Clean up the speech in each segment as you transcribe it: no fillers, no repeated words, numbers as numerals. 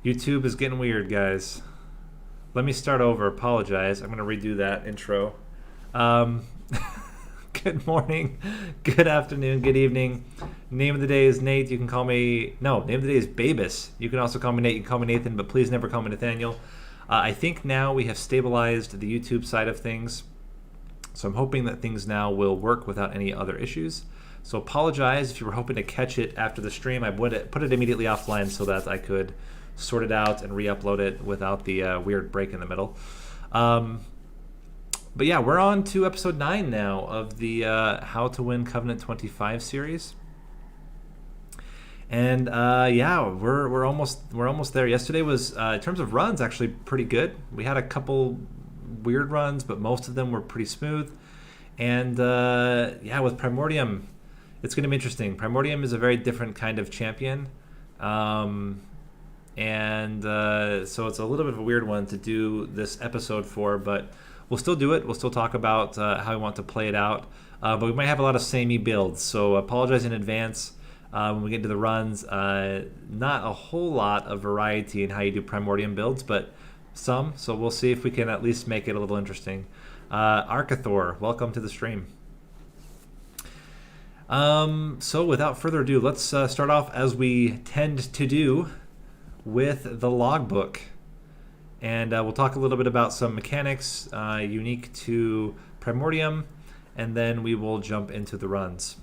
YouTube is getting weird, guys. Let me start over. Apologize. I'm going to redo that intro. Um, good morning, good afternoon, good evening. Name of the day is Nate. You can call me... No, name of the day is Babus. You can also call me Nate. You can call me Nathan, but please never call me Nathaniel. I think now we have stabilized the YouTube side of things. So I'm hoping that things now will work without any other issues. So apologize if you were hoping to catch it after the stream. I would put it immediately offline so that I could sort it out and re-upload it without the weird break in the middle. But yeah, we're on to episode 9 now of the How to Win Covenant 25 series. And yeah, we're almost there. Yesterday was in terms of runs actually pretty good. We had a couple weird runs, but most of them were pretty smooth. And yeah, with Primordium, it's going to be interesting. Primordium is a very different kind of champion. And so it's a little bit of a weird one to do this episode for, but we'll still do it. We'll still talk about how we want to play it out. But we might have a lot of samey builds, so apologize in advance when we get into the runs. Not a whole lot of variety in how you do Primordium builds, but some. So we'll see if we can at least make it a little interesting. Arcathor, welcome to the stream. So without further ado, let's start off as we tend to do with the logbook, and we'll talk a little bit about some mechanics unique to Primordium, and then we will jump into the runs.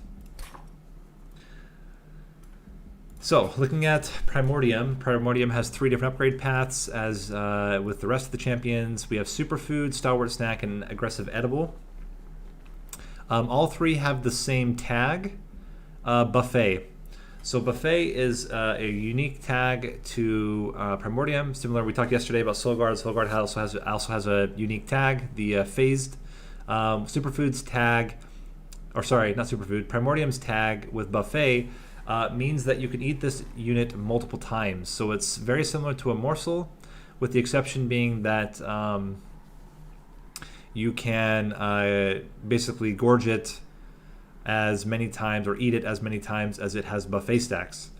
So looking at Primordium has 3 different upgrade paths. As with the rest of the champions, we have Superfood, Stalwart Snack, and Aggressive Edible. All 3 have the same tag, Buffet. So Buffet is a unique tag to Primordium. Similar, we talked yesterday about Soulguard. Soulguard also has a unique tag, the Phased. Superfood's tag, or sorry, not Superfood, Primordium's tag with Buffet means that you can eat this unit multiple times. So it's very similar to a morsel, with the exception being that you can basically gorge it as many times or eat it as many times as it has buffet stacks.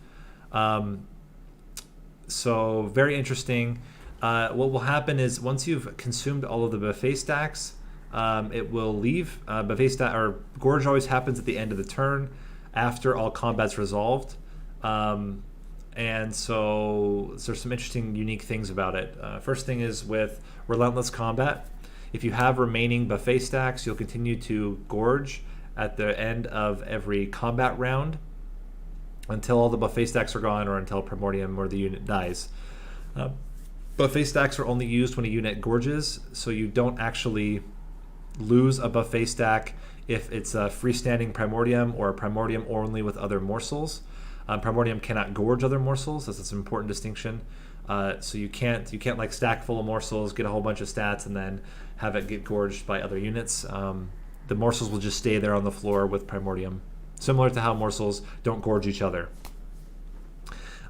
So very interesting. What will happen is once you've consumed all of the buffet stacks, it will leave. Buffet stack or gorge always happens at the end of the turn after all combat's resolved. And so there's some interesting unique things about it. First thing is with Relentless Combat. If you have remaining buffet stacks, you'll continue to gorge at the end of every combat round until all the buffet stacks are gone or until Primordium or the unit dies. Buffet stacks are only used when a unit gorges, so you don't actually lose a buffet stack if it's a freestanding Primordium or a Primordium only with other morsels. Primordium cannot gorge other morsels. That's an important distinction. So you can't like stack full of morsels, get a whole bunch of stats, and then have it get gorged by other units. The morsels will just stay there on the floor with Primordium, similar to how morsels don't gorge each other.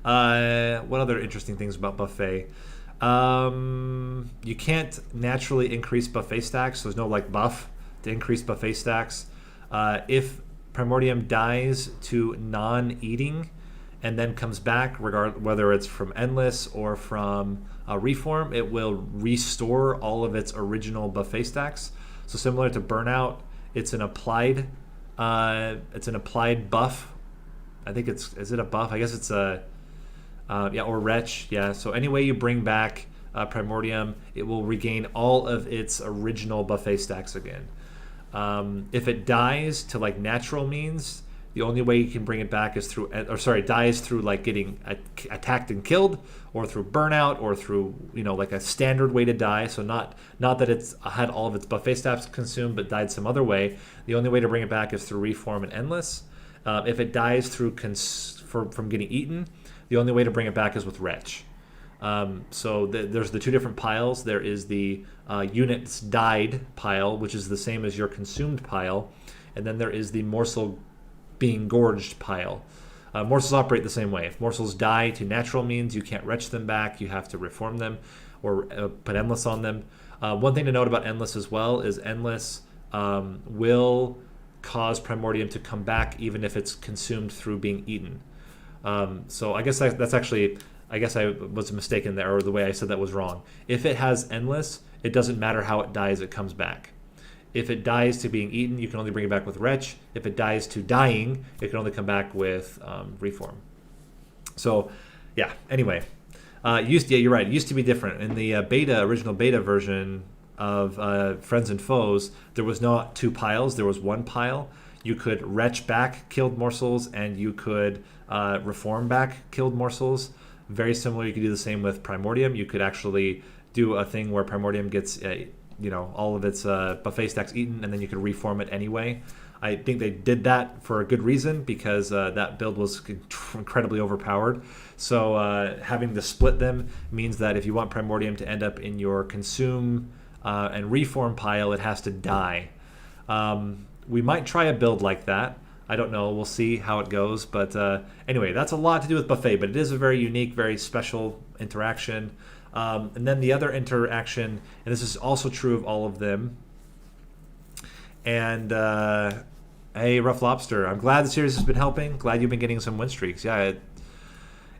What other interesting things about Buffet? You can't naturally increase buffet stacks, so there's no like buff to increase buffet stacks. If Primordium dies to non-eating and then comes back, whether it's from Endless or from Reform, it will restore all of its original buffet stacks. So similar to Burnout, it's an applied buff. I think is it a buff? I guess it's a or Retch. Yeah. So any way you bring back Primordium, it will regain all of its original buffet stacks again. If it dies to like natural means, the only way you can bring it back is dies through like getting attacked and killed, or through burnout, or through like a standard way to die. So not that it's had all of its buffet stats consumed, but died some other way. The only way to bring it back is through Reform and Endless. If it dies through from getting eaten, the only way to bring it back is with Retch. So there's the 2 different piles. There is the units died pile, which is the same as your consumed pile, and then there is the morsel being gorged pile. Morsels operate the same way. If morsels die to natural means, you can't retch them back. You have to reform them or put Endless on them. One thing to note about Endless as well is Endless will cause Primordium to come back even if it's consumed through being eaten. So I guess that's actually I guess I was mistaken there, or the way I said that was wrong. If it has endless, it doesn't matter how it dies, it comes back. If it dies to being eaten, you can only bring it back with retch. If it dies to dying, it can only come back with reform. So, yeah. Anyway, you're right. It used to be different in the original beta version of Friends and Foes. There was not 2 piles. There was 1 pile. You could retch back killed morsels, and you could reform back killed morsels. Very similar. You could do the same with Primordium. You could actually do a thing where Primordium gets all of its buffet stacks eaten, and then you could reform it anyway. I think they did that for a good reason, because that build was incredibly overpowered. So having to split them means that if you want Primordium to end up in your consume and reform pile, it has to die. We might try a build like that. I don't know. We'll see how it goes. But anyway, that's a lot to do with buffet, but it is a very unique, very special interaction. And then the other interaction, and this is also true of all of them. And hey, Rough Lobster, I'm glad the series has been helping. Glad you've been getting some win streaks. Yeah,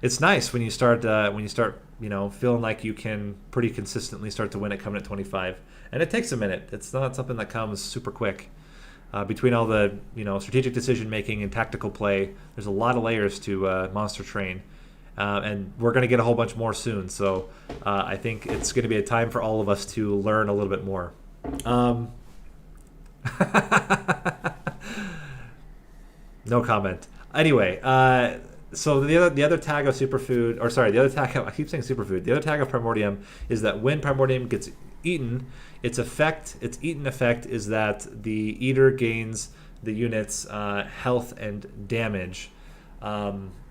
it's nice when you start feeling like you can pretty consistently start to win it coming at 25. And it takes a minute. It's not something that comes super quick. Between all the strategic decision making and tactical play, there's a lot of layers to Monster Train. And we're going to get a whole bunch more soon. So I think it's going to be a time for all of us to learn a little bit more. No comment. Anyway, so the other tag of Superfood, or sorry, the other tag of, I keep saying Superfood. The other tag of Primordium is that when Primordium gets eaten, its eaten effect is that the eater gains the unit's health and damage.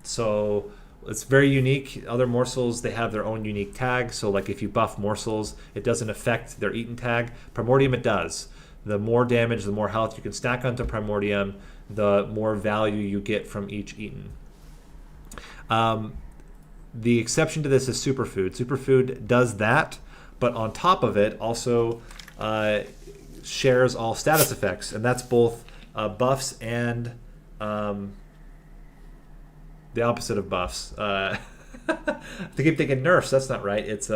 So it's very unique. Other morsels, they have their own unique tag. So like if you buff morsels, it doesn't affect their eaten tag. Primordium, it does. The more damage, the more health you can stack onto Primordium, the more value you get from each eaten. The exception to this is Superfood. Superfood does that, but on top of it also shares all status effects, and that's both buffs and the opposite of buffs. I keep thinking nerfs. That's not right. It's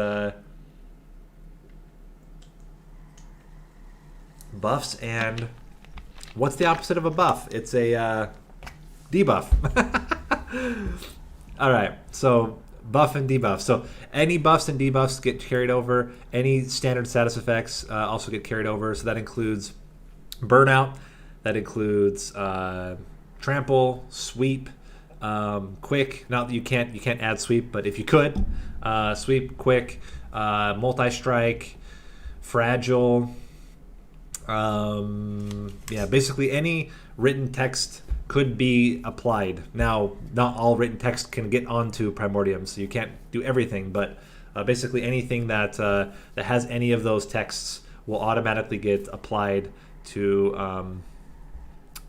buffs and what's the opposite of a buff? It's a debuff. All right, so buff and debuff. So any buffs and debuffs get carried over. Any standard status effects also get carried over. So that includes burnout. That includes trample, sweep, quick. Not that you can't add sweep, but if you could, sweep, quick, multi-strike, fragile. Basically any written text could be applied. Now, not all written text can get onto Primordium, so you can't do everything, but basically anything that has any of those texts will automatically get applied to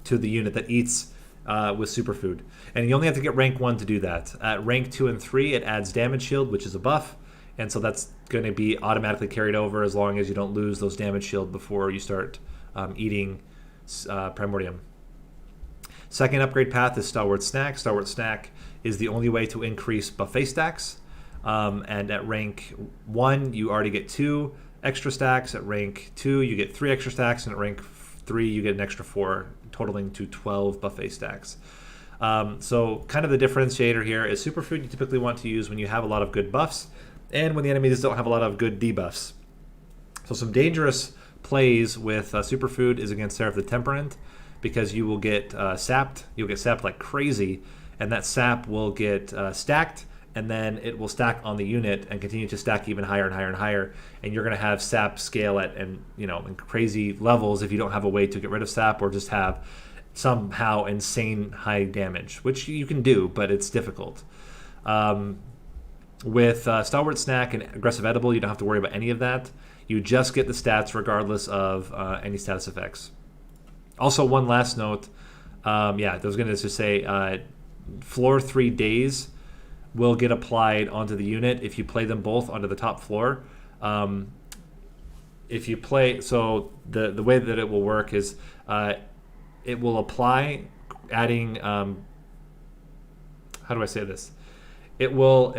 the unit that eats with Superfood. And you only have to get rank 1 to do that. At rank 2 and 3, it adds damage shield, which is a buff, and so that's going to be automatically carried over as long as you don't lose those damage shield before you start eating Primordium. Second upgrade path is Stalwart Snack. Stalwart Snack is the only way to increase buffet stacks. And at rank 1, you already get 2 extra stacks. At rank 2, you get 3 extra stacks. And at rank 3, you get an extra 4, totaling to 12 buffet stacks. So kind of the differentiator here is Superfood you typically want to use when you have a lot of good buffs and when the enemies don't have a lot of good debuffs. So some dangerous plays with Superfood is against Seraph the Temperament, because you will get sapped. You'll get sapped like crazy, and that sap will get stacked, and then it will stack on the unit and continue to stack even higher and higher and higher. And you're going to have sap scale at in crazy levels if you don't have a way to get rid of sap or just have somehow insane high damage, which you can do, but it's difficult. With Stalwart Snack and Aggressive Edible, you don't have to worry about any of that. You just get the stats regardless of any status effects. Also, one last note. I was going to just say floor 3 days will get applied onto the unit if you play them both onto the top floor. If you play, so the way that it will work is it will apply adding, how do I say this? It will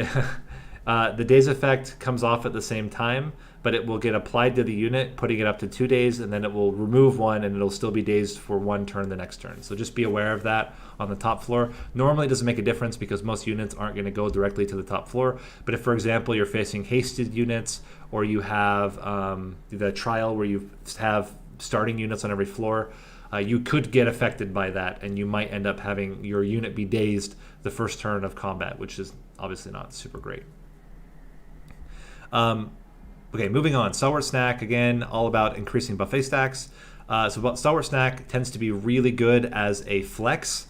The daze effect comes off at the same time, but it will get applied to the unit, putting it up to 2 days, and then it will remove one, and it'll still be dazed for 1 turn the next turn. So just be aware of that on the top floor. Normally it doesn't make a difference because most units aren't going to go directly to the top floor. But if, for example, you're facing hasted units, or you have the trial where you have starting units on every floor, you could get affected by that, and you might end up having your unit be dazed the first turn of combat, which is obviously not super great. Okay, moving on. Stalwart Snack, again, all about increasing buffet stacks. So Stalwart Snack tends to be really good as a flex.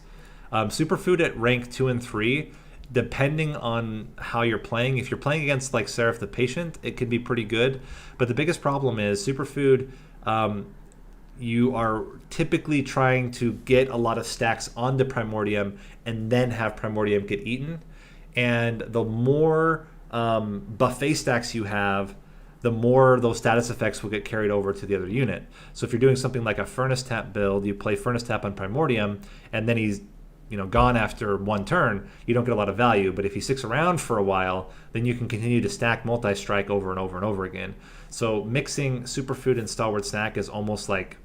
Superfood at rank 2 and 3, depending on how you're playing. If you're playing against like Seraph the Patient, it can be pretty good. But the biggest problem is Superfood, you are typically trying to get a lot of stacks onto Primordium and then have Primordium get eaten. And the more buffet stacks you have, the more those status effects will get carried over to the other unit. So if you're doing something like a Furnace Tap build, you play Furnace Tap on Primordium, and then he's gone after 1 turn, you don't get a lot of value. But if he sticks around for a while, then you can continue to stack multi-strike over and over and over again. So mixing Superfood and Stalwart Snack is almost like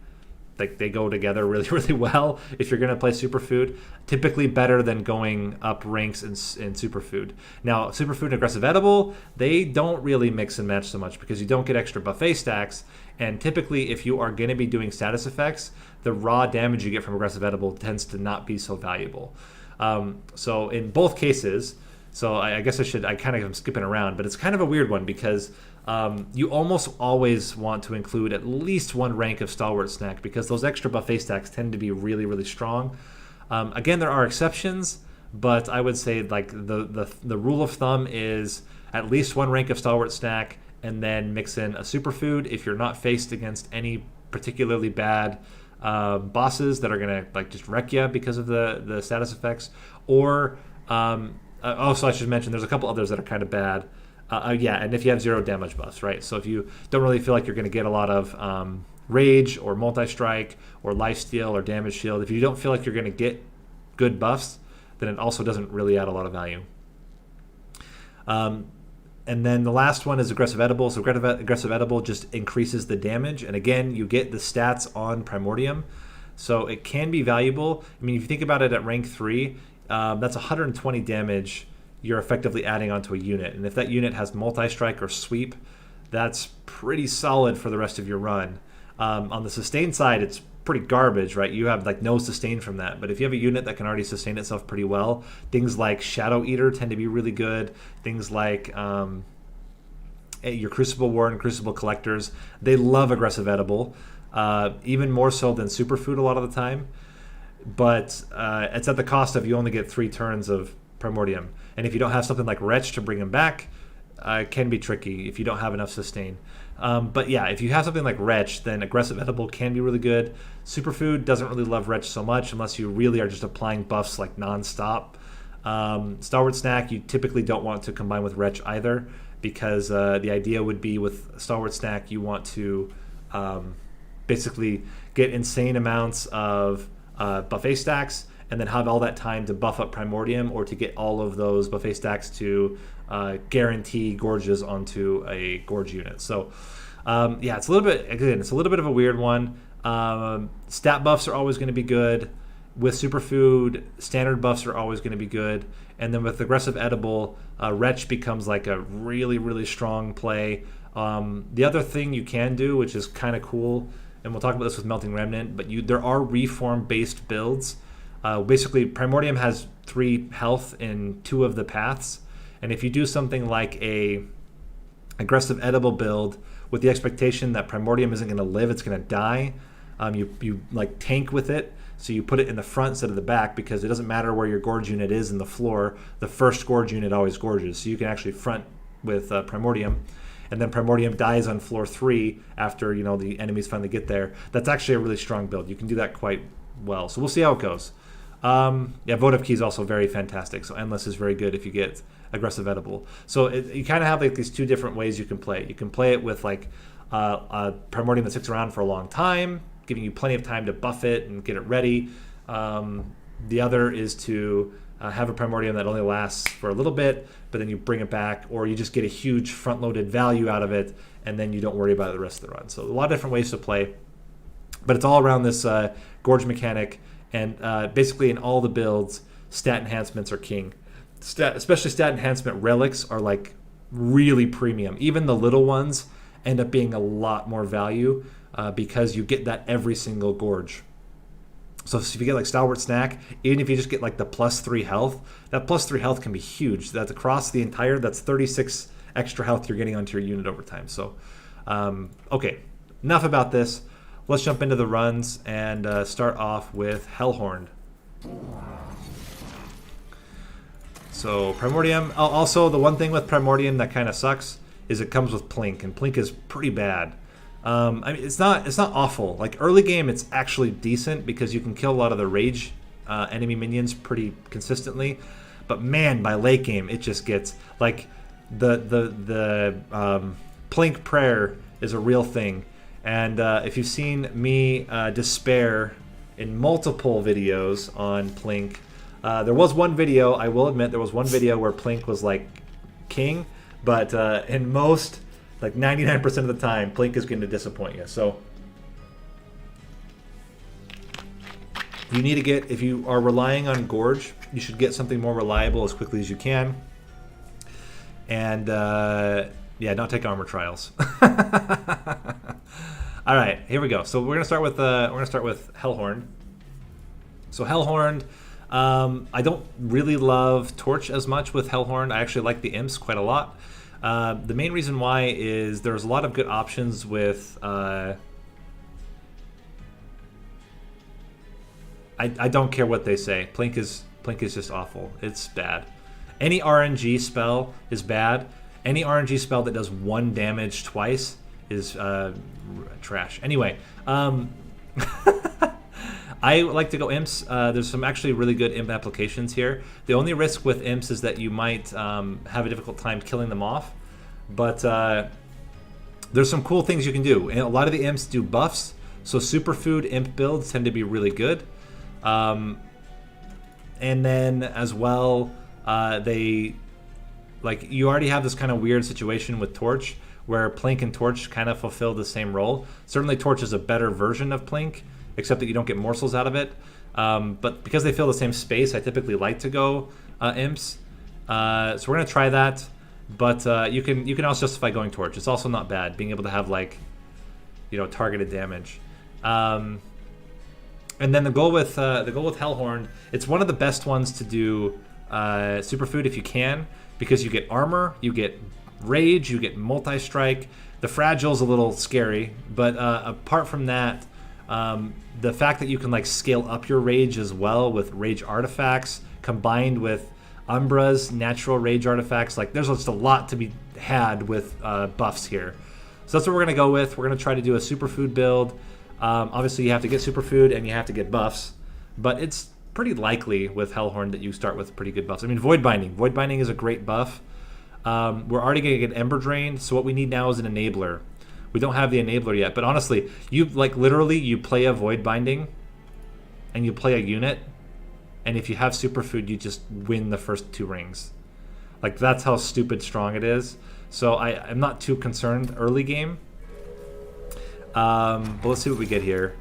they go together really, really well if you're going to play Superfood. Typically better than going up ranks in Superfood. Now, Superfood and Aggressive Edible, they don't really mix and match so much because you don't get extra buffet stacks. And typically, if you are going to be doing status effects, the raw damage you get from Aggressive Edible tends to not be so valuable. So in both cases, I guess I kind of am skipping around, but it's kind of a weird one because you almost always want to include at least 1 rank of Stalwart Snack because those extra buffet stacks tend to be really, really strong. Again, there are exceptions, but I would say like the rule of thumb is at least 1 rank of Stalwart Snack and then mix in a Superfood if you're not faced against any particularly bad bosses that are going to like just wreck you because of the status effects. Or also I should mention there's a couple others that are kind of bad. And if you have 0 damage buffs, right? So if you don't really feel like you're going to get a lot of rage or multi-strike or lifesteal or damage shield, if you don't feel like you're going to get good buffs, then it also doesn't really add a lot of value. And then the last one is Aggressive Edible. So Aggressive Edible just increases the damage. And again, you get the stats on Primordium. So it can be valuable. I mean, if you think about it at rank 3, that's 120 damage you're effectively adding onto a unit. And if that unit has multi-strike or sweep, that's pretty solid for the rest of your run. On the sustain side, it's pretty garbage, right? You have like no sustain from that. But if you have a unit that can already sustain itself pretty well, things like Shadow Eater tend to be really good. Things like your Crucible War and Crucible Collectors, they love Aggressive Edible, even more so than Superfood a lot of the time. But it's at the cost of you only get 3 turns of Primordium. And if you don't have something like Wretch to bring him back, it can be tricky if you don't have enough sustain. But yeah, if you have something like Wretch, then Aggressive Edible can be really good. Superfood doesn't really love Wretch so much unless you really are just applying buffs like non-stop. Stalwart Snack, you typically don't want to combine with Wretch either because the idea would be with Stalwart Snack, you want to basically get insane amounts of buffet stacks and then have all that time to buff up Primordium or to get all of those buffet stacks to guarantee gorges onto a gorge unit. So it's a little bit of a weird one. Stat buffs are always going to be good. With Superfood, standard buffs are always going to be good. And then with Aggressive Edible, Wretch becomes like a really, really strong play. The other thing you can do, which is kind of cool, and we'll talk about this with Melting Remnant, but there are reform-based builds. Basically, Primordium has 3 health in 2 of the paths. And if you do something like a Aggressive Edible build with the expectation that Primordium isn't going to live, it's going to die, you like tank with it. So you put it in the front instead of the back because it doesn't matter where your gorge unit is in the floor. The first gorge unit always gorges. So you can actually front with Primordium. And then Primordium dies on floor 3 after the enemies finally get there. That's actually a really strong build. You can do that quite well. So we'll see how it goes. Votive Key is also very fantastic. So Endless is very good if you get Aggressive Edible. So you kind of have like these 2 different ways you can play it. You can play it with like a Primordium that sticks around for a long time, giving you plenty of time to buff it and get it ready. The other is to have a Primordium that only lasts for a little bit, but then you bring it back, or you just get a huge front-loaded value out of it, and then you don't worry about it the rest of the run. So a lot of different ways to play, but it's all around this Gorge mechanic, and basically in all the builds, stat enhancements are king. Especially stat enhancement relics are like really premium. Even the little ones end up being a lot more value because you get that every single Gorge. So if you get like Stalwart Snack, even if you just get like the +3 health, that +3 health can be huge. That's across the entire, that's 36 extra health you're getting onto your unit over time. So, okay, enough about this. Let's jump into the runs and start off with Hellhorned. So Primordium, also the one thing with Primordium that kind of sucks is it comes with Plink, and Plink is pretty bad. I mean, it's not awful. Like early game, it's actually decent because you can kill a lot of the rage enemy minions pretty consistently. But man, by late game, it just gets like the Plink prayer is a real thing. And if you've seen me despair in multiple videos on Plink, there was one video, I will admit, there was one video where Plink was like king, but in most, like 99% of the time, Plink is going to disappoint you. So you need to get, if you are relying on Gorge, you should get something more reliable as quickly as you can. And yeah, don't take armor trials. All right, here we go. So we're gonna start with Hellhorned. So Hellhorned, I don't really love Torch as much with Hellhorned. I actually like the imps quite a lot. The main reason why is there's a lot of good options with. I don't care what they say. Plink is just awful. It's bad. Any RNG spell is bad. Any RNG spell that does 1 damage twice is trash. Anyway, I like to go imps. There's some actually really good imp applications here. The only risk with imps is that you might have a difficult time killing them off. But there's some cool things you can do. And a lot of the imps do buffs. So Superfood imp builds tend to be really good. And then as well, they like you already have this kind of weird situation with Torch where Plink and Torch kind of fulfill the same role. Certainly Torch is a better version of Plink, except that you don't get morsels out of it. But because they fill the same space, I typically like to go imps. So we're gonna try that. But you can also justify going Torch. It's also not bad being able to have like, you know, targeted damage. And then the goal with Hellhorned, it's one of the best ones to do Superfood if you can, because you get armor, you get rage, you get multi-strike. The Fragile's a little scary, but apart from that, the fact that you can like scale up your rage as well with rage artifacts combined with Umbra's natural rage artifacts, like there's just a lot to be had with buffs here. So that's what we're gonna go with. We're gonna try to do a Superfood build. Obviously you have to get Superfood and you have to get buffs, but it's pretty likely with Hellhorn that you start with pretty good buffs. I mean, Void Binding. Void Binding is a great buff. We're already gonna get Ember Drain, so what we need now is an enabler. We don't have the enabler yet, but honestly, you like literally you play a Void Binding and you play a unit, and if you have Superfood, you just win the first 2 rings. Like that's how stupid strong it is. So I'm not too concerned early game. But let's see what we get here.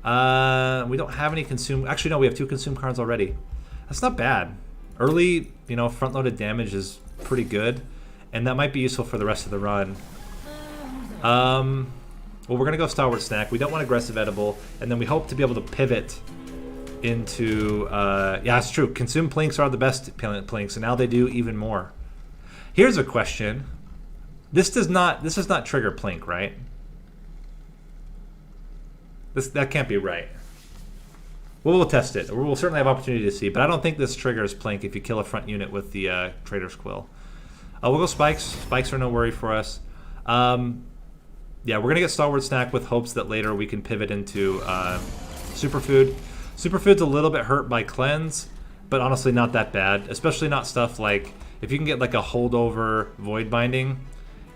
We don't have any consume. Actually, no, we have 2 consume cards already. That's not bad. Early, you know, front-loaded damage is pretty good, and that might be useful for the rest of the run. Well, we're gonna go Stalwart Snack. We don't want aggressive edible, and then we hope to be able to pivot into. Yeah, it's true. Consume Plinks are the best Plinks, and now they do even more. Here's a question. This does not trigger Plink, right? That can't be right. Well, we'll test it. We'll certainly have opportunity to see, but I don't think this triggers Plink if you kill a front unit with the Trader's Quill. We'll go Spikes. Spikes are no worry for us. Yeah, we're going to get Stalwart Snack with hopes that later we can pivot into Superfood. Superfood's a little bit hurt by Cleanse, but honestly not that bad, especially not stuff like, if you can get like a holdover Void Binding,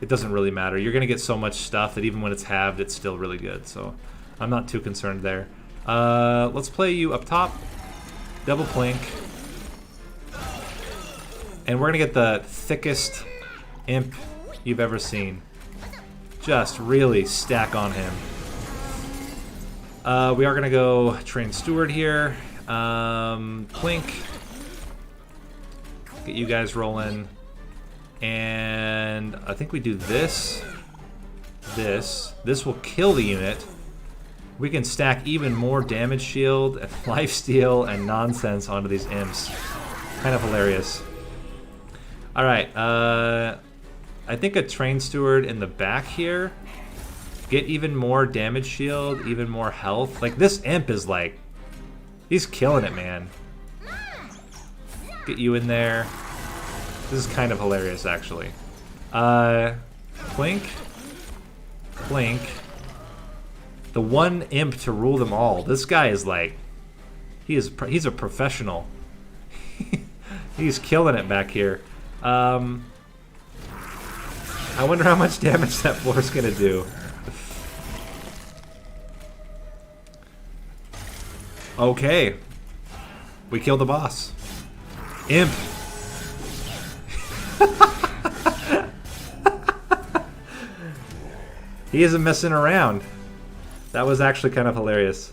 it doesn't really matter. You're going to get so much stuff that even when it's halved, it's still really good, so I'm not too concerned there. Let's play you up top. Double Plink. And we're gonna get the thickest imp you've ever seen. Just really stack on him. We are gonna go train steward here. Plink. Get you guys rolling. And I think we do this. This will kill the unit. We can stack even more damage shield and lifesteal and nonsense onto these imps. Kind of hilarious. Alright, I think a train steward in the back here. Get even more damage shield, even more health. Like, this imp is like, he's killing it, man. Get you in there. This is kind of hilarious, actually. Plink. Plink. The one imp to rule them all. This guy is like, he's a professional. He's killing it back here. I wonder how much damage that floor is gonna do. Okay. We killed the boss. Imp. He isn't messing around. That was actually kind of hilarious.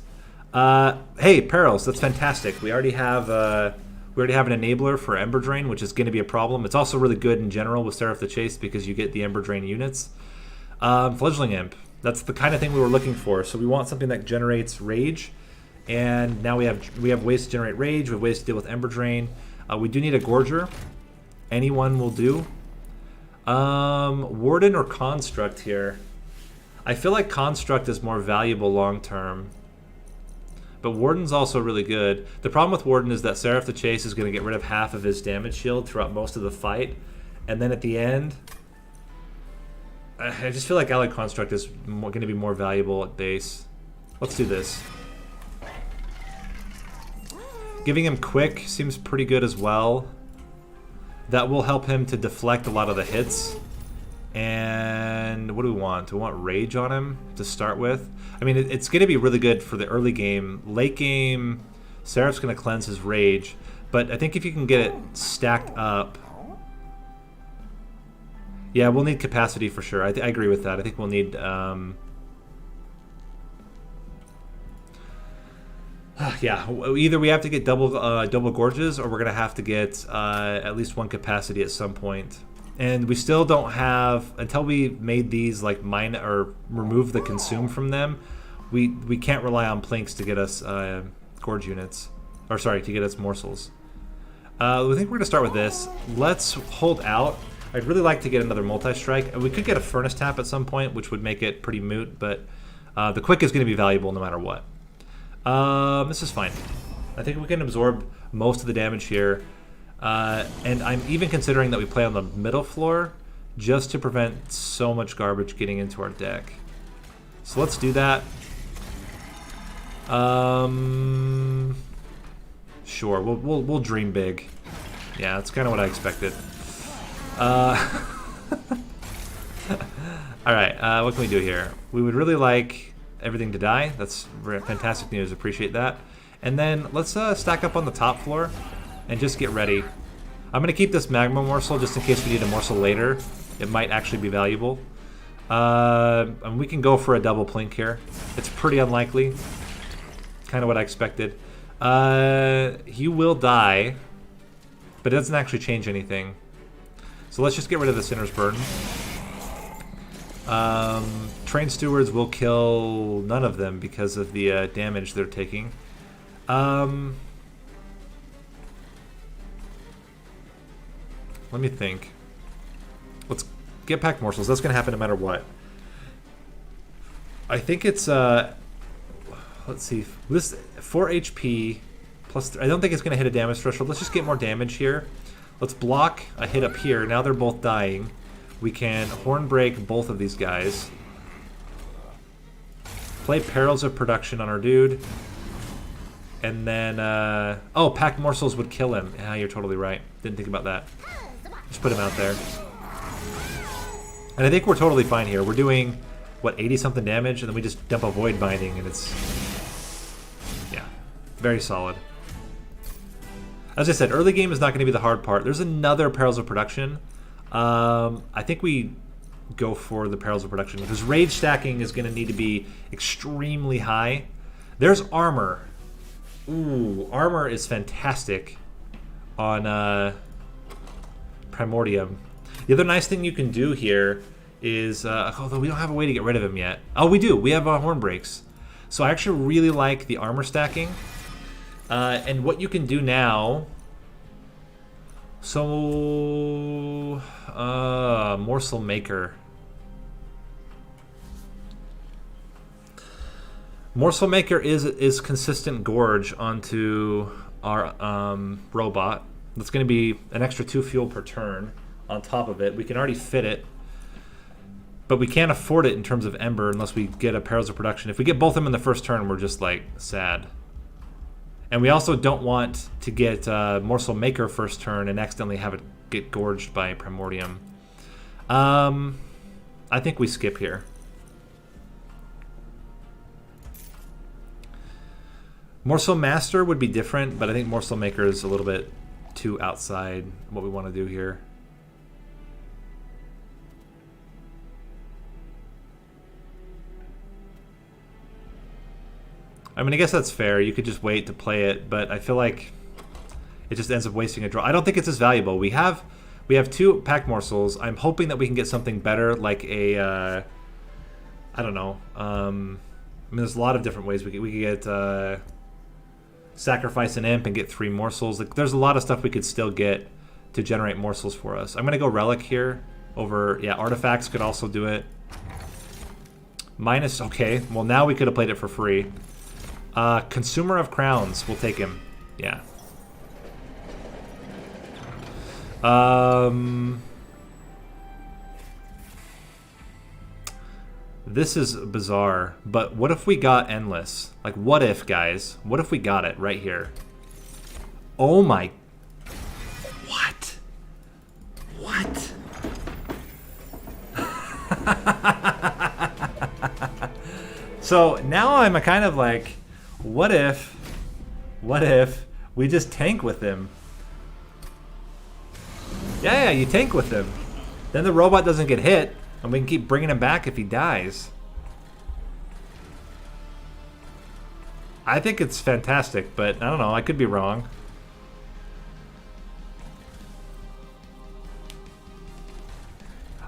Hey, Perils, that's fantastic. We already have an enabler for Ember Drain, which is going to be a problem. It's also really good in general with Seraph the Chase because you get the Ember Drain units. Fledgling Imp. That's the kind of thing we were looking for. So we want something that generates rage, and now we have ways to generate rage. We have ways to deal with Ember Drain. We do need a Gorger. Anyone will do. Warden or Construct here. I feel like Construct is more valuable long term. But Warden's also really good. The problem with Warden is that Seraph the Chase is going to get rid of half of his damage shield throughout most of the fight. And then at the end, I just feel like Allied Construct is going to be more valuable at base. Let's do this. Giving him Quick seems pretty good as well. That will help him to deflect a lot of the hits. And what do we want? Do we want Rage on him to start with? I mean, it's going to be really good for the early game. Late game, Seraph's going to cleanse his Rage. But I think if you can get it stacked up... Yeah, we'll need capacity for sure. I agree with that. I think we'll need... yeah, either we have to get double Gorges, or we're going to have to get at least one capacity at some point. And we still don't have, until we made these like mine or remove the consume from them, we can't rely on Plinks to get us Gorge units. Or sorry, to get us morsels. I think we're going to start with this. Let's hold out. I'd really like to get another multi-strike. We could get a Furnace Tap at some point, which would make it pretty moot, but the Quick is going to be valuable no matter what. This is fine. I think we can absorb most of the damage here. And I'm even considering that we play on the middle floor just to prevent so much garbage getting into our deck. So let's do that. Sure, we'll dream big. Yeah, that's kind of what I expected. Alright, what can we do here? We would really like everything to die. That's fantastic news, appreciate that. And then let's stack up on the top floor and just get ready. I'm going to keep this Magma Morsel just in case we need a morsel later. It might actually be valuable. And we can go for a double Plink here. It's pretty unlikely. Kind of what I expected. He will die, but it doesn't actually change anything. So let's just get rid of the Sinner's Burden. Train Stewards will kill none of them because of the damage they're taking. Let me think. Let's get packed morsels. That's going to happen no matter what. I think it's, let's see. This 4 HP plus, I don't think it's going to hit a damage threshold. Let's just get more damage here. Let's block a hit up here. Now they're both dying. We can Horn Break both of these guys. Play Perils of Production on our dude. And then, oh, packed morsels would kill him. Yeah, you're totally right. Didn't think about that. Just put him out there. And I think we're totally fine here. We're doing, what, 80-something damage, and then we just dump a Void Binding, and it's... yeah, very solid. As I said, early game is not going to be the hard part. There's another Perils of Production. I think we go for the Perils of Production because rage stacking is going to need to be extremely high. There's armor. Ooh, armor is fantastic on Primordium. The other nice thing you can do here is, although we don't have a way to get rid of him yet. Oh, we do. We have horn breaks. So I actually really like the armor stacking. And what you can do now... So... Morsel Maker. Morsel Maker is consistent gorge onto our robot. That's going to be an extra 2 fuel per turn on top of it. We can already fit it, but we can't afford it in terms of Ember unless we get a Perils of Production. If we get both of them in the first turn, we're just like sad. And we also don't want to get Morsel Maker first turn and accidentally have it get gorged by Primordium. I think we skip here. Morsel Master would be different, but I think Morsel Maker is a little bit too outside what we want to do here. I mean, I guess that's fair. You could just wait to play it, but I feel like it just ends up wasting a draw. I don't think it's as valuable. We have 2 pack morsels. I'm hoping that we can get something better, like a I don't know. I mean, there's a lot of different ways we could get sacrifice an imp and get 3 morsels. Like, there's a lot of stuff we could still get to generate morsels for us. I'm gonna go relic here over artifacts could also do it. Minus, okay. Well, now we could have played it for free. Consumer of Crowns, we'll take him. Yeah. This is bizarre, but what if we got Endless? Like, what if, guys? What if we got it right here? Oh my... What? What? So now I'm a kind of like, what if we just tank with him? Yeah, you tank with him. Then the robot doesn't get hit, and we can keep bringing him back if he dies. I think it's fantastic, but I don't know. I could be wrong.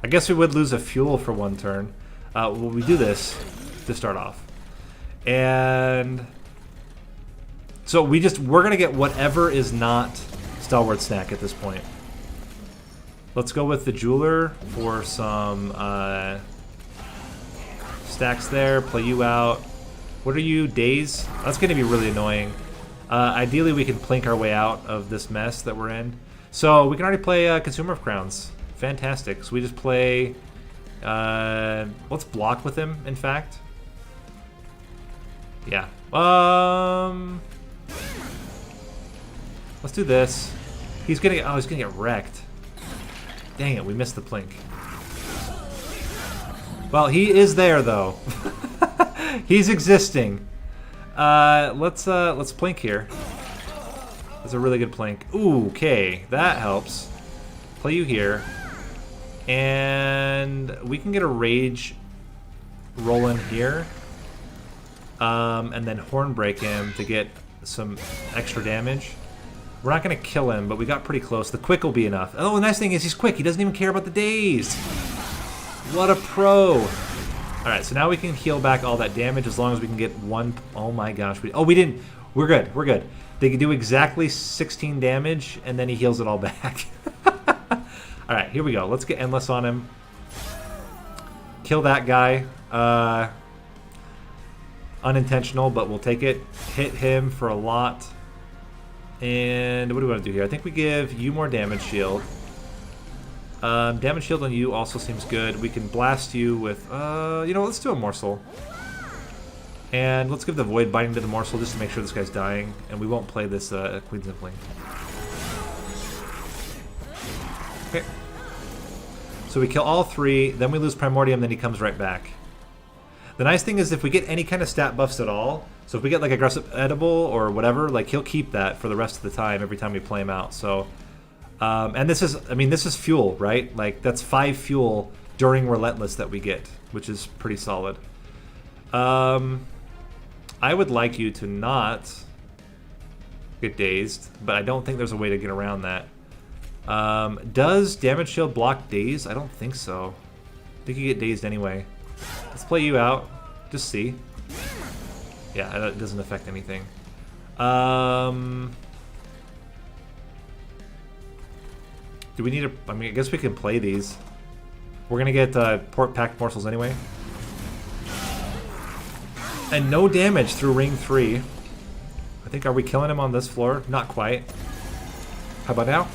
I guess we would lose a fuel for 1 turn. Well, we do this to start off. And so we're going to get whatever is not Stalwart Snack at this point. Let's go with the Jeweler for some stacks there. Play you out. What are you? Days? That's going to be really annoying. Ideally, we can plink our way out of this mess that we're in. So we can already play Consumer of Crowns. Fantastic. So we just play... let's block with him, in fact. Yeah. Let's do this. He's gonna get wrecked. Dang it, we missed the plink. Well, he is there though. He's existing. Let's plink here. That's a really good plink. Ooh, okay, that helps. Play you here. And we can get a rage roll in here. And then horn break him to get some extra damage. We're not going to kill him, but we got pretty close. The quick will be enough. Oh, the nice thing is he's quick. He doesn't even care about the days. What a pro. All right, so now we can heal back all that damage as long as we can get 1... Oh my gosh. We didn't. We're good. We're good. They can do exactly 16 damage, and then he heals it all back. All right, here we go. Let's get Endless on him. Kill that guy. Unintentional, but we'll take it. Hit him for a lot. And what do we want to do here? I think we give you more damage shield. Damage shield on you also seems good. We can blast you with... you know, let's do a morsel. And let's give the Void Binding to the morsel just to make sure this guy's dying. And we won't play this Queen's Impling. Okay. So we kill all 3, then we lose Primordium, then he comes right back. The nice thing is if we get any kind of stat buffs at all, so if we get like aggressive edible or whatever, like he'll keep that for the rest of the time every time we play him out. So, and this is, I mean, this is fuel, right? Like that's 5 fuel during Relentless that we get, which is pretty solid. I would like you to not get dazed, but I don't think there's a way to get around that. Does damage shield block daze? I don't think so. I think you get dazed anyway. Let's play you out. Just see. Yeah, it doesn't affect anything. Do we need a... I mean, I guess we can play these. We're going to get packed morsels anyway. And no damage through ring 3. I think, are we killing him on this floor? Not quite. How about now?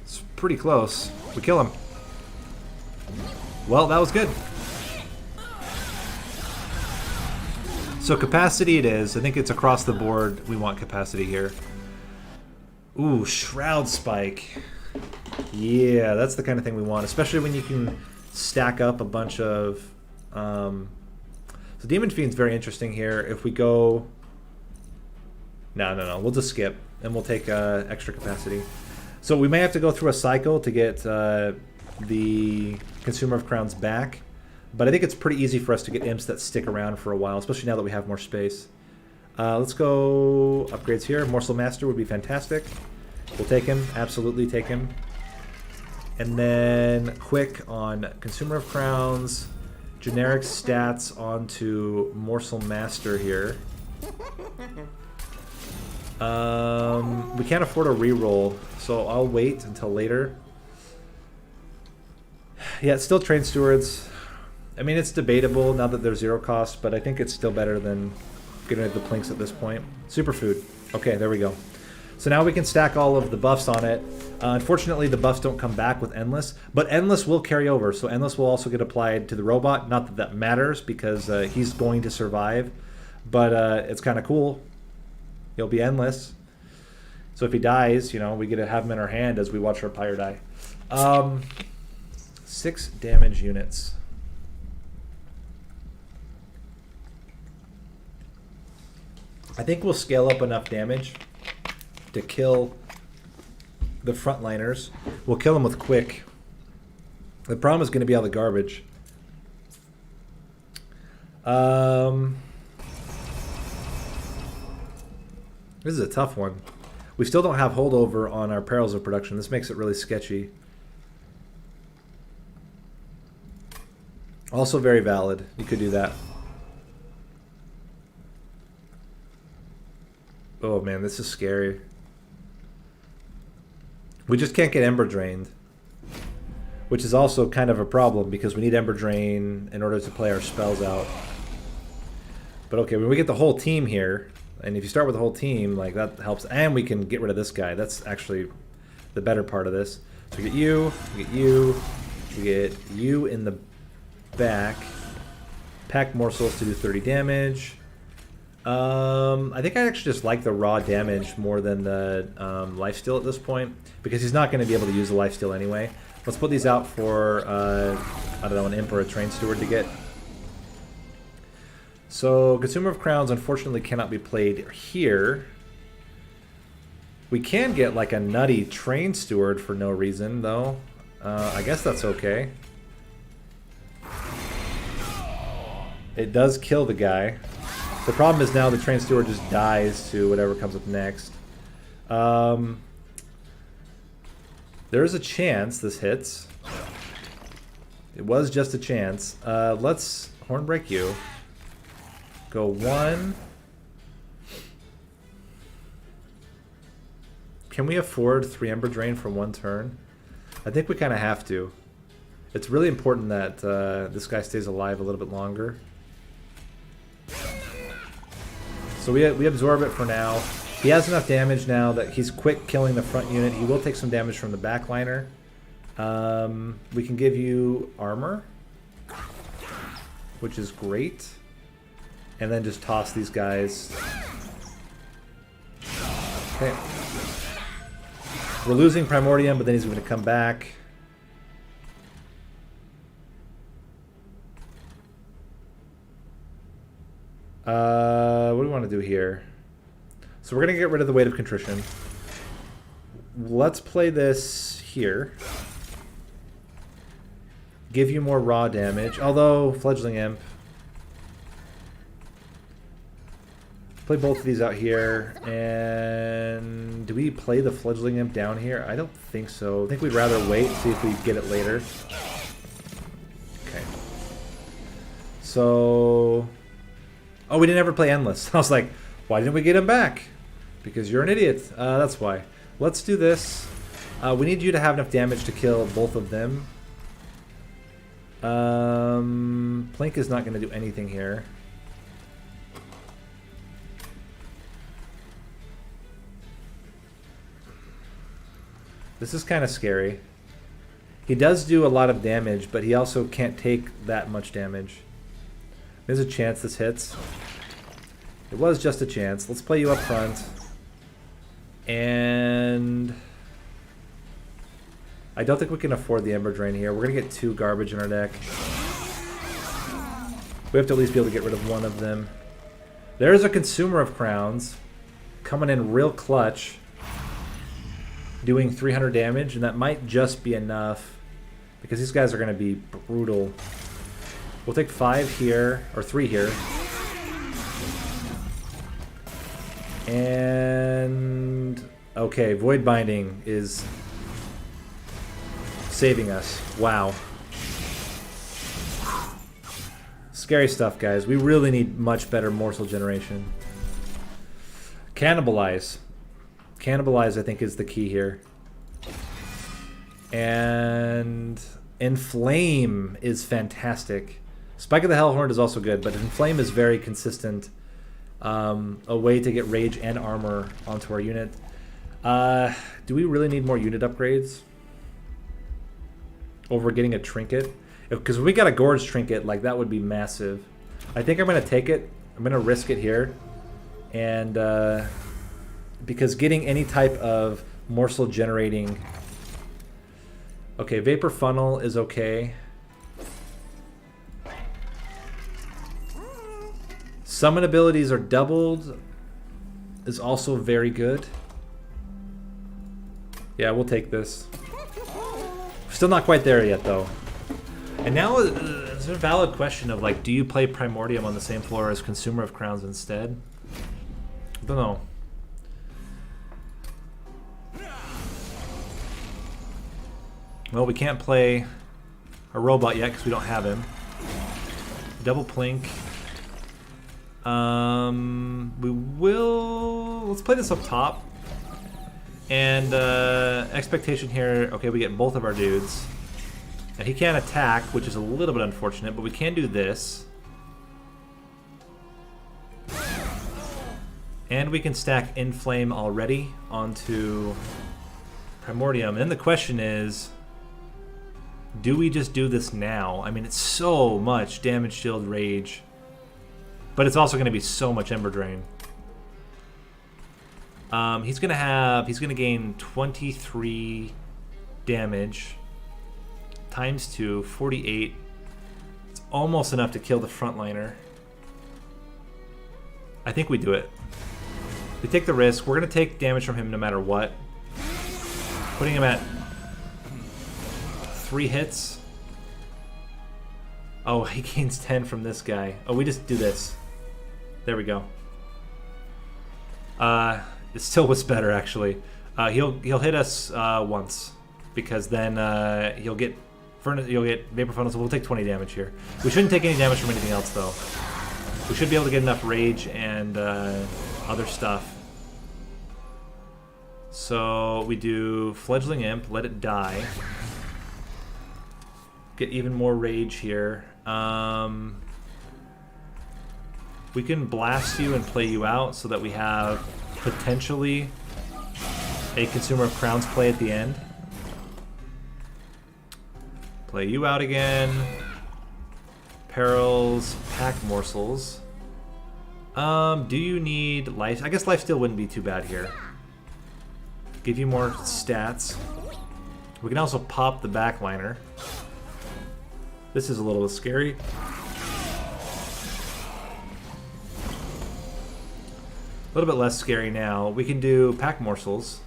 It's pretty close. We kill him. Well, that was good. So capacity it is. I think it's across the board. We want capacity here. Ooh, Shroud Spike. Yeah, that's the kind of thing we want, especially when you can stack up a bunch of... So Demon Fiend's very interesting here. If we go... No. We'll just skip, and we'll take extra capacity. So we may have to go through a cycle to get the Consumer of Crowns back. But I think it's pretty easy for us to get imps that stick around for a while, especially now that we have more space. Let's go upgrades here. Morsel Master would be fantastic. We'll take him. Absolutely take him. And then quick on Consumer of Crowns. Generic stats onto Morsel Master here. We can't afford a reroll, so I'll wait until later. Yeah, it's still Train Stewards. I mean, it's debatable now that they're 0 cost, but I think it's still better than getting rid of the Plinks at this point. Superfood. Okay, there we go. So now we can stack all of the buffs on it. Unfortunately, the buffs don't come back with Endless, but Endless will carry over. So Endless will also get applied to the robot. Not that that matters, because he's going to survive, but it's kind of cool. He'll be Endless. So if he dies, you know, we get to have him in our hand as we watch our Pyre die. 6 damage units. I think we'll scale up enough damage to kill the frontliners. We'll kill them with quick. The problem is going to be all the garbage. This is a tough one. We still don't have holdover on our Perils of Production. This makes it really sketchy. Also very valid. You could do that. Oh man, this is scary. We just can't get Ember Drained, which is also kind of a problem because we need Ember Drain in order to play our spells out. But okay, when we get the whole team here, and if you start with the whole team, like that helps, and we can get rid of this guy. That's actually the better part of this. So we get you, we get you, we get you in the back. Pack morsels to do 30 damage. I think I actually just like the raw damage more than the lifesteal at this point, because he's not going to be able to use the lifesteal anyway. Let's put these out for, I don't know, an imp or a train steward to get. So, Consumer of Crowns unfortunately cannot be played here. We can get like a nutty train steward for no reason, though. I guess that's okay. It does kill the guy. The problem is now the train steward just dies to whatever comes up next. There's a chance this hits. It was just a chance. Let's Hornbreak you. Go 1. Can we afford 3 Ember Drain for 1 turn? I think we kind of have to. It's really important that this guy stays alive a little bit longer. So we absorb it for now. He has enough damage now that he's quick killing the front unit. He will take some damage from the backliner. We can give you armor, which is great. And then just toss these guys. Okay. We're losing Primordium, but then he's going to come back. What do we want to do here? So we're going to get rid of the Weight of Contrition. Let's play this here. Give you more raw damage. Although, Fledgling Imp. Play both of these out here. And do we play the Fledgling Imp down here? I don't think so. I think we'd rather wait, see if we get it later. Okay. So... Oh, we didn't ever play Endless. I was like, why didn't we get him back? Because you're an idiot. That's why. Let's do this. We need you to have enough damage to kill both of them. Plink is not going to do anything here. This is kind of scary. He does do a lot of damage, but he also can't take that much damage. There's a chance this hits. It was just a chance. Let's play you up front. And... I don't think we can afford the Ember Drain here. We're going to get 2 garbage in our deck. We have to at least be able to get rid of one of them. There's a Consumer of Crowns coming in real clutch, doing 300 damage, and that might just be enough because these guys are going to be brutal. We'll take 5 here, or 3 here. And... okay, Void Binding is saving us. Wow. Scary stuff, guys. We really need much better morsel generation. Cannibalize. Cannibalize, I think, is the key here. And Inflame is fantastic. Spike of the Hellhorned is also good, but Inflame is very consistent. A way to get rage and armor onto our unit. Do we really need more unit upgrades over getting a trinket? Because if we got a Gorge trinket, like, that would be massive. I think I'm going to take it. I'm going to risk it here. And because getting any type of morsel generating... Okay, Vapor Funnel is okay. Summon abilities are doubled. Is also very good. Yeah, we'll take this. Still not quite there yet, though. And now there's a valid question of, like, do you play Primordium on the same floor as Consumer of Crowns instead? I don't know. Well, we can't play a robot yet because we don't have him. Double Plink. We will... Let's play this up top. And expectation here, okay, we get both of our dudes. And he can't attack, which is a little bit unfortunate, but we can do this. And we can stack Inflame already onto Primordium. And then the question is, do we just do this now? I mean, it's so much damage, shield, rage. But it's also going to be so much Ember Drain. He's going to gain 23 damage times 2, 48. It's almost enough to kill the frontliner. I think we do it. We take the risk. We're going to take damage from him no matter what. Putting him at 3 hits. Oh, he gains 10 from this guy. Oh, we just do this. There we go. It still was better, actually. He'll hit us once, because then he'll get Vapor Funnel, so we'll take 20 damage here. We shouldn't take any damage from anything else, though. We should be able to get enough rage and other stuff. So we do Fledgling Imp, let it die. Get even more rage here. We can blast you and play you out so that we have potentially a Consumer of Crowns play at the end. Play you out again. Perils, pack morsels. Do you need life? I guess life steal wouldn't be too bad here. Give you more stats. We can also pop the backliner. This is a little bit scary. little bit less scary now. We can do pack morsels.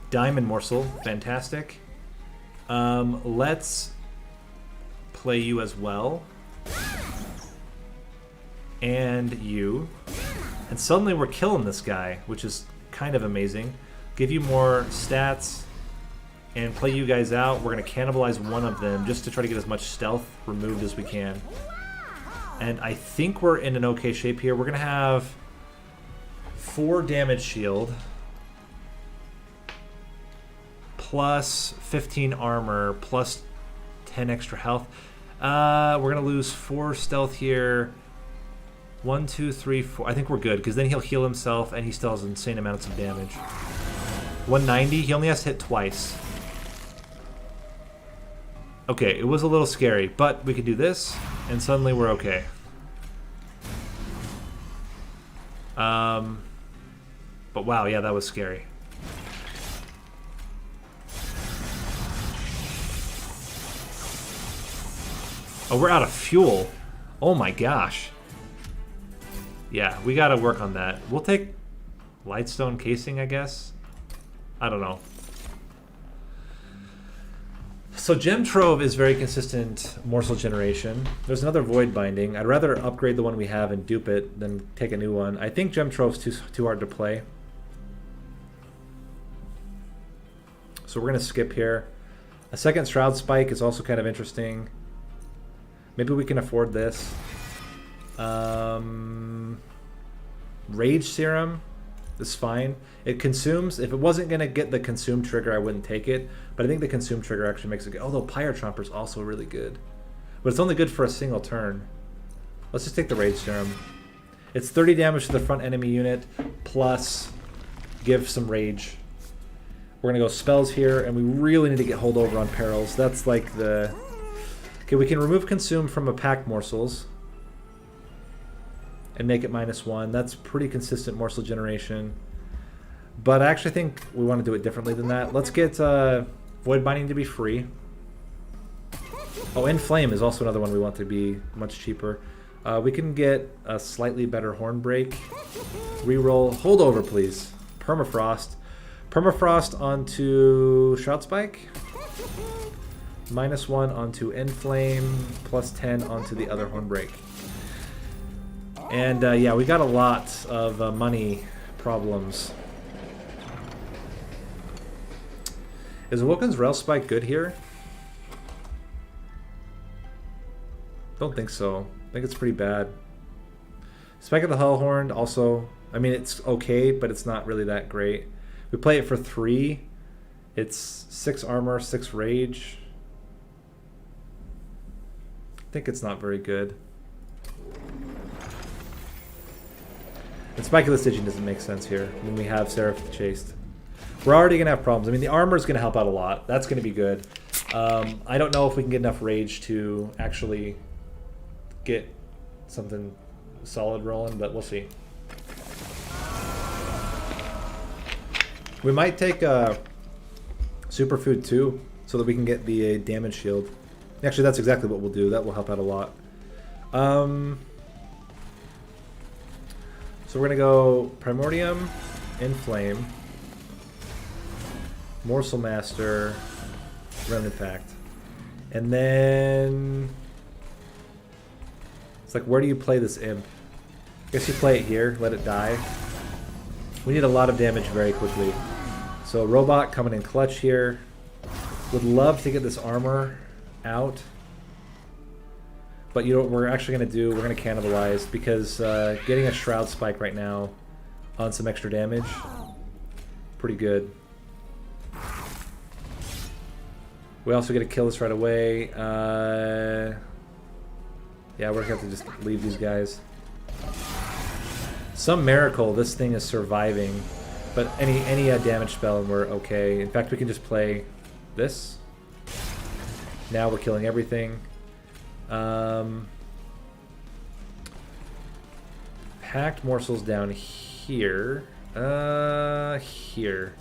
Diamond morsel, fantastic. Let's play you as well. And you. And suddenly we're killing this guy, which is kind of amazing. Give you more stats and play you guys out. We're going to cannibalize one of them just to try to get as much stealth removed as we can. And I think we're in an okay shape here. We're going to have 4 damage shield plus 15 armor plus 10 extra health. We're going to lose 4 stealth here. 1, 2, 3, 4. I think we're good because then he'll heal himself and he still has insane amounts of damage. 190. He only has to hit twice. Okay, it was a little scary, but we could do this and suddenly we're okay. But wow, yeah, that was scary. Oh, we're out of fuel. Oh my gosh. Yeah, we gotta work on that. We'll take Lightstone casing, I guess. I don't know. So Gem Trove is very consistent morsel generation. There's another Void Binding. I'd rather upgrade the one we have and dupe it than take a new one. I think Gem Trove's too hard to play. So we're gonna skip here. A second Shroud Spike is also kind of interesting. Maybe we can afford this. Rage Serum is fine. It consumes. If it wasn't going to get the consume trigger, I wouldn't take it. But I think the consume trigger actually makes it good. Although Pyre Trumper is also really good. But it's only good for a single turn. Let's just take the Rage Serum. It's 30 damage to the front enemy unit, plus give some rage. We're going to go spells here, and we really need to get holdover on perils. That's like the... Okay, we can remove consume from a pack morsels and make it -1. That's pretty consistent morsel generation. But I actually think we want to do it differently than that. Let's get Void Binding to be free. Oh, Inflame is also another one we want to be much cheaper. We can get a slightly better Horn Break. Reroll. Holdover, please. Permafrost. Permafrost onto Shroud Spike. -1 onto Inflame. Plus 10 onto the other Horn Break. And yeah, we got a lot of money problems. Is Awoken's Rail Spike good here? Don't think so. I think it's pretty bad. Spike of the Hellhorned also, I mean, it's okay, but it's not really that great. We play it for 3. It's 6 armor, 6 rage. I think it's not very good. And Spike of the Stygian doesn't make sense here when we have Seraph chased. We're already going to have problems. I mean, the armor is going to help out a lot. That's going to be good. I don't know if we can get enough rage to actually get something solid rolling, but we'll see. We might take Superfood too, so that we can get the damage shield. Actually, that's exactly what we'll do. That will help out a lot. So we're going to go Primordium, Inflame, Morsel Master, Remnant Pact. And then... It's like, where do you play this imp? I guess you play it here, let it die. We need a lot of damage very quickly. So Robot coming in clutch here. Would love to get this armor out. But you know what we're actually going to do? We're going to cannibalize, because getting a Shroud Spike right now on some extra damage, pretty good. We also get to kill this right away. Yeah, we're going to have to just leave these guys. Some miracle this thing is surviving, but any damage spell and we're okay. In fact, we can just play this. Now we're killing everything. Packed morsels down here. Here.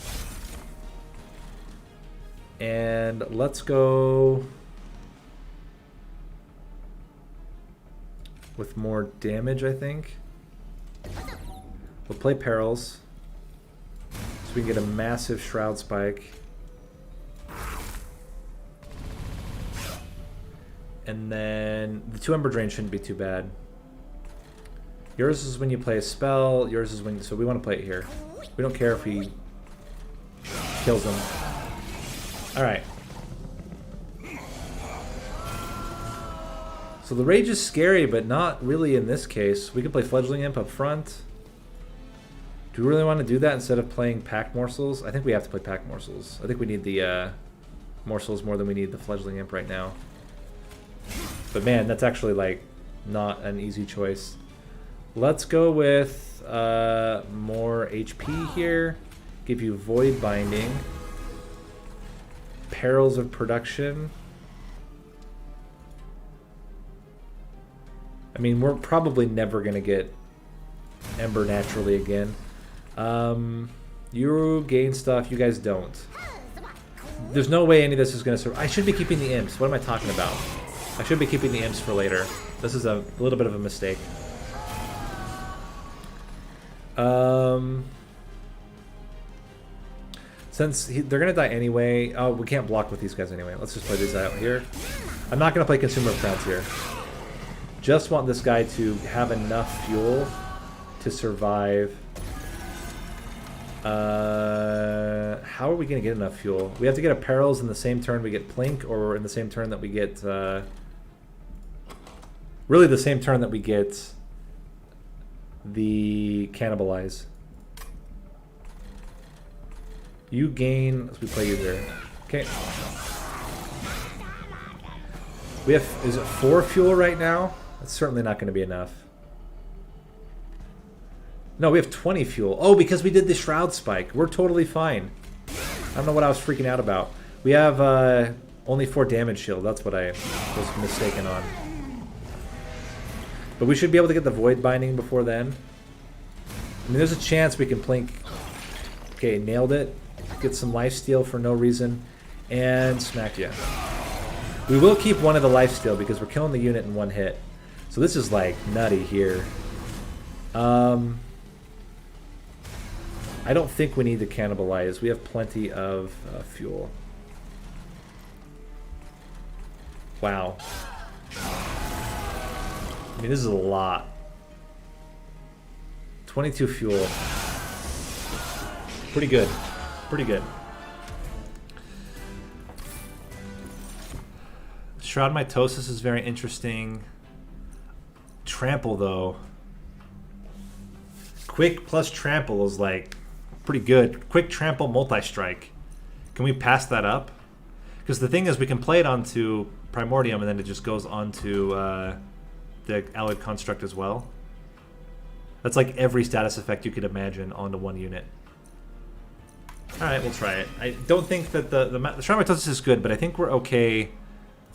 And let's go... with more damage, I think. We'll play Perils, so we can get a massive Shroud Spike. And then the 2 Ember Drain shouldn't be too bad. Yours is when you play a spell, yours is when... So we want to play it here. We don't care if he kills him. Alright. So the Rage is scary, but not really in this case. We could play Fledgling Imp up front. Do we really want to do that instead of playing Pack Morsels? I think we have to play Pack Morsels. I think we need the Morsels more than we need the Fledgling Imp right now. But man, that's actually like not an easy choice. Let's go with more HP here. Give you Void Binding. Perils of Production. I mean, we're probably never going to get Ember naturally again. You gain stuff, you guys don't. There's no way any of this is going to survive. I should be keeping the Imps. What am I talking about? I should be keeping the Imps for later. This is a little bit of a mistake. Since they're going to die anyway... Oh, we can't block with these guys anyway. Let's just play these out here. I'm not going to play Consumer of Crowns here. Just want this guy to have enough fuel to survive. How are we going to get enough fuel? We have to get a Perils in the same turn we get Plink, or in the same turn that we get... really the same turn that we get the Cannibalize. You gain... Let's play you there. Okay. We have... Is it 4 fuel right now? That's certainly not going to be enough. No, we have 20 fuel. Oh, because we did the Shroud Spike. We're totally fine. I don't know what I was freaking out about. We have only 4 damage shield. That's what I was mistaken on. But we should be able to get the Void Binding before then. I mean, there's a chance we can Plink. Okay, nailed it. Get some lifesteal for no reason. And smack ya. We will keep one of the lifesteal because we're killing the unit in 1 hit. So this is like nutty here. I don't think we need to cannibalize. We have plenty of fuel. Wow. I mean, this is a lot. 22 fuel. Pretty good. Pretty good. Shroud Mitosis is very interesting. Trample, though. Quick plus Trample is like pretty good. Quick Trample multi-strike. Can we pass that up? Because the thing is, we can play it onto Primordium and then it just goes onto the Alloyed Construct as well. That's like every status effect you could imagine onto 1 unit. Alright, we'll try it. I don't think that the Shroud Mitosis is good, but I think we're okay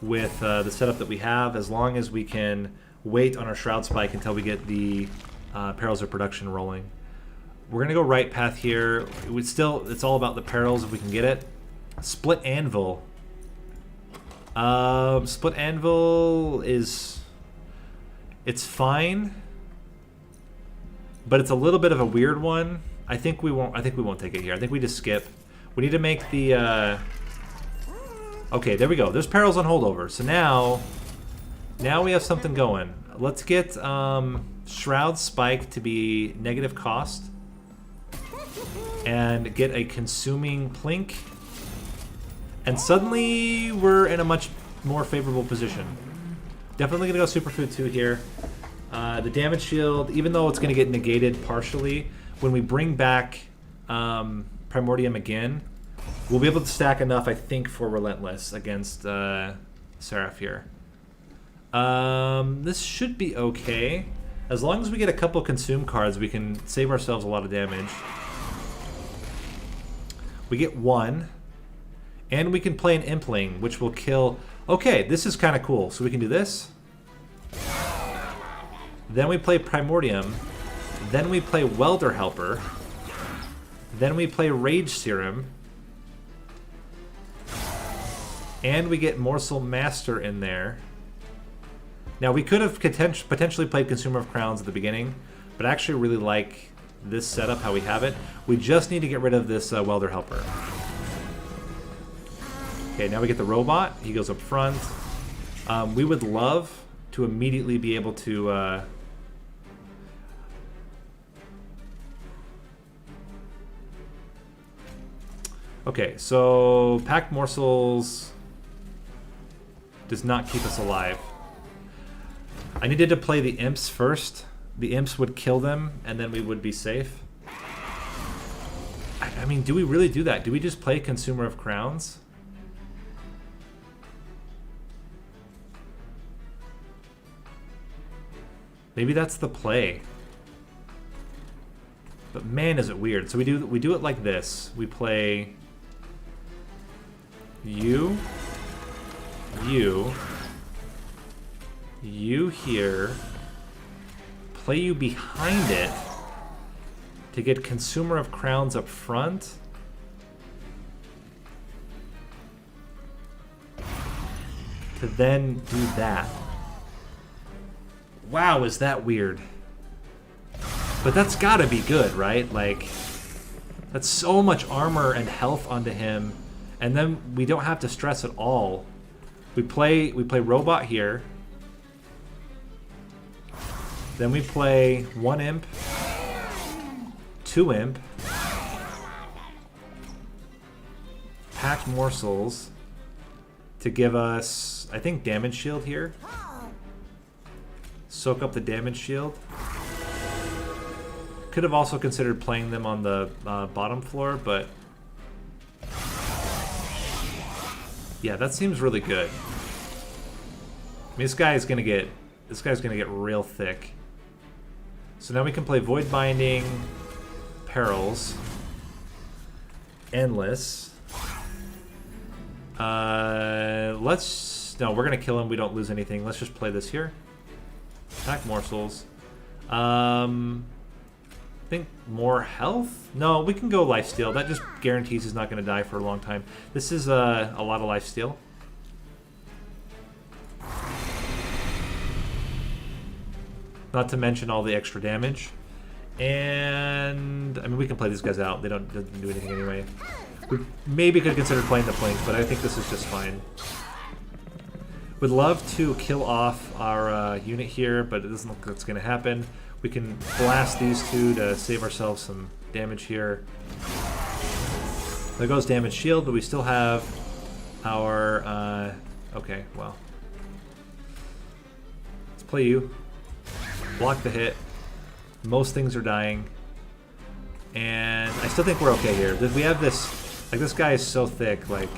with the setup that we have as long as we can wait on our Shroud Spike until we get the Perils of Production rolling. We're going to go right path here. It's all about the Perils if we can get it. Split Anvil. Split Anvil is... It's fine, but it's a little bit of a weird one. I think we won't take it here. I think we just skip. We need to make the okay, there we go. There's Perils on holdover. So now we have something going. Let's get Shroud Spike to be negative cost and get a consuming Plink. And suddenly we're in a much more favorable position. Definitely gonna go Superfood 2 here. The damage shield, even though it's gonna get negated partially, when we bring back Primordium again, we'll be able to stack enough, I think, for Relentless against Seraph here. This should be okay. As long as we get a couple consume cards, we can save ourselves a lot of damage. We get 1. And we can play an Impling, which will kill... Okay, this is kind of cool. So we can do this. Then we play Primordium. Then we play Welder Helper. Then we play Rage Serum. And we get Morsel Master in there. Now, we could have potentially played Consumer of Crowns at the beginning, but I actually really like this setup, how we have it. We just need to get rid of this Welder Helper. Okay, now we get the robot. He goes up front. We would love to immediately be able to... Okay, so Packed Morsels does not keep us alive. I needed to play the imps first. The imps would kill them, and then we would be safe. I mean, do we really do that? Do we just play Consumer of Crowns? Maybe that's the play. But man, is it weird. So we do it like this. We play you here, play you behind it to get Consumer of Crowns up front. To then do that. Wow, is that weird? But that's gotta be good, right? Like, that's so much armor and health onto him, and then we don't have to stress at all. We play robot here. Then we play 1 imp, 2 imp, Packed Morsels to give us, I think, damage shield here. Soak up the damage shield. Could have also considered playing them on the bottom floor, but yeah, that seems really good. I mean, this guy's gonna get real thick. So now we can play Void Binding, Perils, Endless. No, we're gonna kill him. We don't lose anything. Let's just play this here. Pack Morsels. I think more health? No, we can go lifesteal. That just guarantees he's not going to die for a long time. This is a lot of lifesteal. Not to mention all the extra damage. And I mean, we can play these guys out. They don't do anything anyway. We maybe could consider playing the Blink, but I think this is just fine. Would love to kill off our unit here, but it doesn't look like that's going to happen. We can blast these two to save ourselves some damage here. There goes damage shield, but we still have our... okay, well. Let's play you. Block the hit. Most things are dying. And I still think we're okay here. We have this... Like, this guy is so thick, like...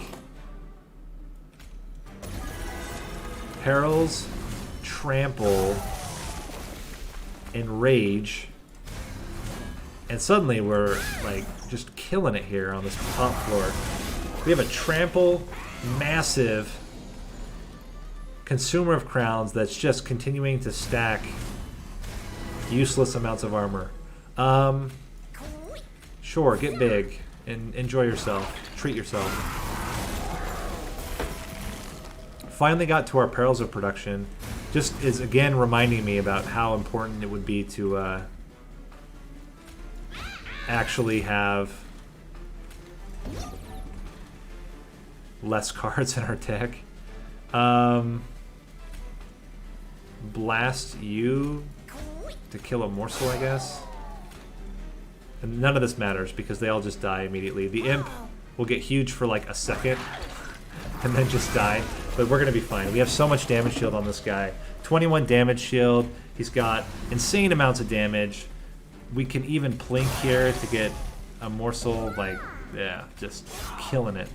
Perils, Trample, Enrage, and suddenly we're like just killing it here on this top floor. We have a Trample, massive Consumer of Crowns that's just continuing to stack useless amounts of armor. Sure, get big and enjoy yourself, treat yourself. Finally got to our Perils of Production. Just is again reminding me about how important it would be to actually have less cards in our deck. Blast you to kill a morsel, I guess. And none of this matters because they all just die immediately. The imp will get huge for like a second and then just die. But we're going to be fine. We have so much damage shield on this guy. 21 damage shield. He's got insane amounts of damage. We can even plink here to get a morsel. Like, yeah, just killing it.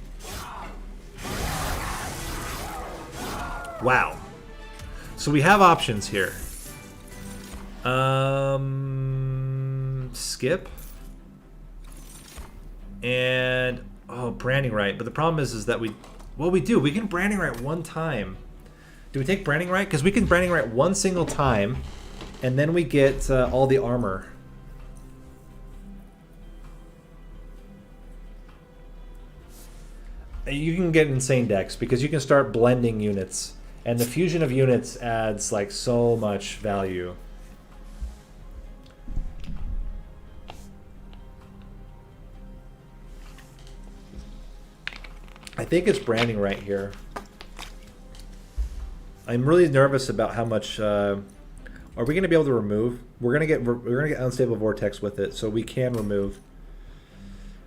Wow. So we have options here. Skip. And, oh, Branding Right. But the problem is that we... Well, we do. We can Branding Right one time. Do we take Branding Right? Because we can Branding Right one single time, and then we get all the armor. You can get insane decks, because you can start blending units And the fusion of units adds like so much value. I think it's branding right here. I'm really nervous about how much. Are we going to be able to remove? We're gonna get unstable vortex with it, so we can remove.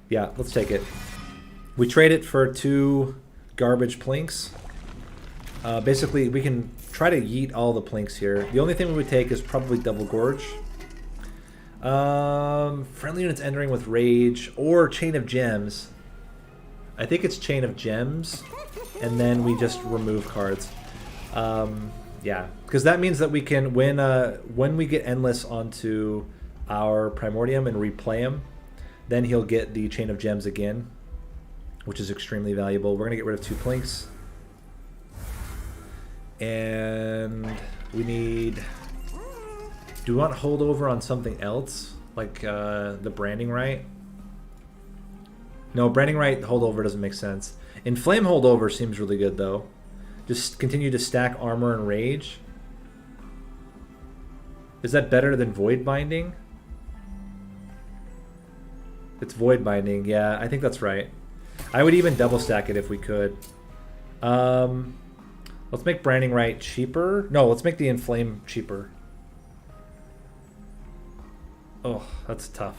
Yeah, let's take it. We trade it for 2 garbage plinks. Basically, we can try to yeet all the plinks here. The only thing we would take is probably double gorge. Friendly units entering with rage or chain of gems. I think it's chain of gems, and then we just remove cards. Yeah, because that means that we can, when we get endless onto our Primordium and replay him, then he'll get the chain of gems again, which is extremely valuable. We're gonna get rid of 2 plinks, and we need. Do we want holdover on something else, like the branding right? No, branding right holdover doesn't make sense. Inflame holdover seems really good though. Just continue to stack armor and rage. Is that better than void binding? It's void binding, yeah, I think that's right. I would even double stack it if we could. Let's make branding right cheaper. No, let's make the inflame cheaper. Oh, that's tough.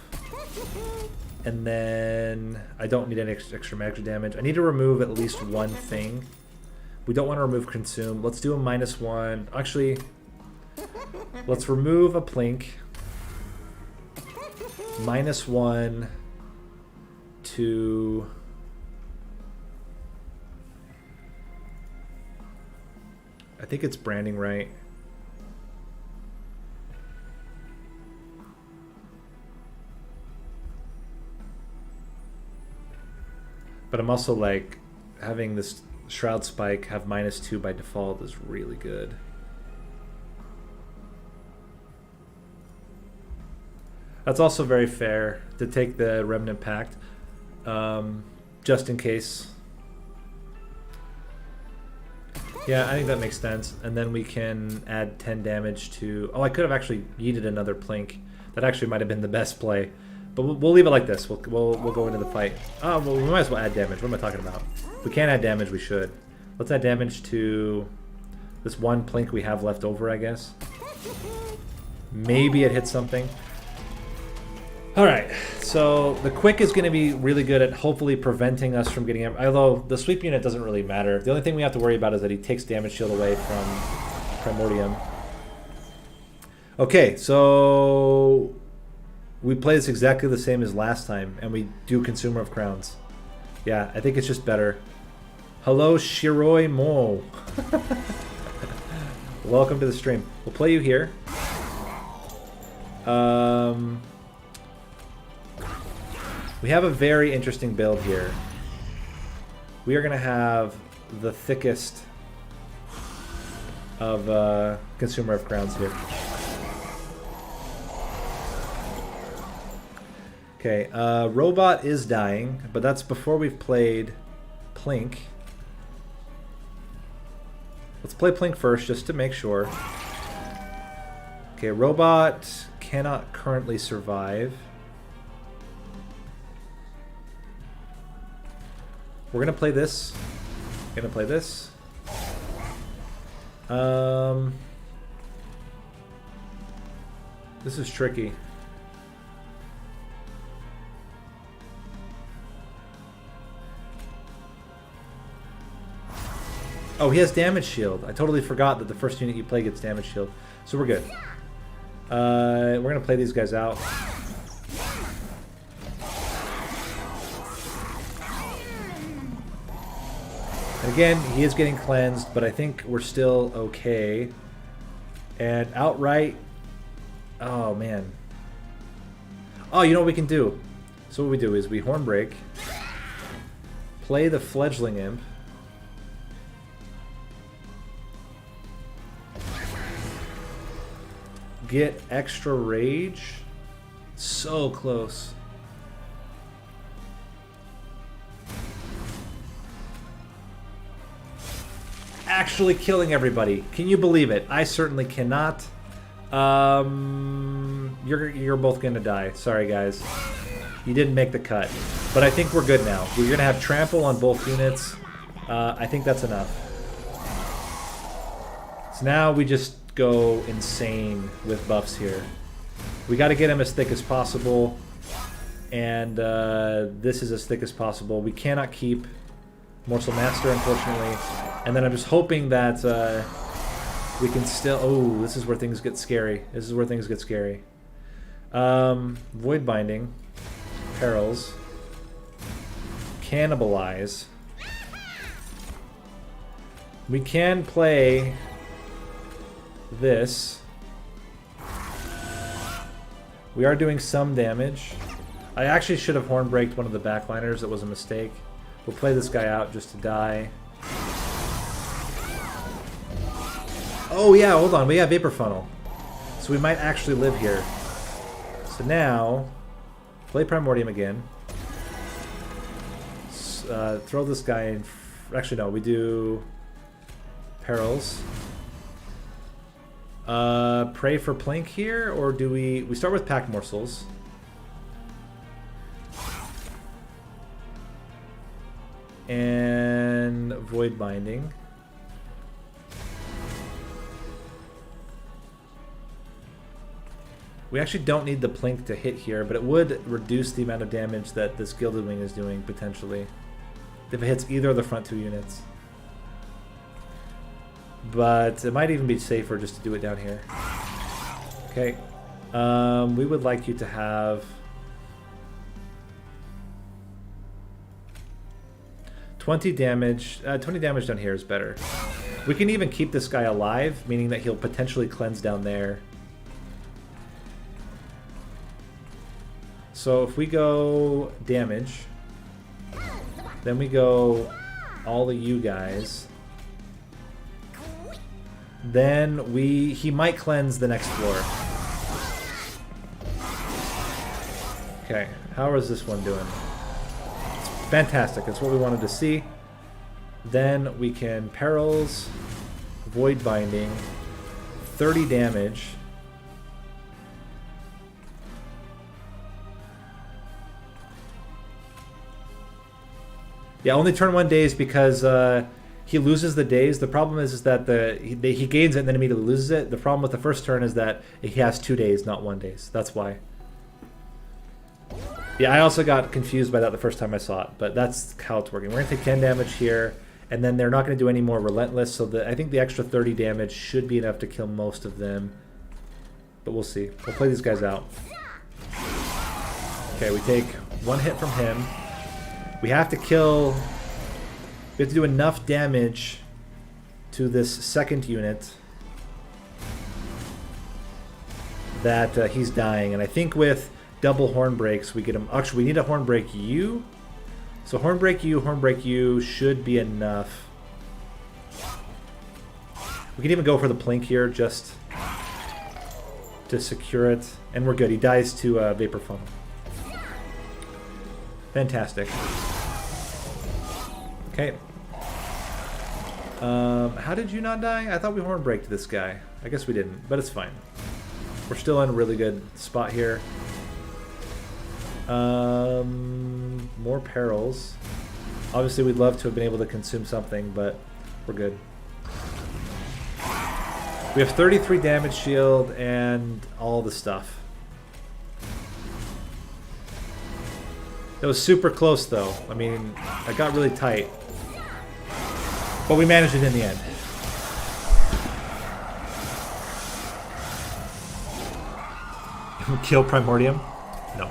And then I don't need any extra magic damage. I need to remove at least 1 thing. We don't want to remove consume. Let's do a -1. Actually, let's remove a plink. -1 to... I think it's branding right. But I'm also like, having this Shroud Spike have -2 by default is really good. That's also very fair to take the Remnant Pact, just in case. Yeah, I think that makes sense. And then we can add 10 damage to... Oh, I could have actually yeeted another plink. That actually might have been the best play. But we'll leave it like this. We'll go into the fight. Oh, well, we might as well add damage. What am I talking about? If we can't add damage, we should. Let's add damage to this 1 plink we have left over, I guess. Maybe it hits something. Alright, so the quick is going to be really good at hopefully preventing us from getting... Although the sweep unit doesn't really matter. The only thing we have to worry about is that he takes damage shield away from Primordium. Okay, so... we play this exactly the same as last time, and we do Consumer of Crowns. Yeah, I think it's just better. Hello, Shiroi Mo. Welcome to the stream. We'll play you here. We have a very interesting build here. We are going to have the thickest of Consumer of Crowns here. Okay, Robot is dying, but that's before we've played Plink. Let's play Plink first, just to make sure. Okay, Robot cannot currently survive. We're gonna play this. Gonna play this. This is tricky. Oh, he has damage shield. I totally forgot that the first unit you play gets damage shield. So we're good. We're gonna play these guys out. And again, he is getting cleansed, but I think we're still okay. And outright... Oh, man. Oh, you know what we can do? So what we do is we Hornbreak, play the Fledgling Imp, get extra rage. So close. actually killing everybody. Can you believe it? I certainly cannot. You're both gonna die. Sorry, guys. You didn't make the cut. But I think we're good now. We're gonna have trample on both units. I think that's enough. So now we just go insane with buffs here. We got to get him as thick as possible. And this is as thick as possible. We cannot keep Morsel Master, unfortunately. And then I'm just hoping that we can still... Oh, this is where things get scary. This is where things get scary. Void Binding. Perils. Cannibalize. We can play this. We are doing some damage. I actually should have Hornbreaked one of the backliners. That was a mistake. We'll play this guy out just to die. Oh yeah, hold on. We have Vapor Funnel. So we might actually live here. So now, play Primordium again. Throw this guy in... Actually, no. We do... Perils. Pray for Plink here, or do we start with Pack Morsels? And Void Binding. We actually don't need the Plink to hit here, but it would reduce the amount of damage that this Gilded Wing is doing, potentially. If it hits either of the front 2 units. But it might even be safer just to do it down here. Okay. We would like you to have... 20 damage. 20 damage down here is better. We can even keep this guy alive, meaning that he'll potentially cleanse down there. So if we go damage, then we go all of you guys. Then he might cleanse the next floor. Okay, how is this one doing? It's fantastic, that's what we wanted to see. Then we can Perils, Void Binding, 30 damage. Yeah, only turn 1 days because he loses the days. The problem is that he gains it and then immediately loses it. The problem with the first turn is that he has 2 days, not 1 day. That's why. Yeah, I also got confused by that the first time I saw it, but that's how it's working. We're going to take 10 damage here, and then they're not going to do any more Relentless, so I think the extra 30 damage should be enough to kill most of them. But we'll see. We'll play these guys out. Okay, we take 1 hit from him. We have to kill... We have to do enough damage to this second unit that he's dying. And I think with double Hornbreaks, we get him... Actually, we need a Hornbreak you. So Hornbreak you should be enough. We can even go for the Plink here just to secure it. And we're good. He dies to Vapor Funnel. Fantastic. Okay. How did you not die? I thought we Hornbreaked this guy. I guess we didn't, but it's fine. We're still in a really good spot here. More Perils. Obviously, we'd love to have been able to consume something, but we're good. We have 33 damage shield and all the stuff. It was super close, though. I mean, it got really tight. But we managed it in the end. Kill Primordium? No.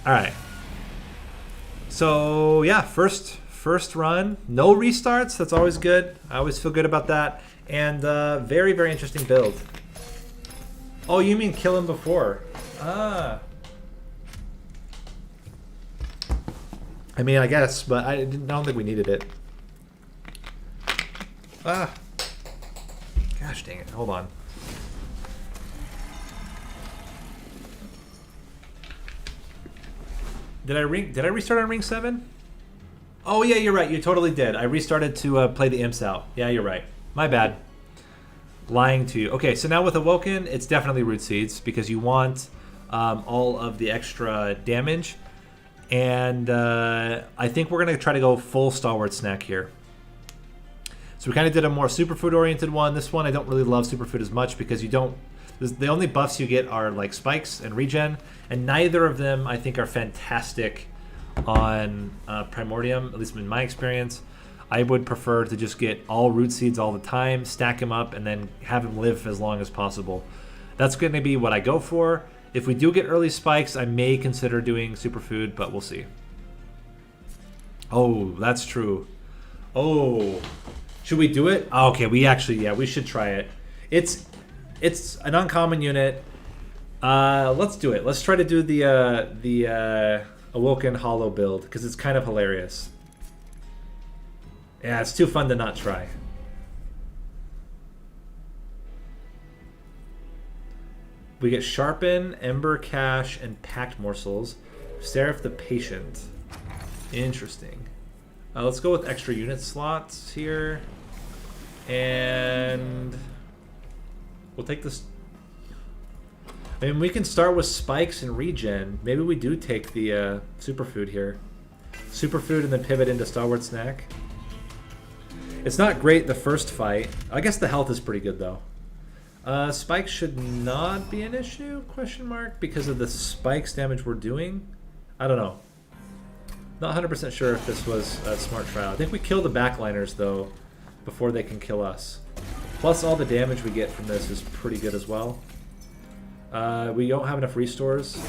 Alright. So, yeah, first run. No restarts. That's always good. I always feel good about that. And very, very interesting build. Oh, you mean kill him before? Ah. I mean, I guess, but I don't think we needed it. Ah. Gosh dang it. Hold on. Did I restart on ring 7? Oh yeah, you're right. You totally did. I restarted to play the imps out. Yeah, you're right. My bad. Lying to you. Okay, so now with Awoken, it's definitely root seeds because you want all of the extra damage. And I think we're going to try to go full stalwart snack here. So we kind of did a more superfood oriented one. This one I don't really love superfood as much because you don't. The only buffs you get are like spikes and regen, and neither of them I think are fantastic on Primordium, at least in my experience. I would prefer to just get all root seeds all the time, stack them up, and then have them live as long as possible. That's going to be what I go for. If we do get early spikes, I may consider doing superfood, but we'll see. Oh, that's true. Oh, should we do it? Oh, okay, we should try it. It's an uncommon unit. Let's do it. Let's try to do the Awoken Hollow build because it's kind of hilarious. Yeah, it's too fun to not try. We get Sharpen, Ember Cache, and Packed Morsels. Seraph the Patient. Interesting. Let's go with extra unit slots here. And we'll take this. I mean, we can start with spikes and regen. Maybe we do take the superfood here. Superfood and then pivot into Stalwart Snack. It's not great the first fight. I guess the health is pretty good though. Spikes should not be an issue, question mark, because of the spikes damage we're doing. I don't know. Not 100% sure if this was a smart trial. I think we kill the backliners though before they can kill us. Plus all the damage we get from this is pretty good as well. We don't have enough restores.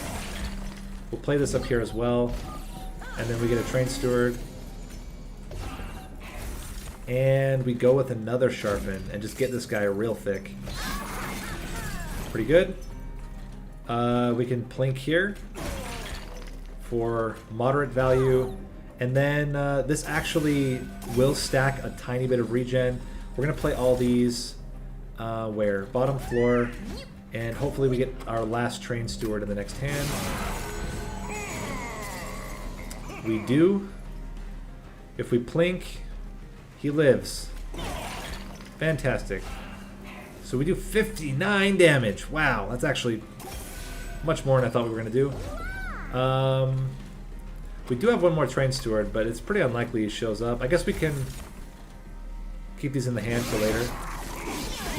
We'll play this up here as well. And then we get a Train Steward. And we go with another Sharpen and just get this guy real thick. Pretty good. We can plink here for moderate value. And then this actually will stack a tiny bit of regen. We're going to play all these where? Bottom floor. And hopefully we get our last Train Steward in the next hand. We do. If we plink, he lives. Fantastic. So we do 59 damage. Wow, that's actually much more than I thought we were going to do. We do have one more Train Steward, but it's pretty unlikely he shows up. I guess we can keep these in the hand for later.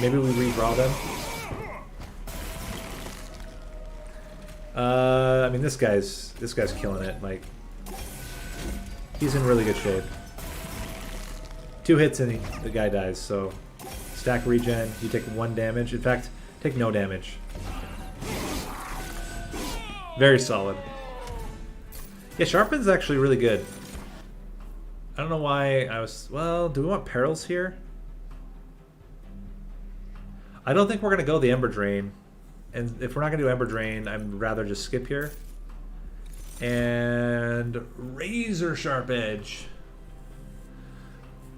Maybe we redraw them. I mean, this guy's killing it. Like, he's in really good shape. 2 hits and the guy dies. So, stack regen. You take 1 damage. In fact, take no damage. Very solid. Yeah, Sharpen's actually really good. I don't know why I was... Well, do we want Perils here? I don't think we're going to go the Ember Drain. And if we're not going to do Ember Drain, I'd rather just skip here. And Razor Sharp Edge.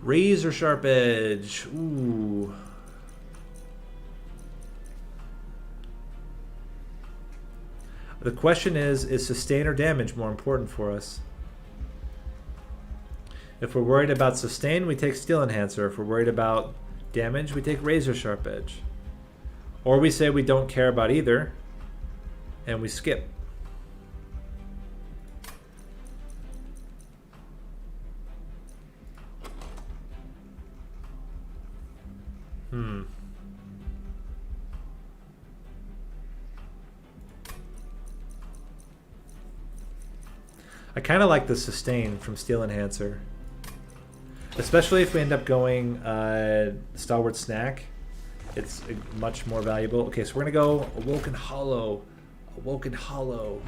Razor Sharp Edge. Ooh. The question is sustain or damage more important for us? If we're worried about sustain, we take Steel Enhancer. If we're worried about damage, we take Razor Sharp Edge. Or we say we don't care about either, and we skip. I kind of like the sustain from Steel Enhancer. Especially if we end up going Stalwart Snack. It's much more valuable. Okay, so we're going to go Awoken Hollow. Awoken Hollow.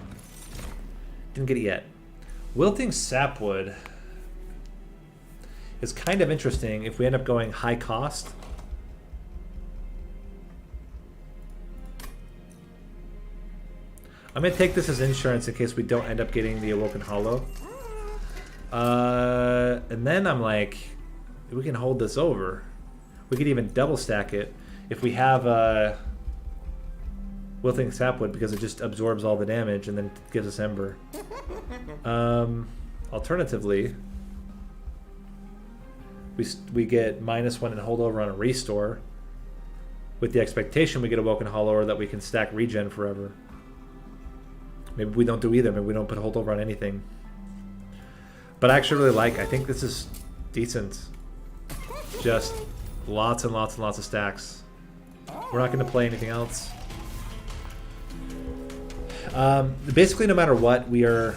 Didn't get it yet. Wilting Sapwood is kind of interesting if we end up going high cost. I'm going to take this as insurance in case we don't end up getting the Awoken Hollow. And then I'm like, we can hold this over. We could even double stack it. If we have Wilting Sapwood because it just absorbs all the damage and then gives us Ember. Alternatively, we get -1 and holdover on a restore, with the expectation we get Awoken Hollow or that we can stack regen forever. Maybe we don't do either. Maybe we don't put holdover on anything. But I actually really like. I think this is decent. Just lots and lots and lots of stacks. We're not going to play anything else. Basically, no matter what, we are...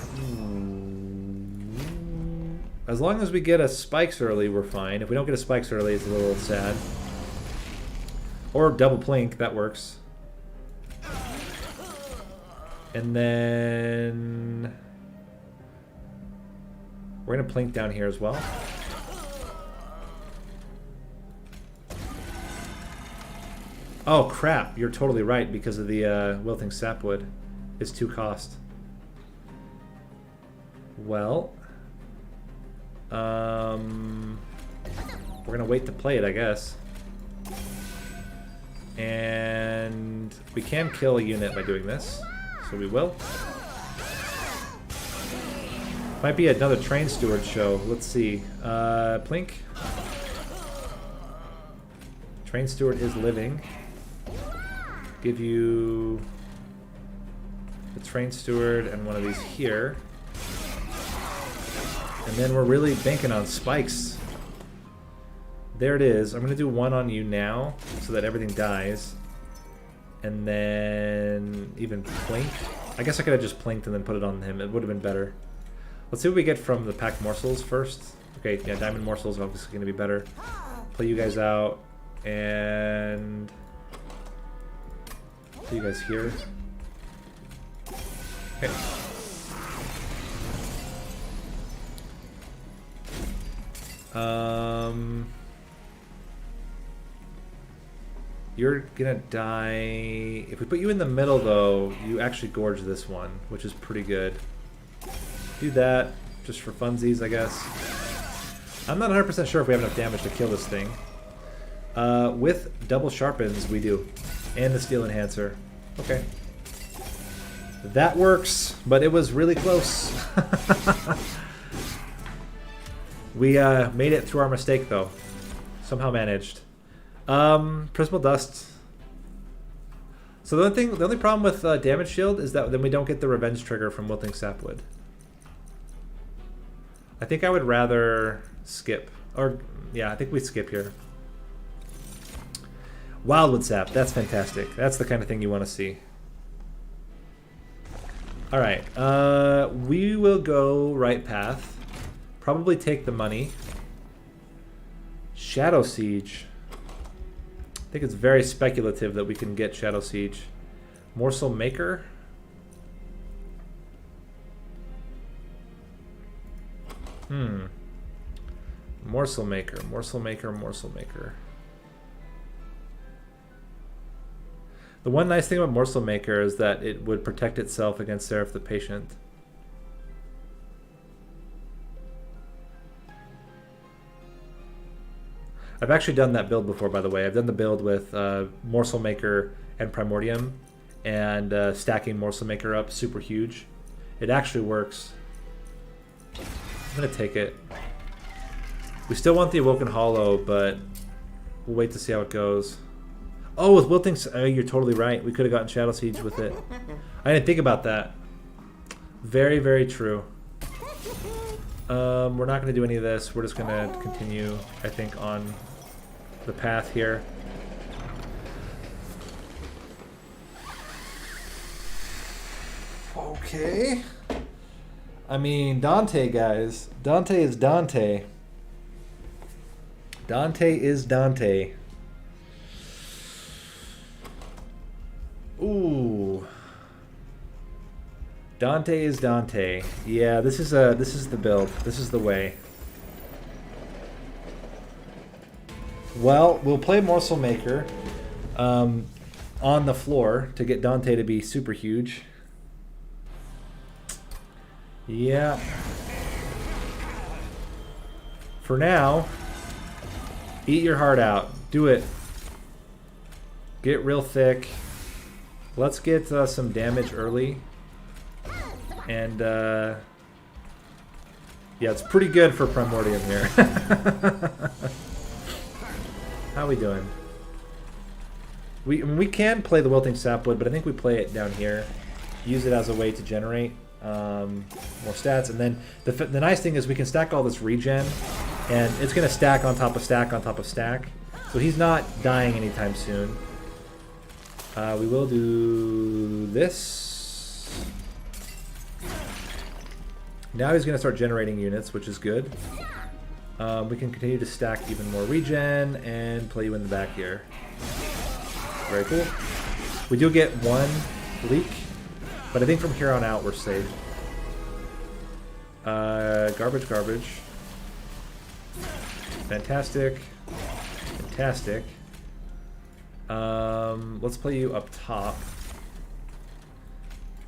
As long as we get a spikes early, we're fine. If we don't get a spikes early, it's a little sad. Or double plink, that works. And then... we're going to plink down here as well. Oh crap, you're totally right because of the Wilting Sapwood. It's 2 cost. Well... we're gonna wait to play it, I guess. And we can kill a unit by doing this, so we will. Might be another Train Steward show. Let's see. Plink. Train Steward is living. Give you the Train Steward and one of these here. And then we're really banking on spikes. There it is. I'm going to do 1 on you now so that everything dies. And then even plink. I guess I could have just plinked and then put it on him. It would have been better. Let's see what we get from the packed morsels first. Okay, yeah, diamond morsels are obviously going to be better. Play you guys out. And... play you guys here. Okay. You're gonna die. If we put you in the middle, though, you actually gorge this one, which is pretty good. Do that just for funsies, I guess. I'm not 100% sure if we have enough damage to kill this thing. With double sharpens, we do, and the steel enhancer. Okay, that works, but it was really close. We made it through our mistake, though. Somehow managed. Prismal Dust. So the only problem with Damage Shield is that then we don't get the Revenge trigger from Wilting Sapwood. I think I would rather skip. Or, yeah, I think we skip here. Wildwood Sap. That's fantastic. That's the kind of thing you want to see. Alright. We will go right path. Probably take the money. Shadow Siege. I think it's very speculative that we can get Shadow Siege. Morsel Maker. Morsel Maker, Morsel Maker, Morsel Maker. The one nice thing about Morsel Maker is that it would protect itself against Seraph the Patient. I've actually done that build before, by the way. I've done the build with Morsel Maker and Primordium, and stacking Morsel Maker up super huge. It actually works. I'm going to take it. We still want the Awoken Hollow, but we'll wait to see how it goes. Oh, with Wilting... Oh, you're totally right. We could have gotten Shadow Siege with it. I didn't think about that. Very, very true. We're not going to do any of this. We're just going to continue, I think, on the path here. Okay. I mean, Dante, guys. Dante is Dante. Dante is Dante. Ooh. Dante is Dante. Yeah, this is the build. This is the way. Well, we'll play Morsel Maker on the floor to get Dante to be super huge. Yeah. For now, eat your heart out. Do it. Get real thick. Let's get some damage early. And, yeah, it's pretty good for Primordium here. How are we doing? We can play the Wilting Sapwood, but I think we play it down here. Use it as a way to generate more stats. And then the nice thing is we can stack all this regen, and it's going to stack on top of stack on top of stack. So he's not dying anytime soon. We will do this. Now he's going to start generating units, which is good. We can continue to stack even more regen and play you in the back here. Very cool. We do get one leak, but I think from here on out we're safe. Garbage, garbage. Fantastic. Fantastic. Let's play you up top.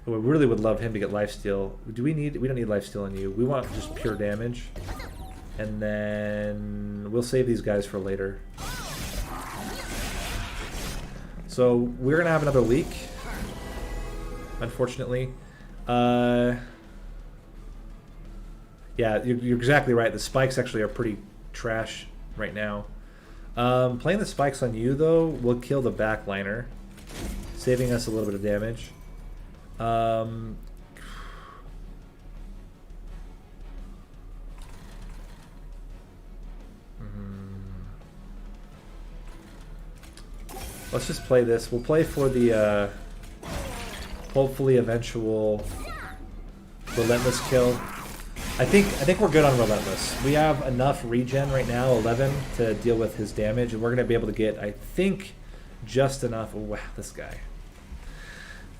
Oh, I really would love him to get lifesteal. Do we need? We don't need lifesteal on you. We want just pure damage. And then we'll save these guys for later. So we're gonna have another leak, unfortunately. Yeah, you're exactly right. The spikes actually are pretty trash right now. Playing the spikes on you though will kill the backliner, saving us a little bit of damage. Let's just play this. We'll play for the hopefully eventual Relentless kill. I think we're good on Relentless. We have enough regen right now, 11, to deal with his damage, and we're going to be able to get, I think, just enough. Oh, wow, this guy.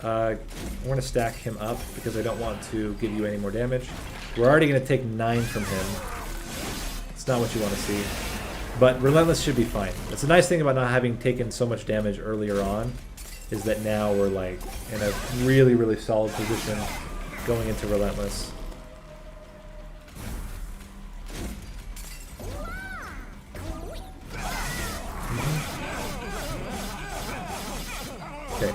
I'm going to stack him up because I don't want to give you any more damage. We're already going to take 9 from him. It's not what you want to see. But Relentless should be fine. That's a nice thing about not having taken so much damage earlier on, is that now we're like in a really, really solid position going into Relentless. Okay.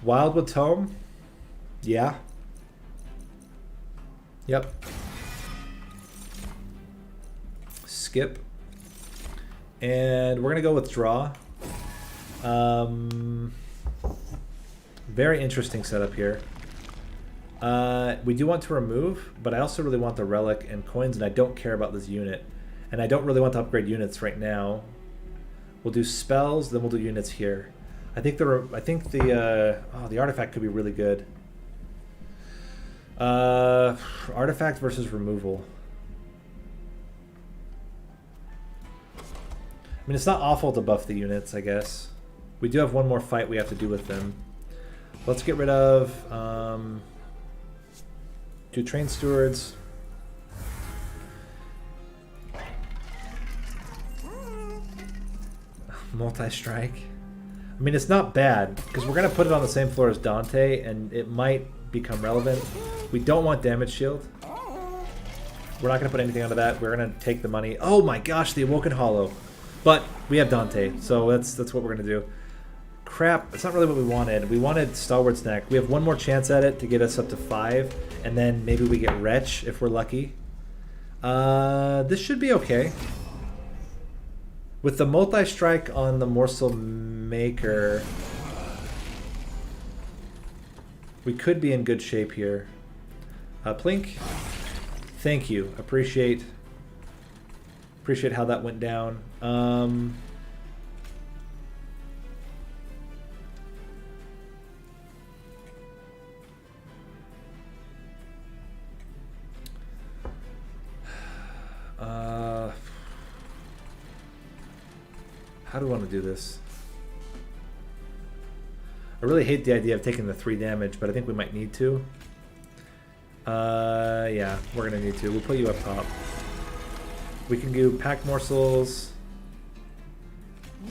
Wildwood Tome? Yeah. Yep. Skip. And we're going to go with draw. Very interesting setup here. We do want to remove, but I also really want the relic and coins, and I don't care about this unit. And I don't really want to upgrade units right now. We'll do spells, then we'll do units here. I think the artifact could be really good. Artifact versus removal. I mean, it's not awful to buff the units, I guess. We do have one more fight we have to do with them. Let's get rid of 2 train stewards. Multi-strike. I mean, it's not bad, because we're going to put it on the same floor as Dante, and it might become relevant. We don't want damage shield. We're not going to put anything onto that. We're going to take the money. Oh my gosh, the Awoken Hollow. But we have Dante, so that's what we're going to do. Crap, that's not really what we wanted. We wanted Stalwart Snack. We have one more chance at it to get us up to 5, and then maybe we get Wretch if we're lucky. This should be okay. With the multi-strike on the Morsel Maker, we could be in good shape here. Plink, thank you. Appreciate how that went down. How do I want to do this? I really hate the idea of taking the 3 damage, but I think we might need to. Yeah, we're gonna need to. We'll put you up top. We can do pack morsels,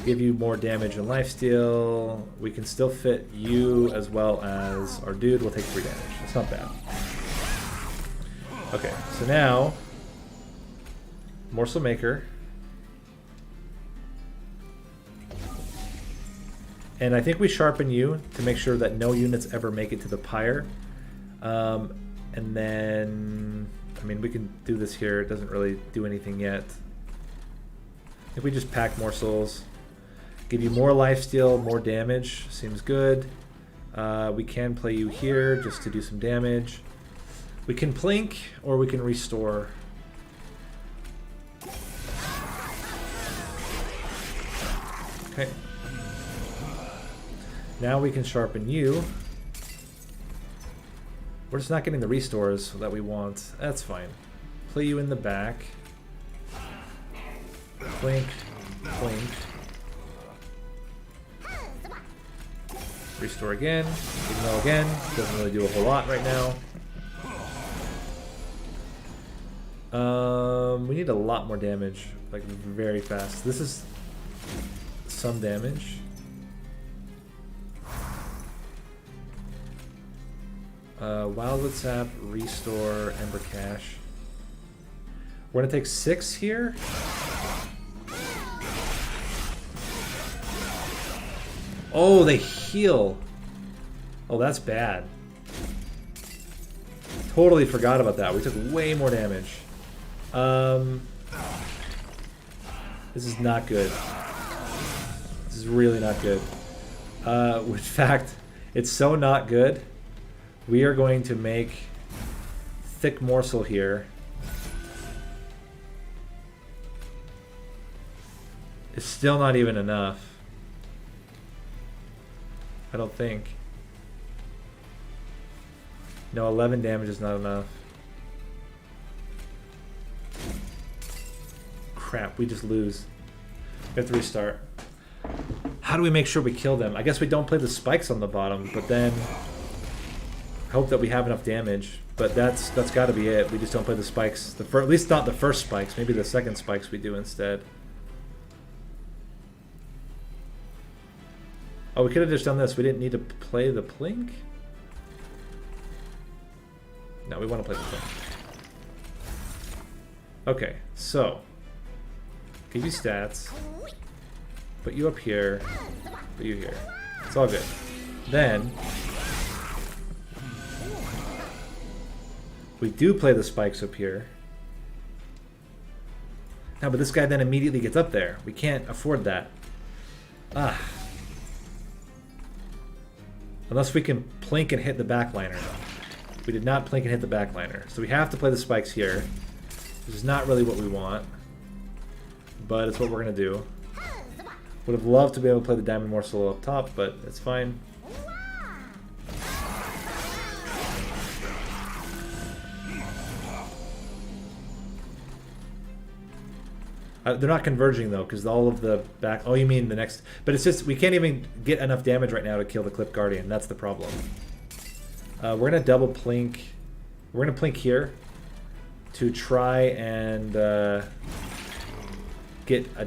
give you more damage and lifesteal. We can still fit you as well as our dude. We'll take 3 damage. That's not bad. Okay, so now Morsel Maker. And I think we sharpen you to make sure that no units ever make it to the pyre. And then, I mean, we can do this here. It doesn't really do anything yet. If we just pack more souls, give you more lifesteal, more damage, seems good. We can play you here just to do some damage. We can plink or we can restore. Okay. Now we can sharpen you. We're just not getting the restores that we want. That's fine. Play you in the back. Plink, plink. Restore again. Ignore again. Doesn't really do a whole lot right now. We need a lot more damage, like very fast. This is some damage. Wildwood Sap, Restore, Ember Cache. We're gonna take 6 here. Oh, they heal. Oh, that's bad. Totally forgot about that. We took way more damage. This is not good. This is really not good. In fact, it's so not good. We are going to make Thick Morsel here. It's still not even enough. I don't think. No, 11 damage is not enough. Crap, we just lose. We have to restart. How do we make sure we kill them? I guess we don't play the spikes on the bottom, but then hope that we have enough damage. But that's got to be it. We just don't play the spikes. At least not the first spikes. Maybe the second spikes we do instead. Oh, we could have just done this. We didn't need to play the plink. No, we want to play the plink. Okay, so give you stats. Put you up here. Put you here. It's all good. Then we do play the spikes up here. No, but this guy then immediately gets up there. We can't afford that. Ah. Unless we can plink and hit the backliner. We did not plink and hit the backliner. So we have to play the spikes here. Which is not really what we want. But it's what we're going to do. Would have loved to be able to play the Diamond Morsel up top, but it's fine. They're not converging though, because all of the back. Oh, you mean the next? But it's just we can't even get enough damage right now to kill the Clip Guardian. That's the problem. We're gonna double plink. We're gonna plink here to try and get a.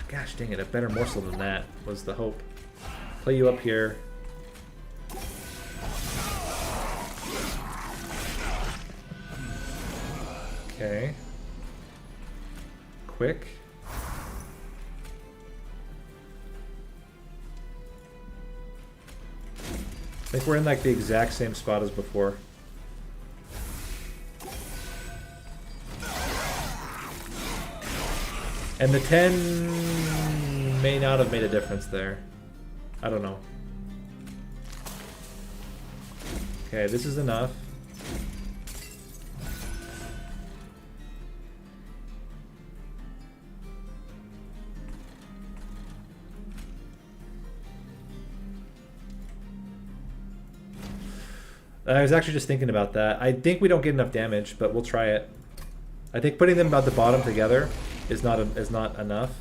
Gosh dang it! A better morsel than that was the hope. Play you up here. Okay. Quick. I think we're in like the exact same spot as before. And the 10 may not have made a difference there. I don't know. Okay, this is enough. I was actually just thinking about that. I think we don't get enough damage, but we'll try it. I think putting them at the bottom together is not enough.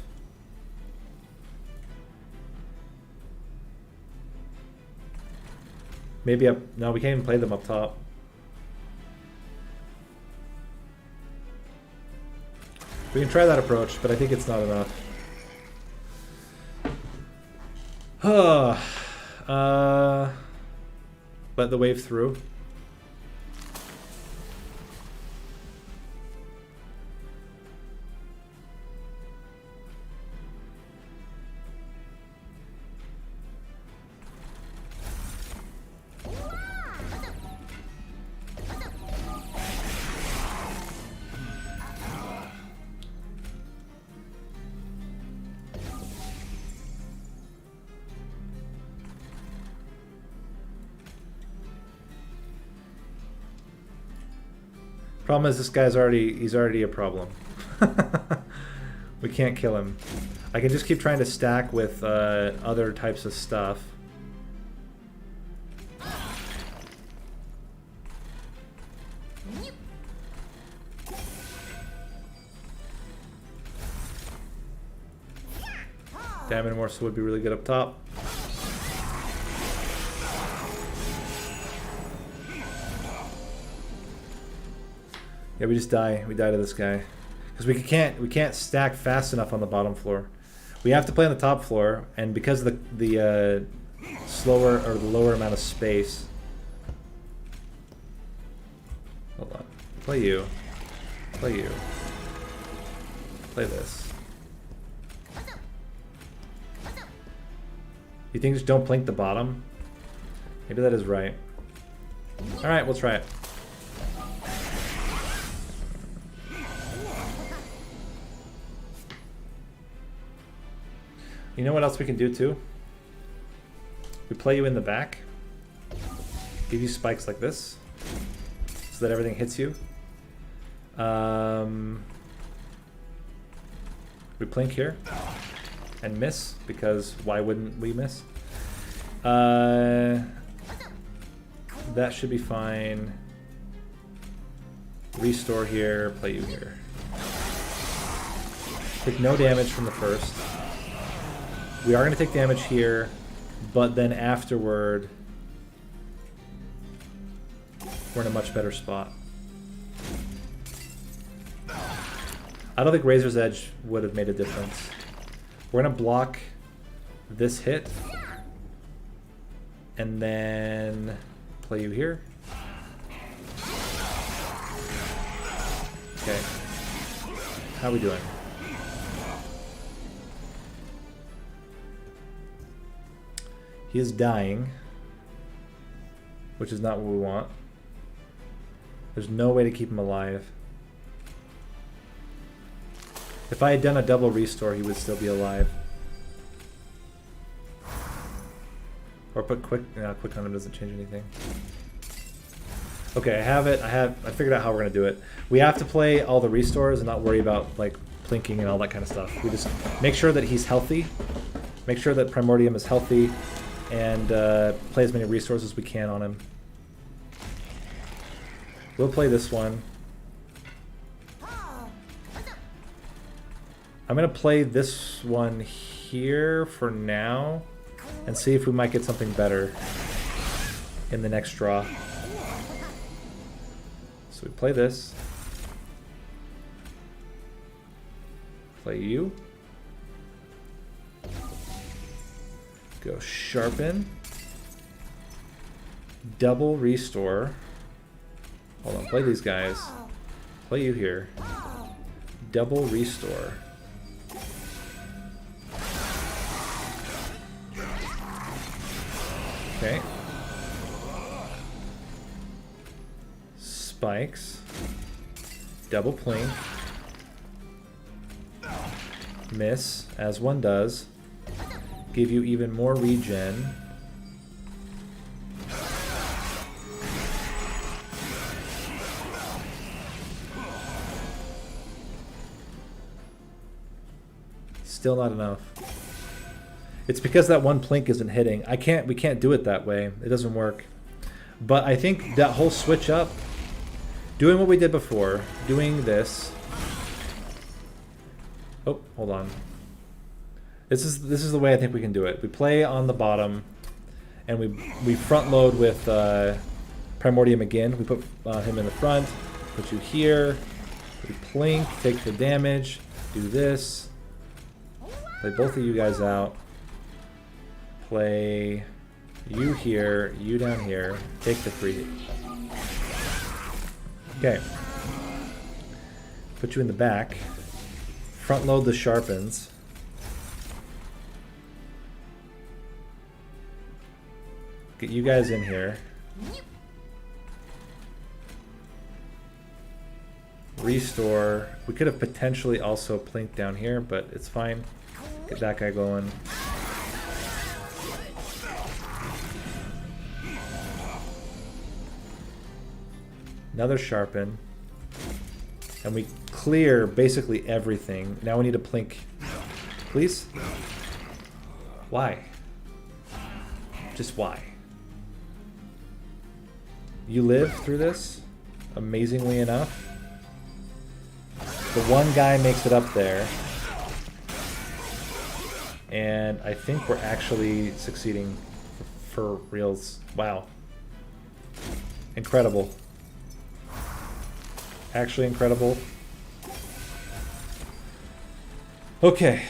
Maybe up. No, we can't even play them up top. We can try that approach, but I think it's not enough. Let the wave through. Problem is, this guy's he's already a problem. We can't kill him. I can just keep trying to stack with other types of stuff. Diamond morsel would be really good up top. Yeah, we just die. We die to this guy because we can't stack fast enough on the bottom floor. We have to play on the top floor, and because of the slower or the lower amount of space. Hold on. Play you. Play you. Play this. You think just don't plink the bottom? Maybe that is right. Alright, we'll try it. You know what else we can do too? We play you in the back. Give you spikes like this. So that everything hits you. We plink here. And miss, because why wouldn't we miss? That should be fine. Restore here, play you here. Take no damage from the first. We are going to take damage here, but then afterward, we're in a much better spot. I don't think Razor's Edge would have made a difference. We're going to block this hit, and then play you here. Okay. How are we doing? He is dying, which is not what we want. There's no way to keep him alive. If I had done a double restore, he would still be alive. Or put quick. No, quick on him doesn't change anything. Okay, I have it. I figured out how we're gonna do it. We have to play all the restores and not worry about like plinking and all that kind of stuff. We just make sure that he's healthy. Make sure that Primordium is healthy, and play as many restores as we can on him. We'll play this one. I'm going to play this one here for now and see if we might get something better in the next draw. So we play this. Play you. Go sharpen. Double restore. Hold on, play these guys. Play you here. Double restore. Okay. Spikes. Double plink. Miss, as one does. Give you even more regen. Still not enough. It's because that one plink isn't hitting. We can't do it that way. It doesn't work. But I think that whole switch up, doing what we did before, doing this. Oh, hold on. This is the way I think we can do it. We play on the bottom, and we front load with Primordium again. We put him in the front. Put you here. We plink, take the damage. Do this. Play both of you guys out. Play you here, you down here. Take the free. Okay. Put you in the back. Front load the sharpens. Get you guys in here. Restore. We could have potentially also plinked down here, but it's fine. Get that guy going. Another sharpen. And we clear basically everything. Now we need a plink. Please? Why? Just why? You live through this, amazingly enough. The one guy makes it up there. And I think we're actually succeeding for reals. Wow. Incredible. Actually incredible. Okay.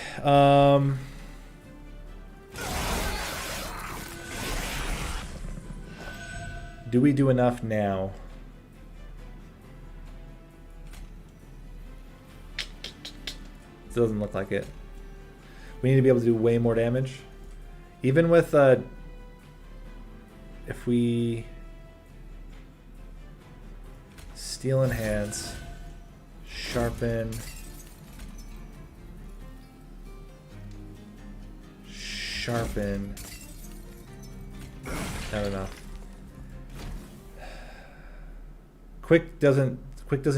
Do we do enough now? It doesn't look like it. We need to be able to do way more damage. Even with, if we Steel Enhance, Sharpen, Sharpen, not enough. Quick doesn't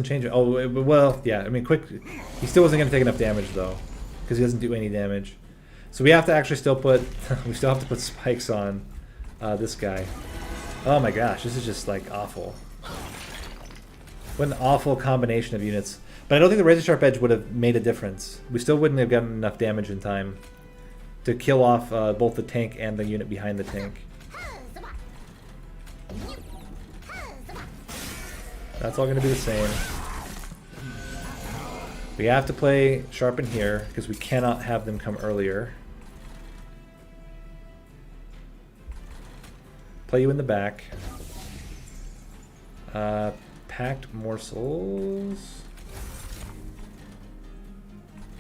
change it. Oh, well, yeah. I mean, Quick, he still wasn't going to take enough damage though, because he doesn't do any damage. So we have to actually still put, we still have to put spikes on this guy. Oh my gosh, this is just like awful. What an awful combination of units. But I don't think the Razor Sharp Edge would have made a difference. We still wouldn't have gotten enough damage in time to kill off both the tank and the unit behind the tank. That's all going to be the same. We have to play Sharpen here because we cannot have them come earlier. Play you in the back. Packed Morsels.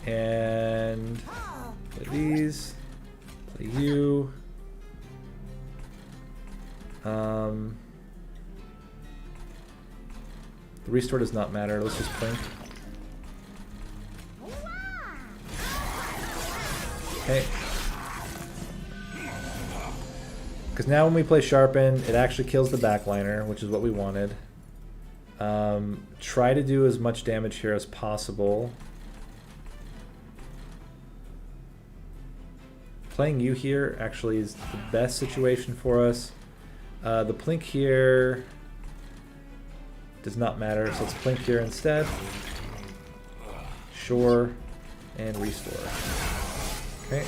And play these. Play you. The restore does not matter. Let's just plink. Okay. Because now when we play Sharpen, it actually kills the backliner, which is what we wanted. Try to do as much damage here as possible. Playing you here actually is the best situation for us. The plink here does not matter, so let's plink here instead. Sure, and restore. Okay.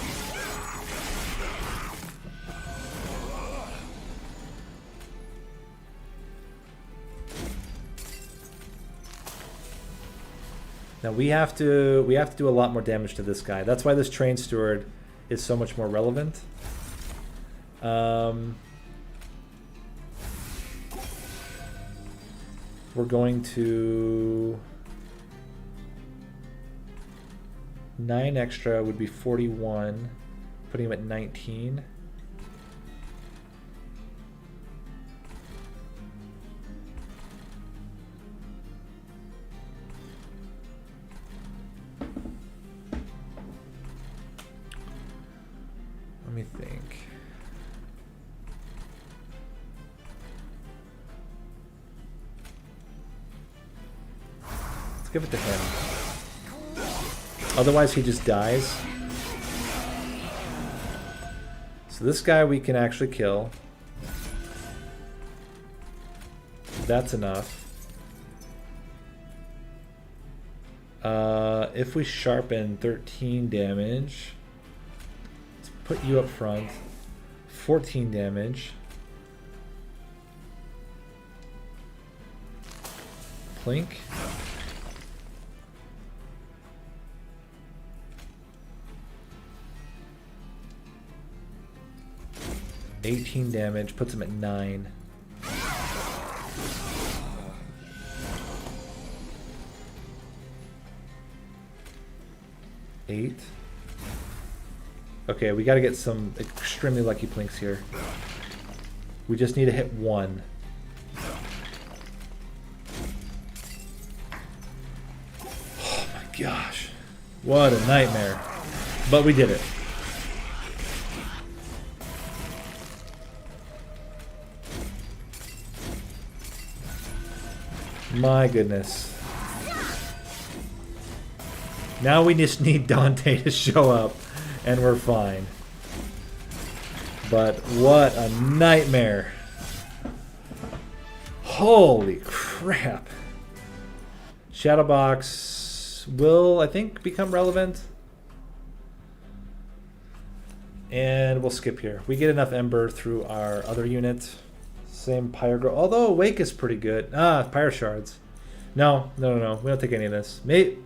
Now we have to do a lot more damage to this guy. That's why this Train Steward is so much more relevant. We're going to 9 extra would be 41, putting him at 19. Let me think. Let's give it to him. Otherwise he just dies. So this guy we can actually kill. That's enough. If we sharpen 13 damage, let's put you up front. 14 damage. Plink. $18 damage, puts him at 9. $8. Okay, we gotta get some extremely lucky plinks here. We just need to hit 1. Oh my gosh. What a nightmare. But we did it. My goodness. Now we just need Dante to show up, and we're fine. But what a nightmare. Holy crap. Shadowbox will, I think, become relevant. And we'll skip here. We get enough Ember through our other unit. Same Pyre, although Awake is pretty good. Pyre Shards. No. We don't take any of this. Maybe,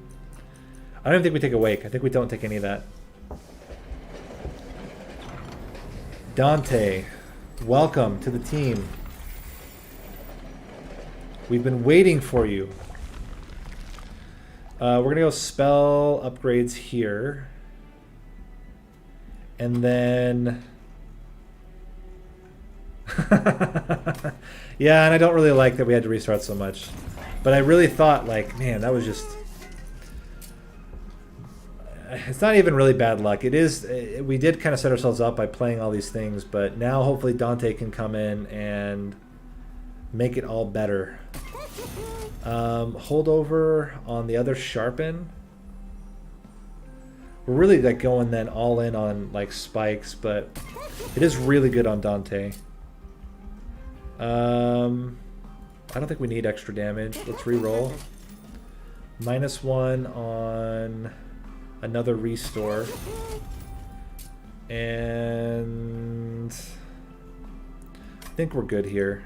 I don't think we take Awake. I think we don't take any of that. Dante, welcome to the team. We've been waiting for you. We're going to go spell upgrades here. And then... yeah, and I don't really like that we had to restart so much. But I really thought, like, man, that was just... It's not even really bad luck. It is... We did kind of set ourselves up by playing all these things, but now hopefully Dante can come in and make it all better. Holdover on the other Sharpen. We're really like going then all in on like spikes, but it is really good on Dante. I don't think we need extra damage. Let's re-roll. -1 on another restore. And I think we're good here.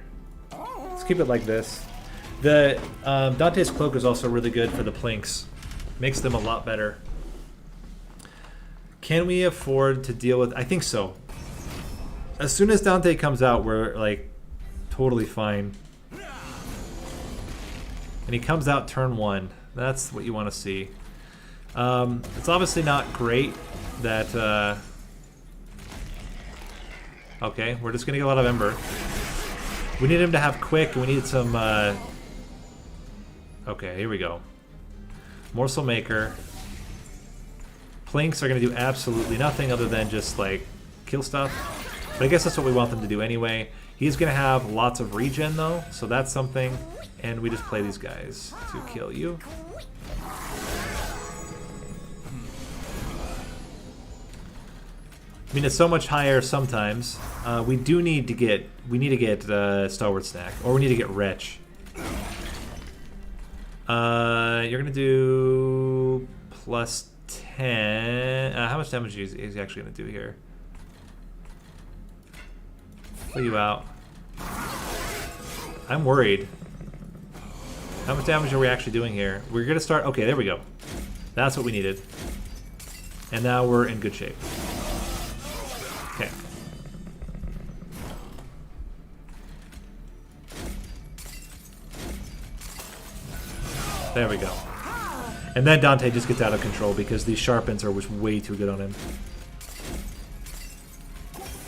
Let's keep it like this. The Dante's Cloak is also really good for the Plinks. Makes them a lot better. Can we afford to deal with... I think so. As soon as Dante comes out, we're like totally fine. And he comes out turn 1. That's what you want to see. It's obviously not great that... Okay, we're just going to get a lot of Ember. We need him to have quick, and we need some... Okay, here we go. Morsel Maker. Plinks are going to do absolutely nothing other than just, like, kill stuff. But I guess that's what we want them to do anyway. He's going to have lots of regen, though, so that's something. And we just play these guys to kill you. I mean, it's so much higher sometimes. We need to get Stalwart Snack, or we need to get Wretch. You're gonna do plus 10. How much damage is he actually gonna do here? Pull you out. I'm worried. How much damage are we actually doing here? We're gonna start. Okay, there we go. That's what we needed. And now we're in good shape. Okay. There we go. And then Dante just gets out of control because these Sharpens are just way too good on him.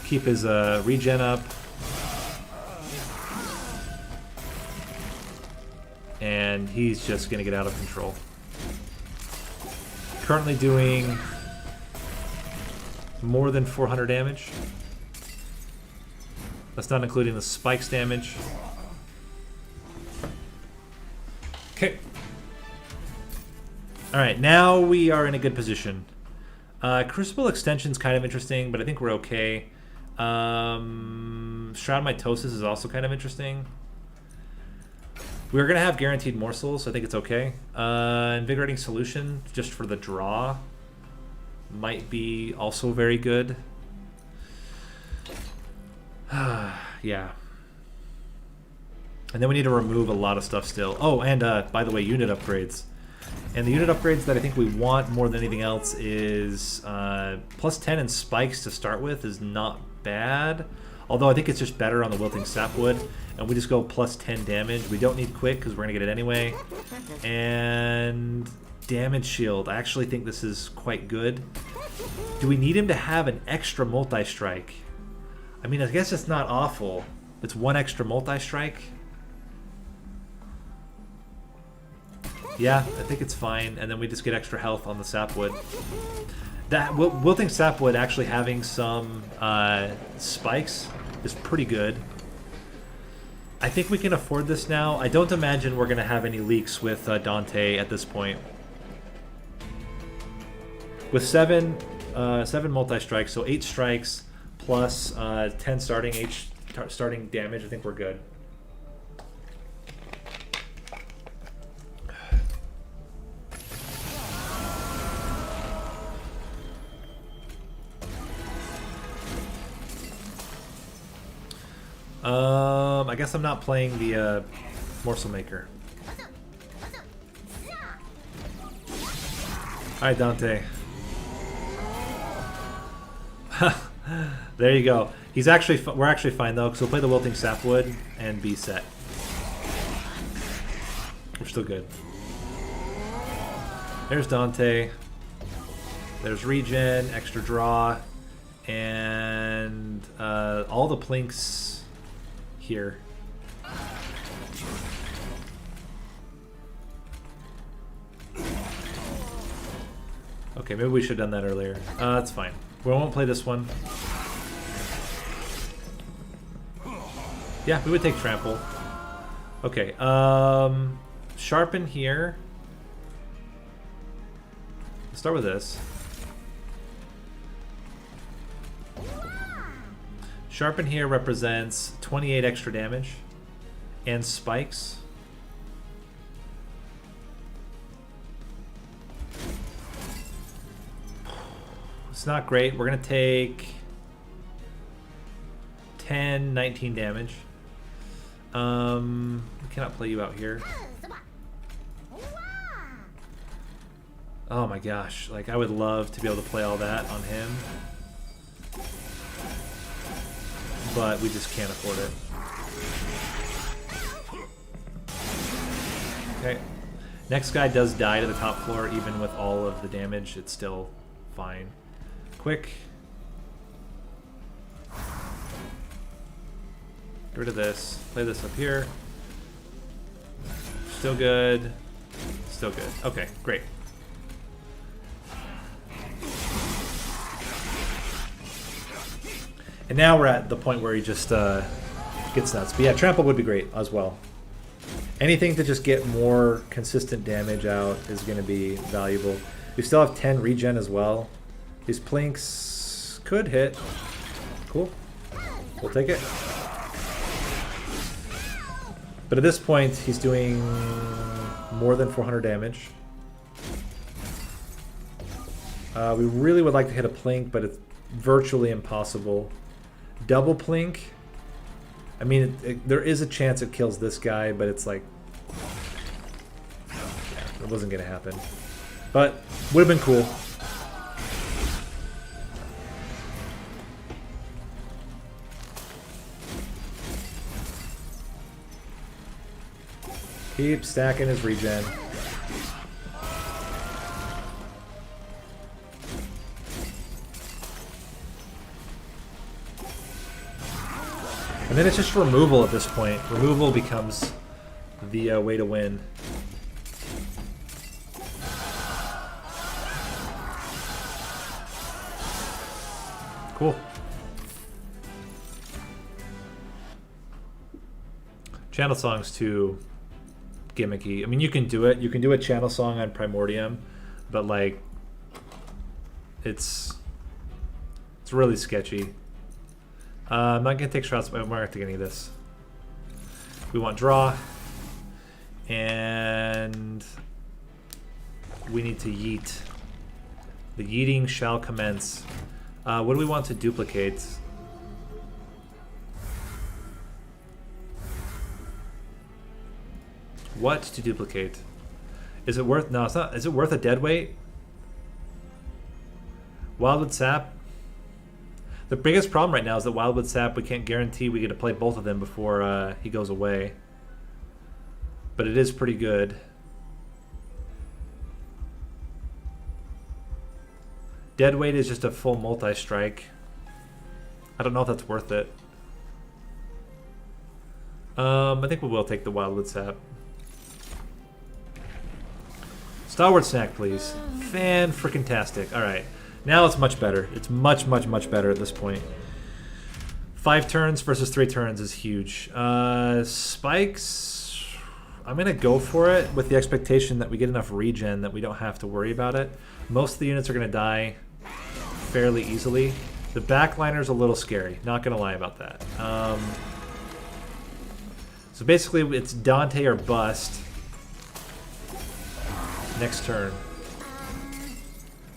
Keep his regen up. And he's just going to get out of control. Currently doing more than 400 damage. That's not including the spikes damage. Okay. Alright, now we are in a good position. Crucible Extension's kind of interesting, but I think we're okay. Shroud Mitosis is also kind of interesting. We're going to have Guaranteed Morsels, so I think it's okay. Invigorating Solution, just for the draw, might be also very good. Yeah. And then we need to remove a lot of stuff still. Oh, and by the way, unit upgrades. And the unit upgrades that I think we want more than anything else is plus 10 and spikes to start with is not bad. Although I think it's just better on the Wilting Sapwood. And we just go plus 10 damage. We don't need quick because we're going to get it anyway. And damage shield. I actually think this is quite good. Do we need him to have an extra multi-strike? I mean, I guess it's not awful. It's one extra multi-strike. Yeah, I think it's fine, and then we just get extra health on the Sapwood. That Wilting Sapwood actually having some spikes is pretty good. I think we can afford this now. I don't imagine we're going to have any leaks with Dante at this point. With 7 multi-strikes, so 8 strikes plus 10 starting damage, I think we're good. I guess I'm not playing the Morsel Maker. Alright, Dante. There you go. He's actually we're actually fine though, because we'll play the Wilting Sapwood and be set. We're still good. There's Dante. There's regen, extra draw, and all the plinks here. Okay, maybe we should have done that earlier. That's fine. We won't play this one. Yeah, we would take Trample. Okay, Sharpen here. Let's start with this. Sharpen here represents 28 extra damage and spikes. It's not great. We're going to take 10, 19 damage. We cannot play you out here. Oh my gosh. Like, I would love to be able to play all that on him. But we just can't afford it. Okay. Next guy does die to the top floor, even with all of the damage. It's still fine. Quick. Get rid of this. Play this up here. Still good. Still good. Okay, great. And now we're at the point where he just gets nuts. But yeah, Trample would be great as well. Anything to just get more consistent damage out is going to be valuable. We still have 10 regen as well. These plinks could hit. Cool. We'll take it. But at this point, he's doing more than 400 damage. We really would like to hit a plink, but it's virtually impossible. Double plink. I mean, there is a chance it kills this guy, but it's like... yeah, it wasn't going to happen. But would have been cool. Keep stacking his regen. And then it's just removal at this point. Removal becomes the way to win. Cool. Channel Song's too gimmicky. I mean, you can do it. You can do a channel song on Primordium, but like, it's really sketchy. I'm not gonna take shots. We're not taking any of this. We want draw, and we need to yeet. The yeeting shall commence. What do we want to duplicate? What to duplicate? Is it worth? No, it's not. Is it worth a dead weight? Wildwood Sap. The biggest problem right now is that Wildwood Sap, we can't guarantee we get to play both of them before he goes away. But it is pretty good. Deadweight is just a full multi-strike. I don't know if that's worth it. I think we will take the Wildwood Sap. Starward Snack, please. Fan-frickin-tastic. Alright. Now it's much better. It's much, much, much better at this point. 5 turns versus 3 turns is huge. Spikes... I'm going to go for it with the expectation that we get enough regen that we don't have to worry about it. Most of the units are going to die fairly easily. The backliner's a little scary, not going to lie about that. So basically it's Dante or bust. Next turn.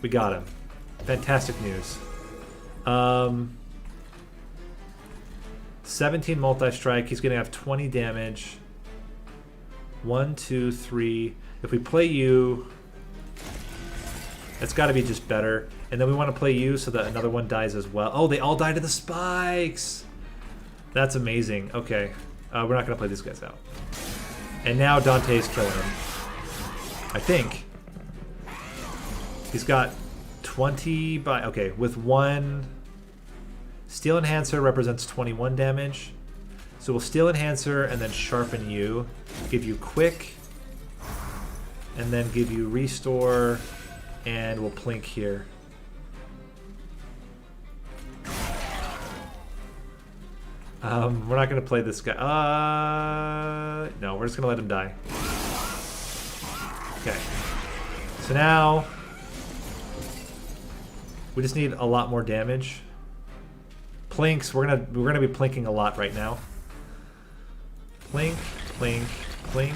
We got him. Fantastic news. 17 multi-strike. He's going to have 20 damage. 1, 2, 3. If we play you, it's got to be just better. And then we want to play you so that another one dies as well. Oh, they all die to the spikes. That's amazing. Okay. We're not going to play these guys out. And now Dante's killing him. I think. He's got 20 by... Okay, with one... Steel Enhancer represents 21 damage. So we'll Steel Enhancer and then Sharpen you. Give you Quick. And then give you Restore. And we'll Plink here. We're not going to play this guy. No, we're just going to let him die. Okay. So now... we just need a lot more damage. Plinks, we're gonna be plinking a lot right now. Plink, plink, plink.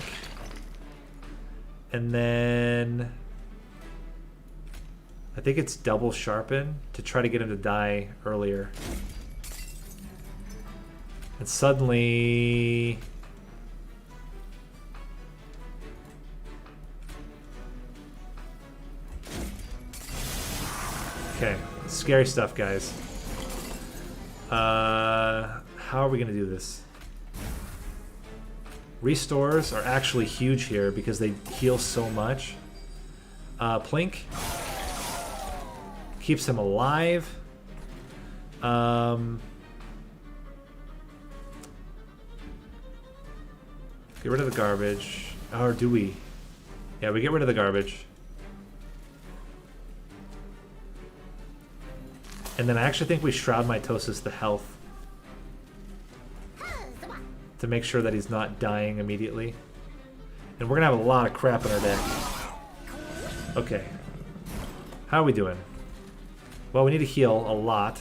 And then I think it's double sharpen to try to get him to die earlier. And suddenly okay, scary stuff, guys. How are we gonna do this? Restores are actually huge here because they heal so much. Plink keeps him alive. Get rid of the garbage. Or do we? Yeah, we get rid of the garbage. And then I actually think we Shroud Mitosis the health to make sure that he's not dying immediately. And we're gonna have a lot of crap in our deck. Okay. How are we doing? Well, we need to heal a lot.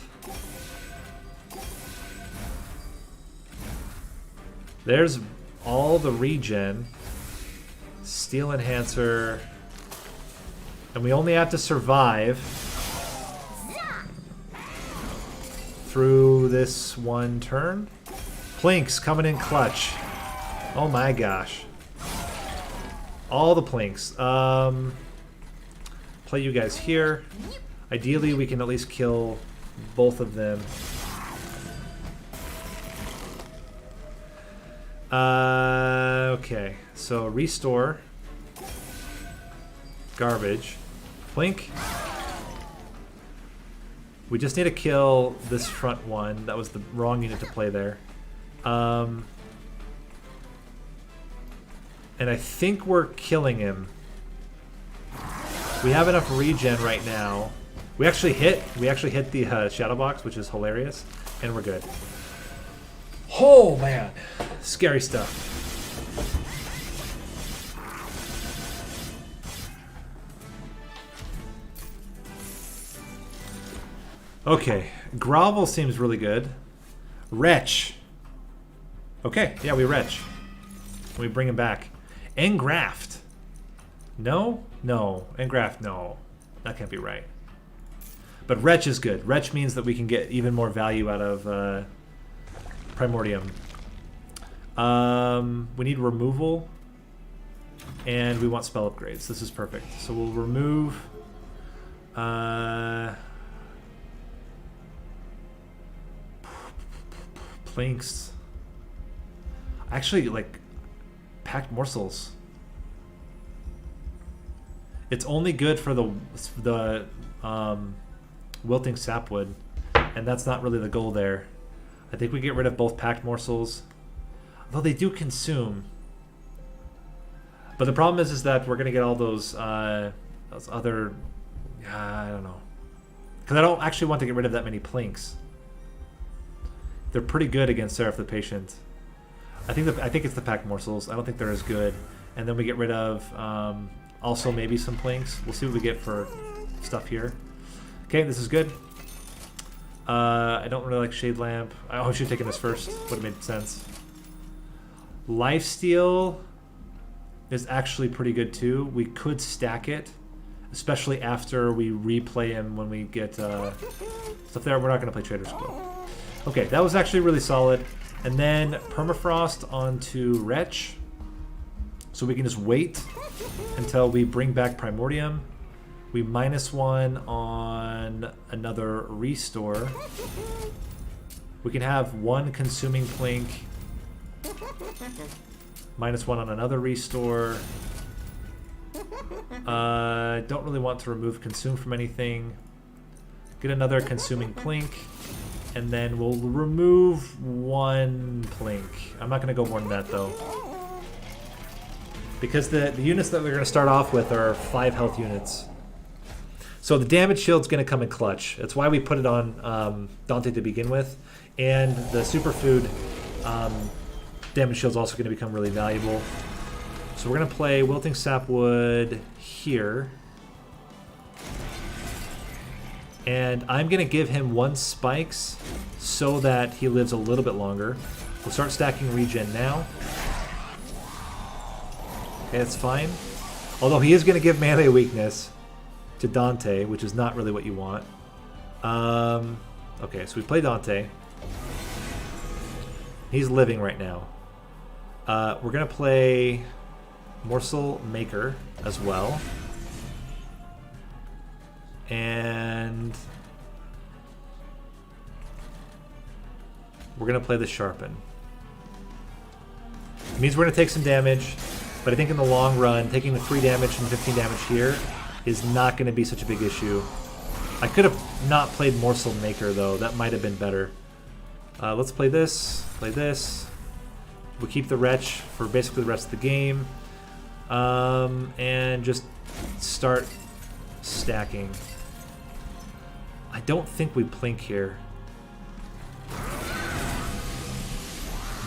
There's all the regen. Steel Enhancer. And we only have to survive through this one turn. Plinks coming in clutch. Oh my gosh. All the plinks. Play you guys here. Ideally, we can at least kill both of them. Okay, so restore. Garbage. Plink. We just need to kill this front one. That was the wrong unit to play there. And I think we're killing him. We have enough regen right now. We actually hit the shadow box, which is hilarious, and we're good. Oh man, scary stuff. Okay, Grovel seems really good. Wretch. Okay, yeah, we Wretch. We bring him back. Engraft. No? No. Engraft, no. That can't be right. But Wretch is good. Wretch means that we can get even more value out of Primordium. We need removal. And we want spell upgrades. This is perfect. So we'll remove... Plinks. Actually, like, packed morsels. It's only good for the wilting sapwood, and that's not really the goal there. I think we get rid of both packed morsels, although they do consume. But the problem is that we're gonna get all those other, I don't know, because I don't actually want to get rid of that many plinks. They're pretty good against Seraph the Patient. I think it's the pack morsels. I don't think they're as good. And then we get rid of also maybe some planks. We'll see what we get for stuff here. Okay, this is good. I don't really like Shade Lamp. I should have taken this first. Would have made sense. Lifesteal is actually pretty good too. We could stack it, especially after we replay him when we get stuff there. We're not going to play Trader's Quill. Okay, that was actually really solid. And then Permafrost onto Wretch. So we can just wait until we bring back Primordium. We -1 on another Restore. We can have one Consuming Plink. -1 on another Restore. Don't really want to remove Consume from anything. Get another Consuming Plink. And then we'll remove one Plink. I'm not going to go more than that though. Because the units that we're going to start off with are 5 health units. So the damage shield's going to come in clutch. That's why we put it on Dante to begin with. And the Superfood damage shield's also going to become really valuable. So we're going to play Wilting Sapwood here. And I'm going to give him 1 spikes so that he lives a little bit longer. We'll start stacking regen now. Okay, that's fine. Although he is going to give melee weakness to Dante, which is not really what you want. Okay, so we play Dante. He's living right now. We're going to play Morsel Maker as well. And we're going to play the Sharpen. It means we're going to take some damage, but I think in the long run, taking the 3 damage and 15 damage here is not going to be such a big issue. I could have not played Morsel Maker, though. That might have been better. Let's play this, play this. We keep the Wretch for basically the rest of the game. And just start stacking. I don't think we plink here.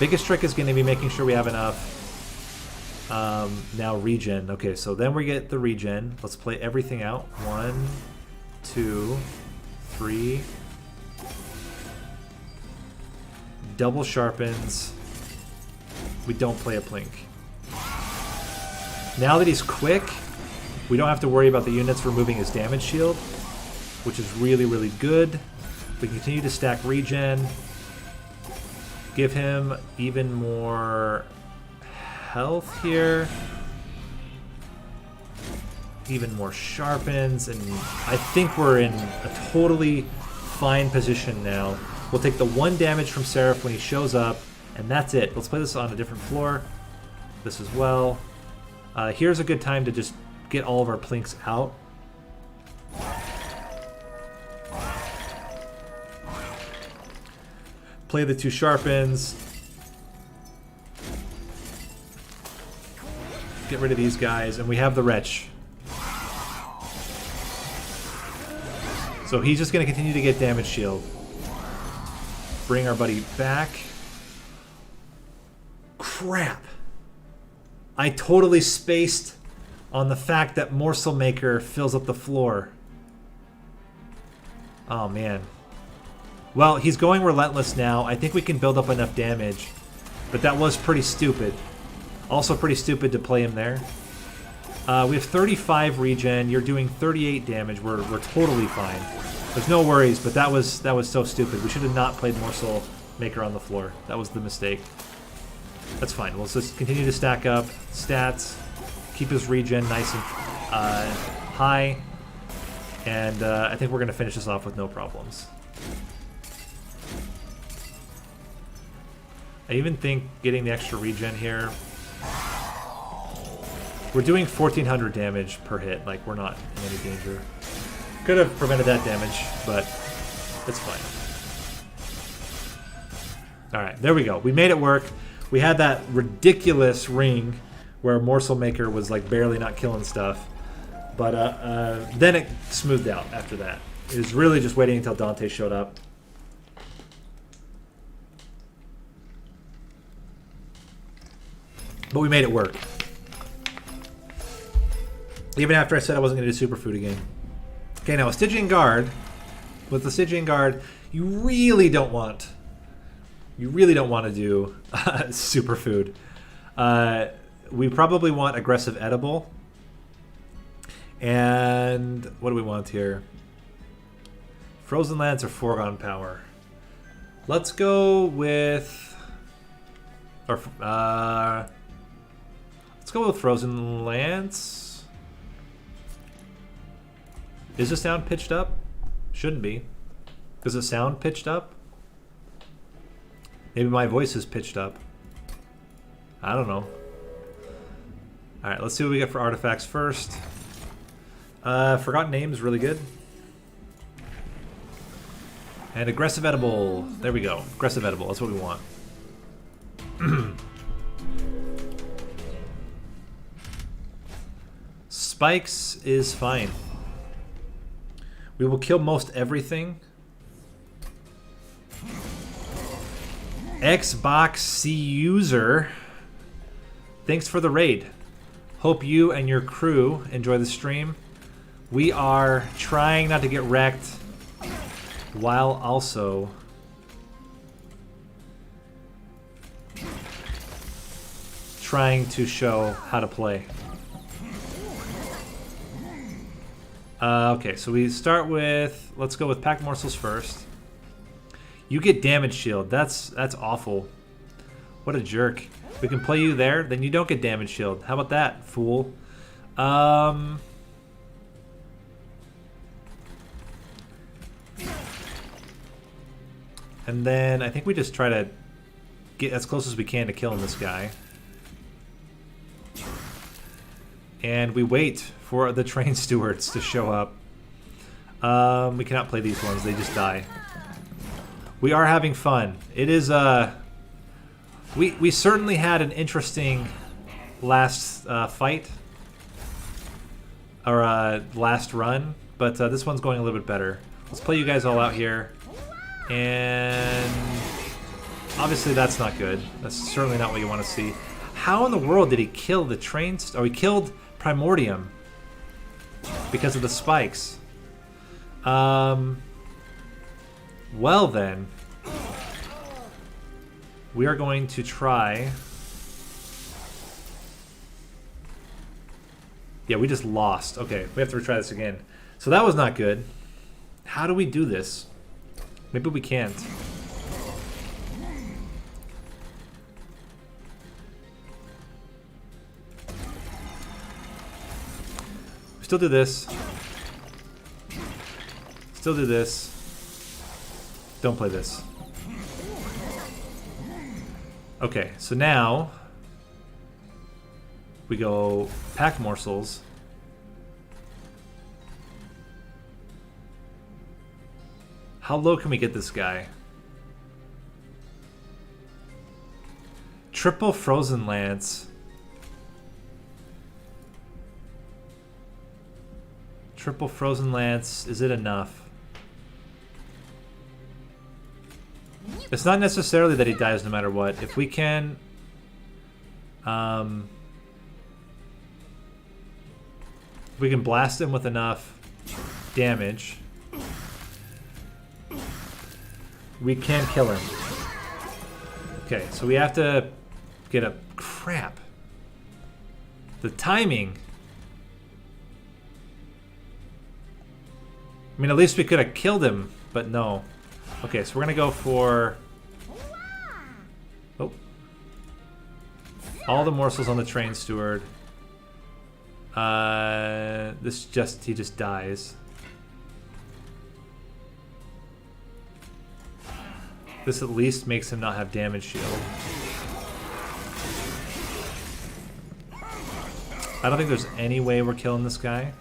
Biggest trick is going to be making sure we have enough. Now regen. Okay, so then we get the regen. Let's play everything out. 1, 2, 3. Double sharpens. We don't play a plink. Now that he's quick, we don't have to worry about the units removing his damage shield, which is really, really good. We can continue to stack regen. Give him even more health here. Even more sharpens, and I think we're in a totally fine position now. We'll take the 1 damage from Seraph when he shows up, and that's it. Let's play this on a different floor. This as well. Here's a good time to just get all of our plinks out. Play the 2 sharpens. Get rid of these guys, and we have the Wretch. So he's just going to continue to get damage shield. Bring our buddy back. Crap. I totally spaced on the fact that Morsel Maker fills up the floor. Oh, man. Well, he's going Relentless now. I think we can build up enough damage. But that was pretty stupid. Also pretty stupid to play him there. We have 35 regen. You're doing 38 damage. We're totally fine. There's no worries, but that was so stupid. We should have not played Morsel Maker on the floor. That was the mistake. That's fine. We'll just continue to stack up stats, keep his regen nice and high, and I think we're going to finish this off with no problems. I even think getting the extra regen here... We're doing 1,400 damage per hit. Like, we're not in any danger. Could have prevented that damage, but it's fine. Alright, there we go. We made it work. We had that ridiculous ring where Morsel Maker was like barely not killing stuff. But then it smoothed out after that. It was really just waiting until Dante showed up. But we made it work. Even after I said I wasn't going to do Superfood again. Okay, now a Stygian Guard. With the Stygian Guard, you really don't want to do Superfood. We probably want Aggressive Edible. And what do we want here? Frozen Lands or Foregone Power? Let's go with... let's go with Frozen Lance. Is the sound pitched up? Shouldn't be. Does it sound pitched up? Maybe my voice is pitched up. I don't know. Alright, let's see what we get for artifacts first. Forgotten Name is really good. And Aggressive Edible. There we go. Aggressive Edible. That's what we want. Spikes is fine. We will kill most everything. Xbox C user. Thanks for the raid. Hope you and your crew enjoy the stream. We are trying not to get wrecked while also trying to show how to play. Okay, so we start with, let's go with Pack Morsels first. You get damage shield. That's awful. What a jerk. We can play you there, then you don't get damage shield. How about that, fool? And then I think we just try to get as close as we can to killing this guy. And we wait for the train stewards to show up. We cannot play these ones, they just die. We are having fun. It is, we certainly had an interesting last fight. Or last run, but this one's going a little bit better. Let's play you guys all out here. And obviously that's not good. That's certainly not what you want to see. How in the world did he kill the trains? Oh, he killed Primordium because of the spikes. Well then, we are going to try. Yeah, we just lost. Okay, we have to retry this again. So that was not good. How do we do this? Maybe we can't. We still do this. Still do this. Don't play this. Okay, so now we go Pack Morsels. How low can we get this guy? Triple Frozen Lance. Triple Frozen Lance. Is it enough? It's not necessarily that he dies no matter what. If we can... if we can blast him with enough damage, we can kill him. Okay, so we have to get a... Crap. The timing. I mean, at least we could have killed him, but no. Okay, so we're gonna go for... Oh. All the morsels on the train steward. He just dies. This at least makes him not have damage shield. I don't think there's any way we're killing this guy.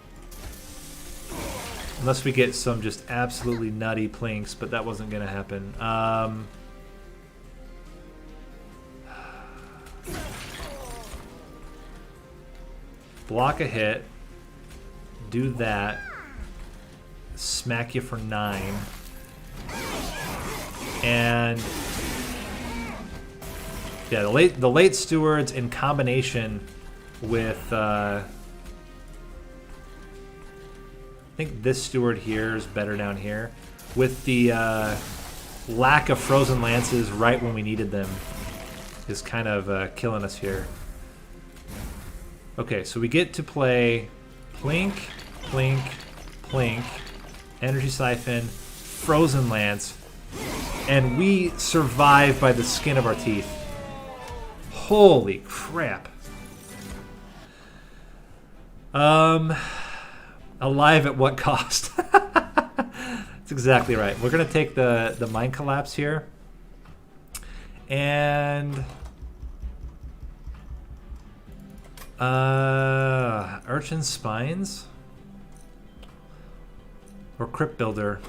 Unless we get some just absolutely nutty plinks, but that wasn't going to happen. Block a hit. Do that. Smack you for 9. Yeah, the late stewards in combination with I think this steward here is better down here. With the lack of frozen lances right when we needed them is kind of killing us here. Okay, so we get to play Plink, Plink, Plink, Energy Siphon, Frozen Lance, and we survive by the skin of our teeth. Holy crap. Alive at what cost? That's exactly right. We're going to take the Mind Collapse here. And... Urchin Spines? Or Crypt Builder?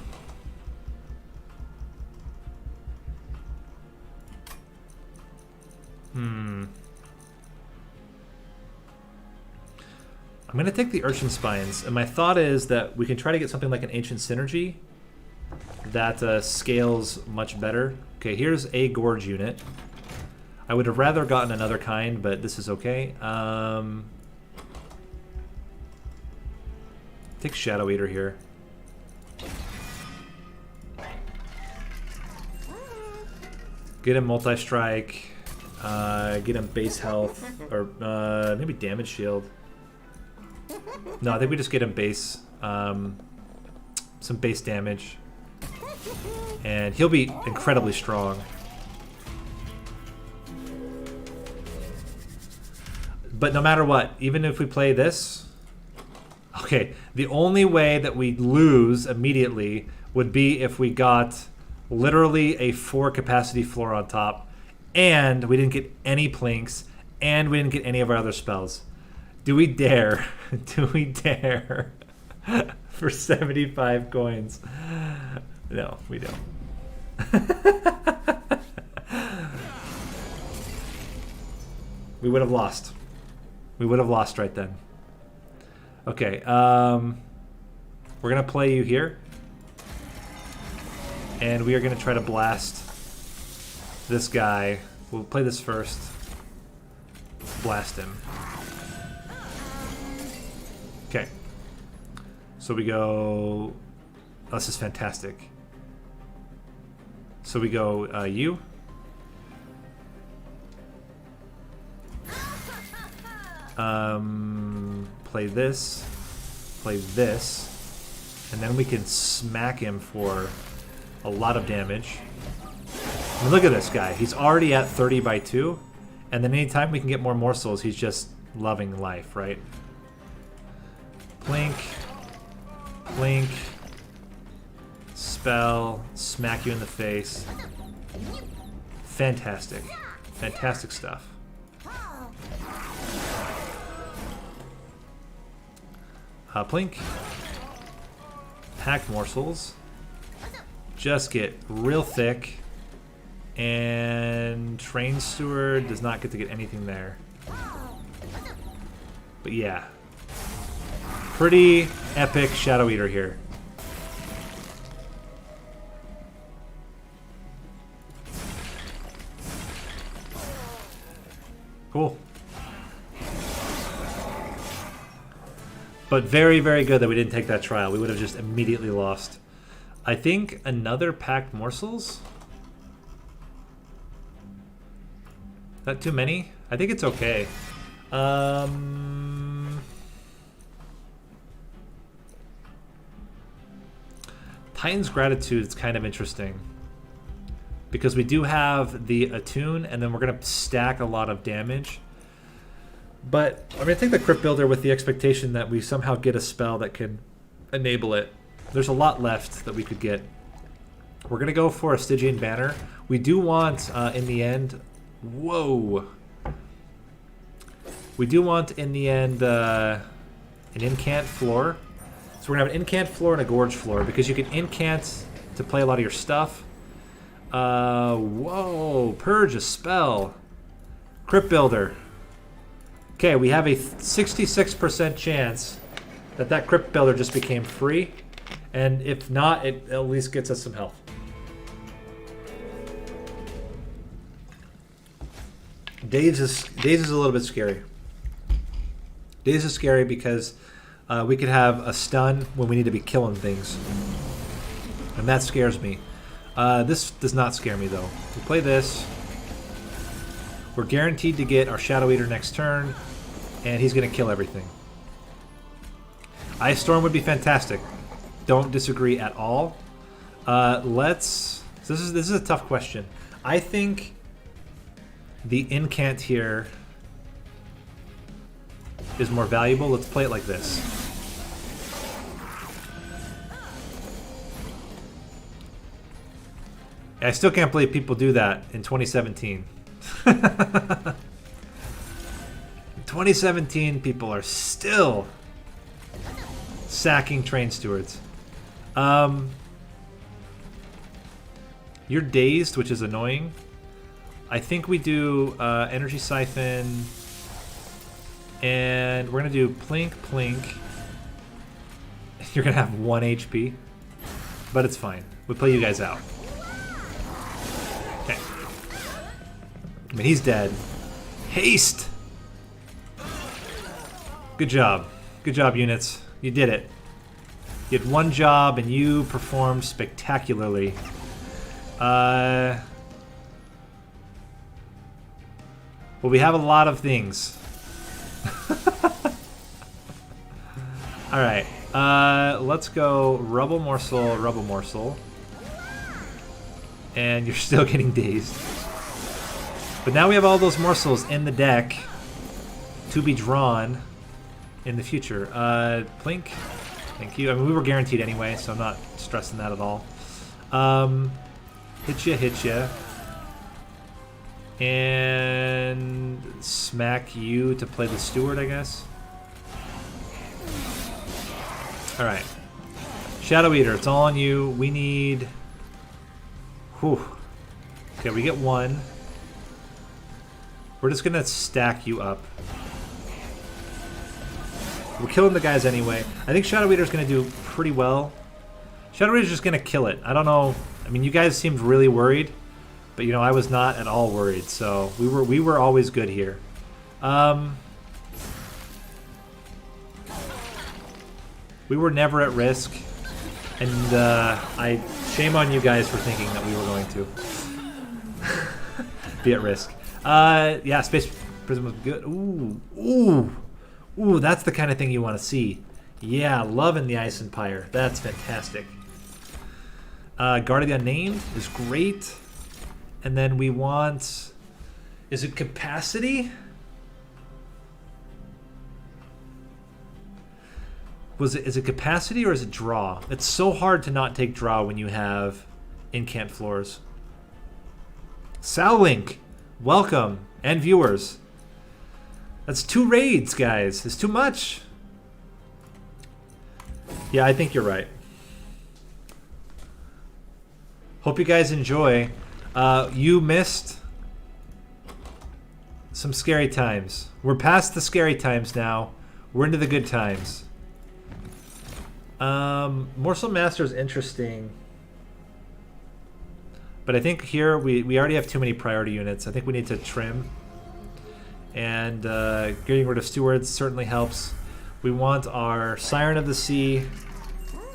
I'm going to take the Urchin Spines, and my thought is that we can try to get something like an Ancient Synergy that scales much better. Okay, here's a Gorge unit. I would have rather gotten another kind, but this is okay. Take Shadow Eater here. Get him multi-strike. Get him base health, or maybe damage shield. No, I think we just get him base, some base damage, and he'll be incredibly strong. But no matter what, even if we play this, okay, the only way that we lose immediately would be if we got literally a 4 capacity floor on top, and we didn't get any plinks, and we didn't get any of our other spells. Do we dare? Do we dare? For 75 coins? No, we don't. We would have lost. We would have lost right then. Okay, we're going to play you here. And we are going to try to blast this guy. We'll play this first. Blast him. Okay. So we go... Oh, this is fantastic. So we go you. Play this. Play this. And then we can smack him for a lot of damage. I mean, look at this guy. He's already at 30 by 2. And then anytime we can get more morsels, he's just loving life, right? Plink. Plink. Spell. Smack you in the face. Fantastic. Fantastic stuff. Plink. Pack morsels. Just get real thick. And Train Steward does not get to get anything there. But yeah. Pretty epic Shadow Eater here. Cool. But very, very good that we didn't take that trial. We would have just immediately lost. I think another packed morsels? Is that too many? I think it's okay. Titan's Gratitude is kind of interesting. Because we do have the Attune, and then we're going to stack a lot of damage. But I'm going to take the Crypt Builder with the expectation that we somehow get a spell that can enable it. There's a lot left that we could get. We're going to go for a Stygian Banner. We do want, in the end... Whoa! We do want, in the end, an Incant Floor. So we're going to have an Incant Floor and a Gorge Floor, because you can Incant to play a lot of your stuff. Whoa! Purge a spell. Crypt Builder. Okay, we have a 66% chance that that Crypt Builder just became free. And if not, it at least gets us some health. Days is a little bit scary. Days is scary because we could have a stun when we need to be killing things. And that scares me. This does not scare me though. We play this. We're guaranteed to get our Shadow Eater next turn, and he's going to kill everything. Ice Storm would be fantastic. Don't disagree at all. This is a tough question. I think the incant here is more valuable. Let's play it like this. I still can't believe people do that in 2017. 2017, people are still sacking train stewards. You're dazed, which is annoying. I think we do energy siphon, and we're gonna do plink plink. You're gonna have 1 HP, but it's fine. We play you guys out. Okay. I mean, he's dead. Haste. Good job. Good job, units. You did it. You had one job, and you performed spectacularly. Well, we have a lot of things. Alright. Let's go Rubble Morsel, Rubble Morsel. And you're still getting dazed. But now we have all those morsels in the deck to be drawn in the future. Plink. Thank you. I mean, we were guaranteed anyway, so I'm not stressing that at all. Hit ya. And smack you to play the steward, I guess. Alright. Shadow Eater, it's all on you. We need... Whew. Okay, we get 1. We're just gonna stack you up. We're killing the guys anyway. I think Shadow Eater's gonna do pretty well. Shadow Eater's just gonna kill it. I don't know. I mean, you guys seemed really worried, but you know, I was not at all worried. So we were always good here. We were never at risk, and shame on you guys for thinking that we were going to be at risk. Yeah, Space Prism was good. Ooh, that's the kind of thing you want to see. Yeah, loving the Ice Empire. That's fantastic. Guard of the Unnamed is great. And then we want... Is it Capacity? Is it Capacity or is it Draw? It's so hard to not take Draw when you have incant floors. Sowlink, welcome. And viewers. That's 2 raids, guys. It's too much. Yeah, I think you're right. Hope you guys enjoy. You missed some scary times. We're past the scary times now. We're into the good times. Morsel Master is interesting. But I think here we already have too many priority units. I think we need to trim. And getting rid of stewards certainly helps. We want our Siren of the Sea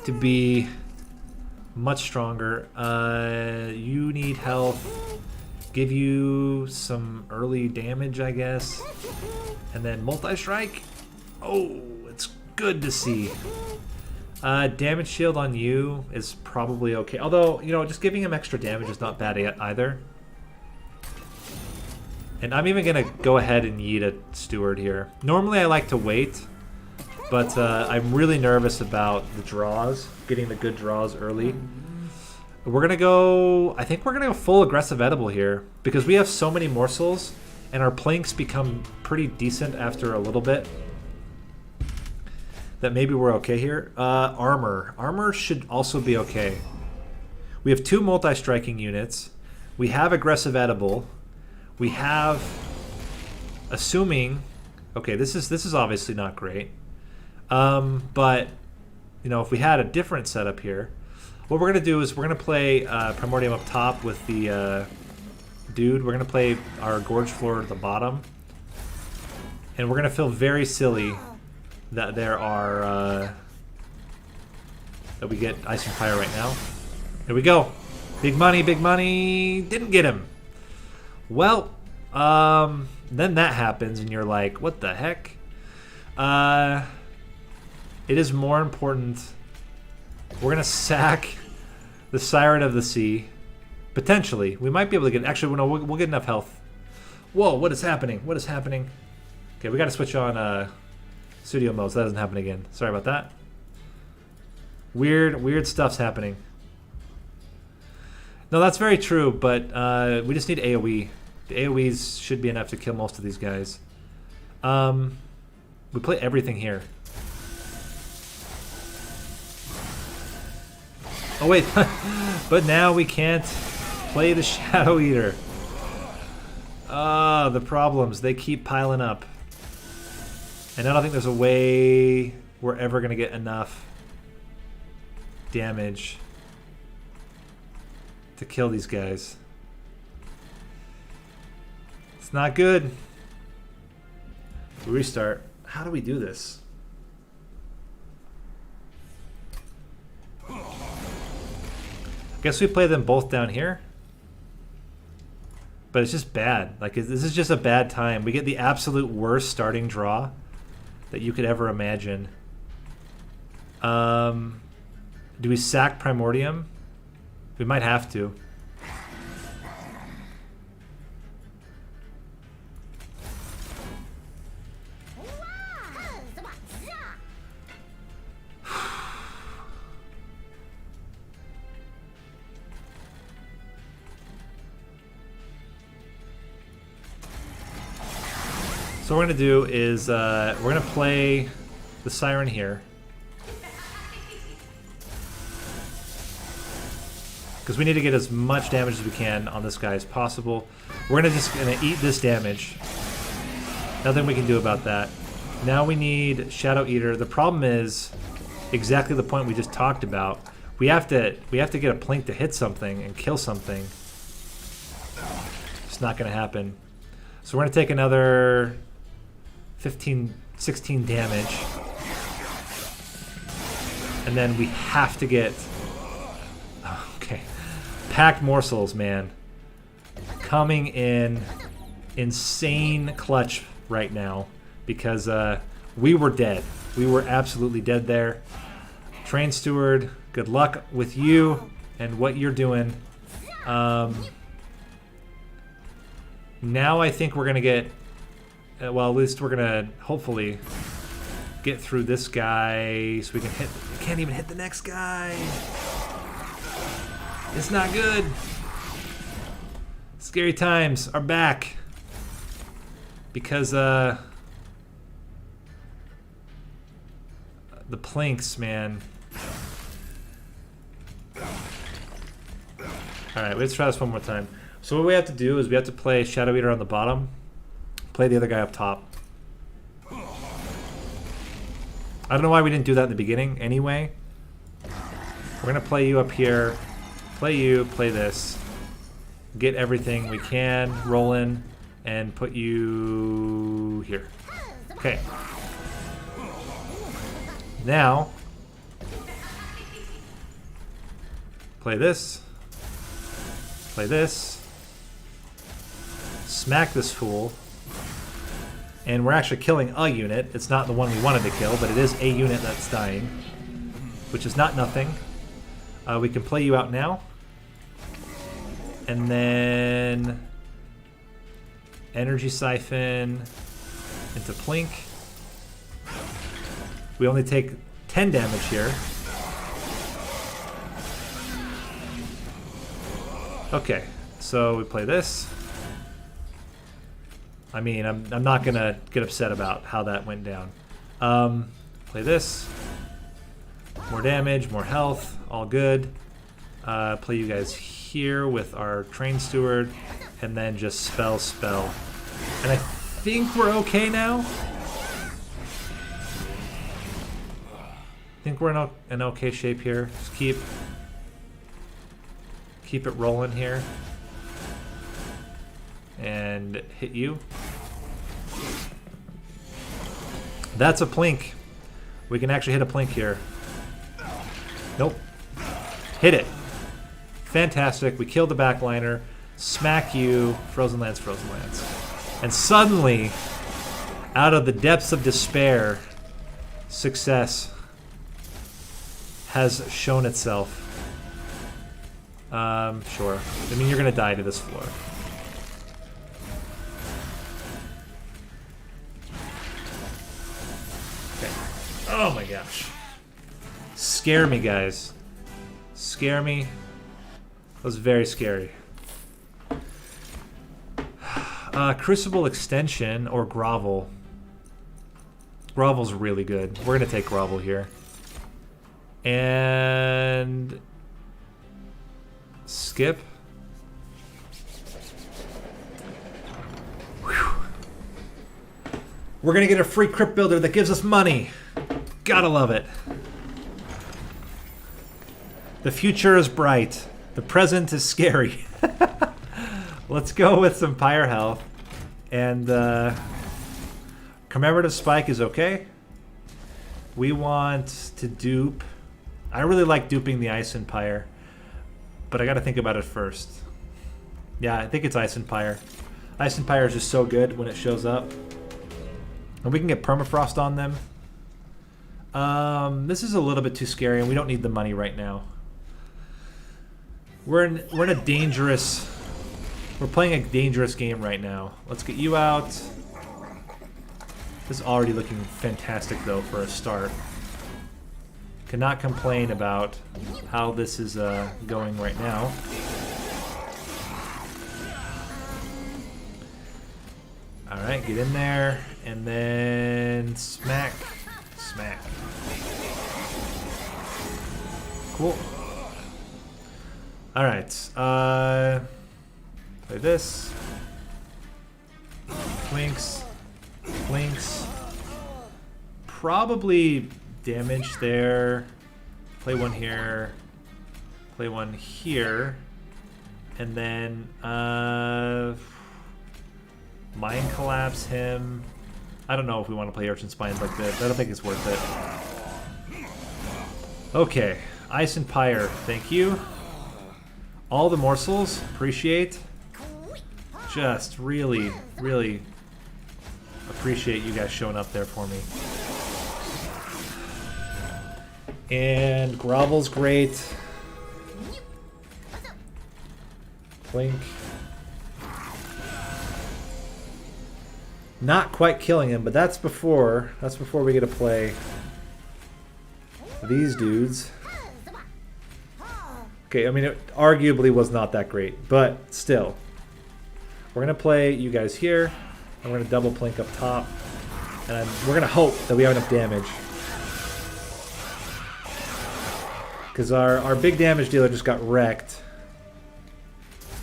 to be much stronger. You need health. Give you some early damage, I guess. And then multi-strike. Oh, it's good to see. Damage shield on you is probably okay. Although, you know, just giving him extra damage is not bad either. And I'm even going to go ahead and yeet a steward here. Normally I like to wait, but I'm really nervous about the draws, getting the good draws early. We're going to go... I think we're going to go full aggressive edible here, because we have so many morsels, and our planks become pretty decent after a little bit. That maybe we're okay here. Armor. Armor should also be okay. We have 2 multi-striking units. We have aggressive edible. We have, assuming, okay, this is obviously not great. But, you know, if we had a different setup here, what we're going to do is we're going to play Primordium up top with the dude. We're gonna play our Gorge Floor at the bottom. And we're gonna feel very silly that there are that we get Ice and Fire right now. Here we go. Big money, big money. Didn't get him. Well, then that happens and you're like, what the heck? It is more important. We're gonna sack the Siren of the Sea. Potentially. We might be able to get, actually, no, we'll get enough health. Whoa, what is happening? What is happening? Okay, we gotta switch on studio mode so that doesn't happen again. Sorry about that. Weird stuff's happening. No, that's very true, but we just need AoE. The AoEs should be enough to kill most of these guys. We play everything here. Oh wait, but now we can't play the Shadow Eater. The problems, they keep piling up. And I don't think there's a way we're ever gonna get enough damage to kill these guys. It's not good. We restart. How do we do this? I guess we play them both down here. But it's just bad. Like, this is just a bad time. We get the absolute worst starting draw that you could ever imagine. Do we sack Primordium? We might have to. So what we're gonna do is we're gonna play the Siren here, because we need to get as much damage as we can on this guy as possible. We're gonna eat this damage. Nothing we can do about that. Now we need Shadow Eater. The problem is exactly the point we just talked about. We have to get a Plink to hit something and kill something. It's not gonna happen. So we're gonna take another 15, 16 damage. And then we have to get... Okay. Packed Morsels, man. Coming in insane clutch right now. Because we were dead. We were absolutely dead there. Train Steward, good luck with you and what you're doing. Now I think we're going to get... well, at least we're gonna hopefully get through this guy so we can hit. We can't even hit the next guy. It's not good. Scary times are back because the Plinks, man. All right, let's try this one more time. So what we have to do is we have to play Shadow Eater on the bottom. Play the other guy up top. I don't know why we didn't do that in the beginning anyway. We're gonna play you up here. Play you, play this. Get everything we can, roll in, and put you here. Okay. Now, play this. Play this. Smack this fool. And we're actually killing a unit. It's not the one we wanted to kill, but it is a unit that's dying, which is not nothing. We can play you out now. And then Energy Siphon into Plink. We only take 10 damage here. Okay, so we play this. I mean, I'm not gonna get upset about how that went down. Play this. More damage, more health, all good. Play you guys here with our Train Steward, and then just spell. And I think we're okay now. I think we're in an okay shape here. Just keep it rolling here. and hit you. That's a plink. We can actually hit a plink here. Nope. Hit it. Fantastic. We killed the backliner. Smack you. Frozen Lance, Frozen Lance. And suddenly, out of the depths of despair, success has shown itself. Sure. I mean, you're going to die to this floor. Okay. Oh my gosh. Scare me, guys. Scare me. That was very scary. Crucible Extension or Grovel. Grovel's really good. We're going to take Grovel here. And... skip. Whew. We're going to get a free crypt builder that gives us money. Gotta love it. The future is bright. The present is scary. Let's go with some Pyre Health. And Commemorative Spike is okay. We want to dupe. I really like duping the Ice and Pyre, but I gotta think about it first. Yeah, I think it's Ice and Pyre. Ice and Pyre is just so good when it shows up. And we can get Permafrost on them. This is a little bit too scary, and we don't need the money right now. We're in a dangerous... We're playing a dangerous game right now. Let's get you out. This is already looking fantastic, though, for a start. Cannot complain about how this is going right now. Alright, get in there. And then smack. Smack. Cool. Alright. Play this. Plinks. Plinks. Probably damage there. Play one here. Play one here. And then Mind Collapse him. I don't know if we want to play Urchin Spines like this. I don't think it's worth it. Okay. Ice and Pyre. Thank you. All the morsels. Appreciate. Just really, really appreciate you guys showing up there for me. And Grovel's great. Plink. Not quite killing him, but that's before we get to play these dudes. Okay, I mean, it arguably was not that great, but still. We're going to play you guys here, and we're going to double plink up top, and we're going to hope that we have enough damage. Because our big damage dealer just got wrecked.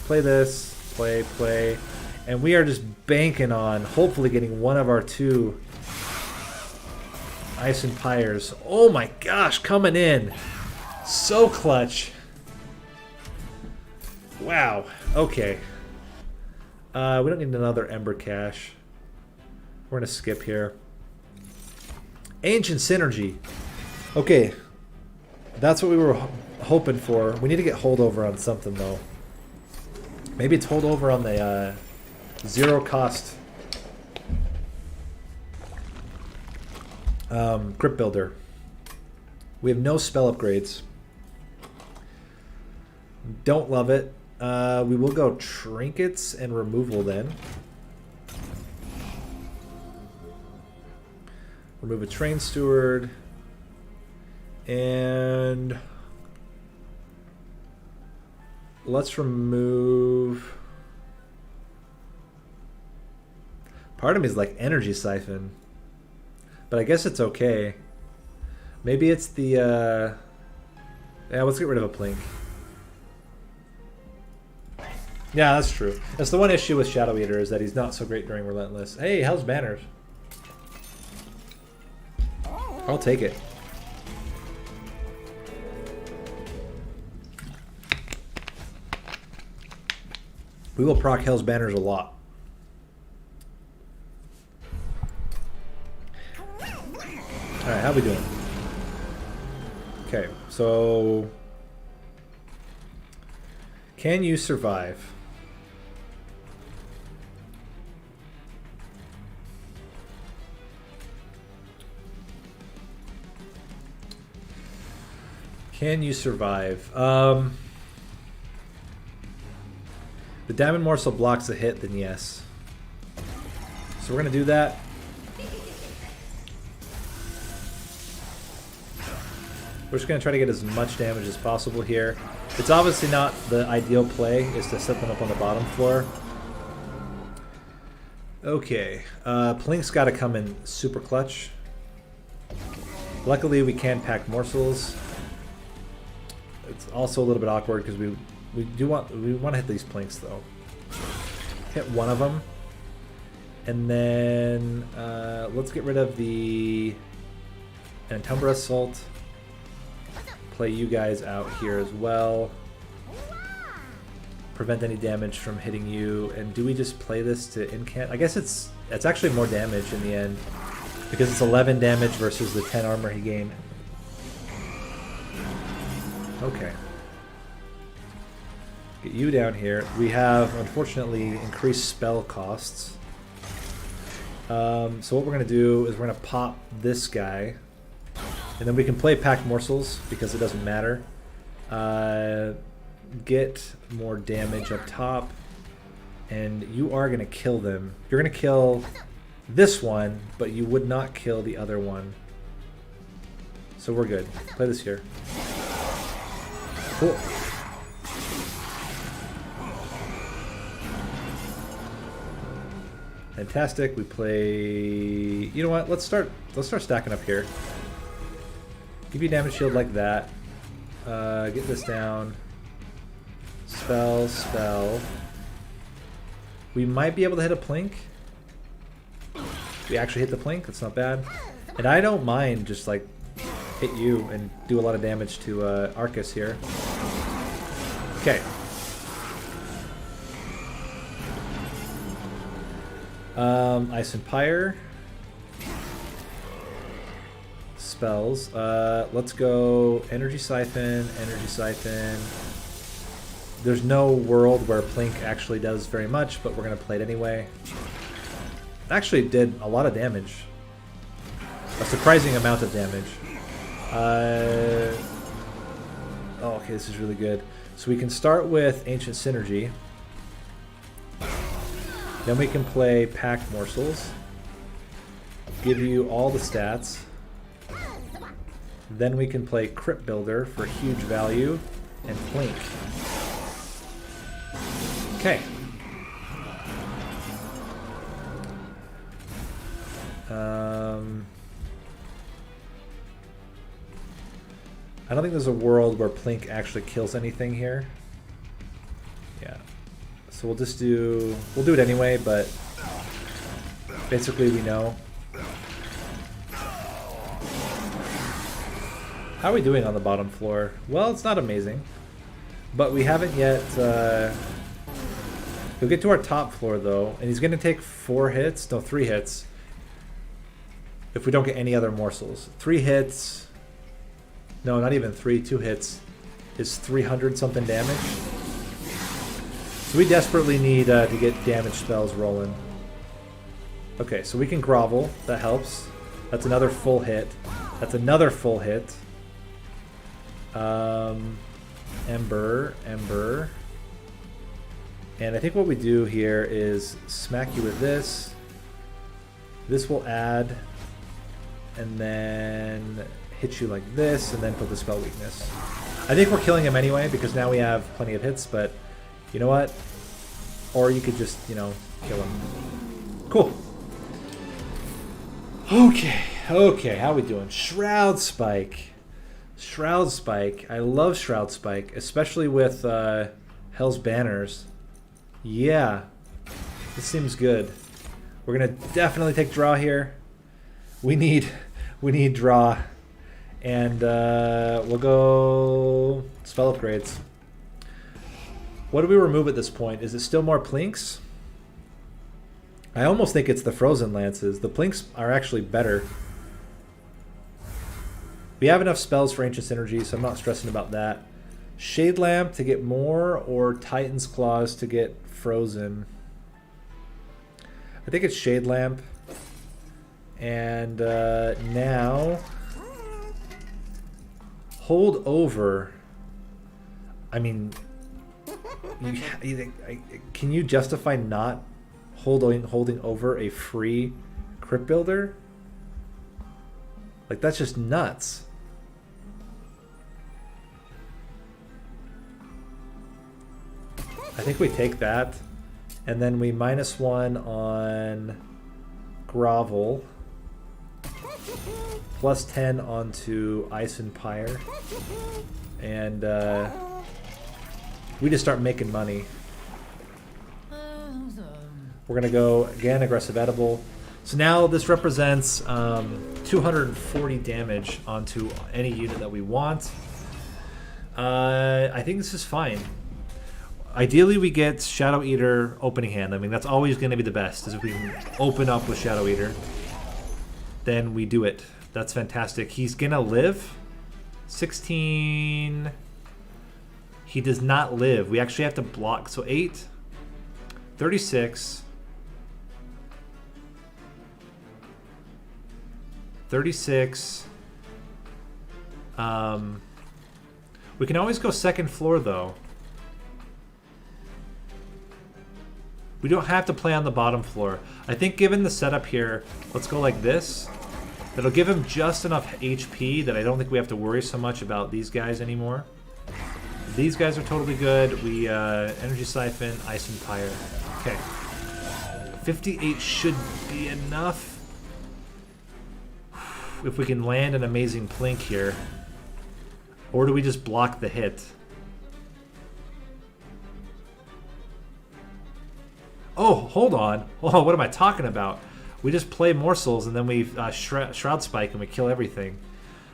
Play this, play, and we are just banking on hopefully getting one of our two Ice and Pyres. Oh my gosh, coming in. So clutch. Wow, okay. We don't need another Ember Cache. We're going to skip here. Ancient Synergy. Okay. That's what we were hoping for. We need to get holdover on something, though. Maybe it's holdover on the zero cost Crypt Builder. We have no spell upgrades. Don't love it. We will go Trinkets and Removal then. Remove a Train Steward. And let's remove... Part of me is like Energy Siphon. But I guess it's okay. Maybe it's the... Yeah, let's get rid of a Plink. Yeah, that's true. That's the one issue with Shadow Eater, is that he's not so great during Relentless. Hey, how's Banners? I'll take it. We will proc Hell's Banners a lot. Alright, how we doing? Okay, so... Can you survive? Can you survive? The diamond morsel blocks a hit, then yes. So we're gonna do that. We're just gonna try to get as much damage as possible here. It's obviously not the ideal play, is to set them up on the bottom floor. Okay, Plink's gotta come in super clutch. Luckily we can pack morsels. It's also a little bit awkward because we want to hit these Plinks though. Hit one of them. And then let's get rid of the Antumbra Assault. Play you guys out here as well. Prevent any damage from hitting you. And do we just play this to incant? I guess it's actually more damage in the end because it's 11 damage versus the 10 armor he gained. Okay. Get you down here. We have unfortunately increased spell costs. So what we're going to do is we're going to pop this guy. And then we can play packed morsels because it doesn't matter. Get more damage up top. And you are going to kill them. You're going to kill this one, but you would not kill the other one. So we're good. Play this here. Cool. Fantastic. We play. You know what? Let's start stacking up here. Give you a damage shield like that. Get this down. Spell, spell. We might be able to hit a Plink. We actually hit the Plink. That's not bad. And I don't mind just like hit you and do a lot of damage to Arcus here. Okay. Ice and Pyre. Spells. Let's go Energy Siphon, Energy Siphon. There's no world where Plink actually does very much, but we're going to play it anyway. It actually did a lot of damage. A surprising amount of damage. Oh, okay, this is really good. So we can start with Ancient Synergy. Then we can play Packed Morsels. Give you all the stats. Then we can play Crypt Builder for huge value. And Plink. Okay. I don't think there's a world where Plink actually kills anything here. Yeah. So we'll just do... We'll do it anyway, but... Basically we know. How are we doing on the bottom floor? Well, it's not amazing. But we haven't yet... We'll get to our top floor, though. And he's going to take 4 hits. No, 3 hits. If we don't get any other morsels. 3 hits... No, not even 3. 2 hits is 300 something damage. So we desperately need to get damage spells rolling. Okay, so we can grovel. That helps. That's another full hit. That's another full hit. Ember, Ember. And I think what we do here is smack you with this. This will add. And then... hit you like this, and then put the spell weakness. I think we're killing him anyway, because now we have plenty of hits, but you know what? Or you could just, you know, kill him. Cool. Okay, okay, how we doing? Shroud Spike. Shroud Spike. I love Shroud Spike, especially with Hell's Banners. Yeah, this seems good. We're gonna definitely take draw here. We need draw. And we'll go spell upgrades. What do we remove at this point? Is it still more Plinks? I almost think it's the Frozen Lances. The Plinks are actually better. We have enough spells for Ancient Synergy, so I'm not stressing about that. Shade Lamp to get more, or Titan's Claws to get frozen. I think it's Shade Lamp. And now... Hold over. I mean... can you justify not holding over a free Crypt Builder? Like, that's just nuts. I think we take that, and then we -1 on Grovel, +10 onto Ice and Pyre, and we just start making money. We're gonna go again, aggressive edible. So now this represents 240 damage onto any unit that we want. I think this is fine. Ideally, we get Shadow Eater opening hand. I mean, that's always going to be the best, is if we can open up with Shadow Eater. Then we do it. That's fantastic. He's going to live. 16... He does not live. We actually have to block. So 8, 36... 36... we can always go second floor, though. We don't have to play on the bottom floor. I think given the setup here, let's go like this. That'll give him just enough HP that I don't think we have to worry so much about these guys anymore. These guys are totally good. We Energy Siphon, Ice and Pyre. Okay. 58 should be enough. If we can land an amazing Plink here. Or do we just block the hit? Oh, hold on. Oh, what am I talking about? We just play Morsels and then we Shroud Spike and we kill everything.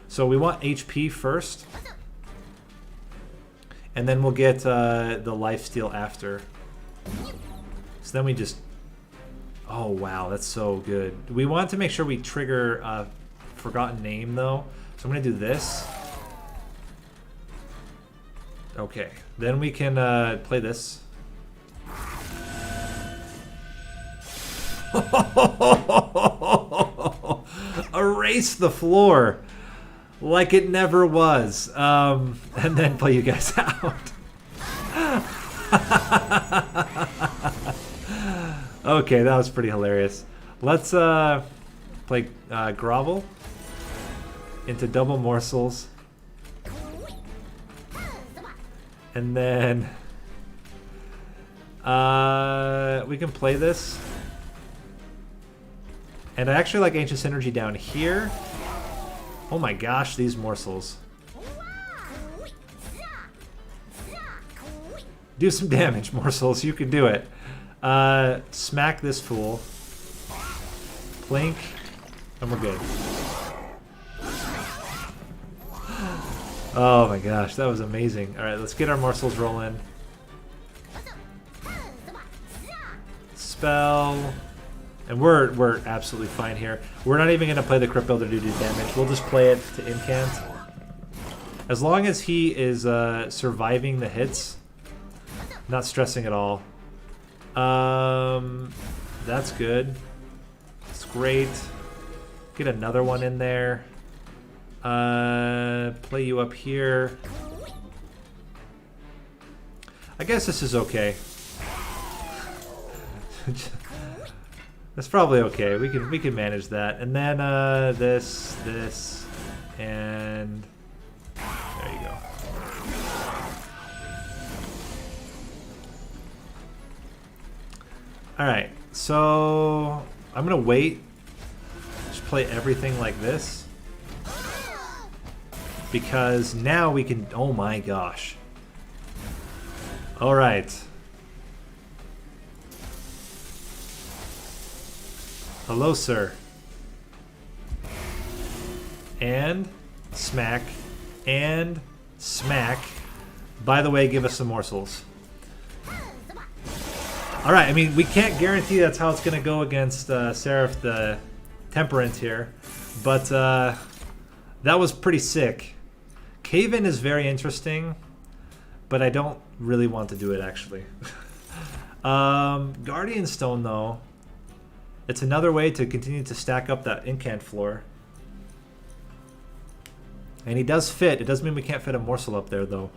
So we want HP first. And then we'll get the Lifesteal after. So then we just... Oh, wow, that's so good. We want to make sure we trigger Forgotten Name, though. So I'm going to do this. Okay. Then we can play this. Erase the floor like it never was, and then play you guys out. Okay, that was pretty hilarious. Let's play Grovel into double Morsels, and then we can play this. And I actually like Ancient Synergy down here. Oh my gosh, these Morsels. Do some damage, Morsels. You can do it. Smack this fool. Plink. And we're good. Oh my gosh, that was amazing. Alright, let's get our Morsels rolling. Spell... And we're absolutely fine here. We're not even going to play the Crypt Builder to do damage. We'll just play it to incant. As long as he is surviving the hits, not stressing at all. That's good. That's great. Get another one in there. Play you up here. I guess this is okay. That's probably okay. We can manage that. And then this, and there you go. All right. So I'm gonna wait. Just play everything like this because now we can. Oh my gosh. All right. Hello, sir. And smack. And smack. By the way, give us some morsels. Alright, I mean, we can't guarantee that's how it's going to go against Seraph the Temperance here. But That was pretty sick. Cave-in is very interesting, but I don't really want to do it, actually. Guardian Stone, though. It's another way to continue to stack up that incant floor. And he does fit. It doesn't mean we can't fit a morsel up there, though.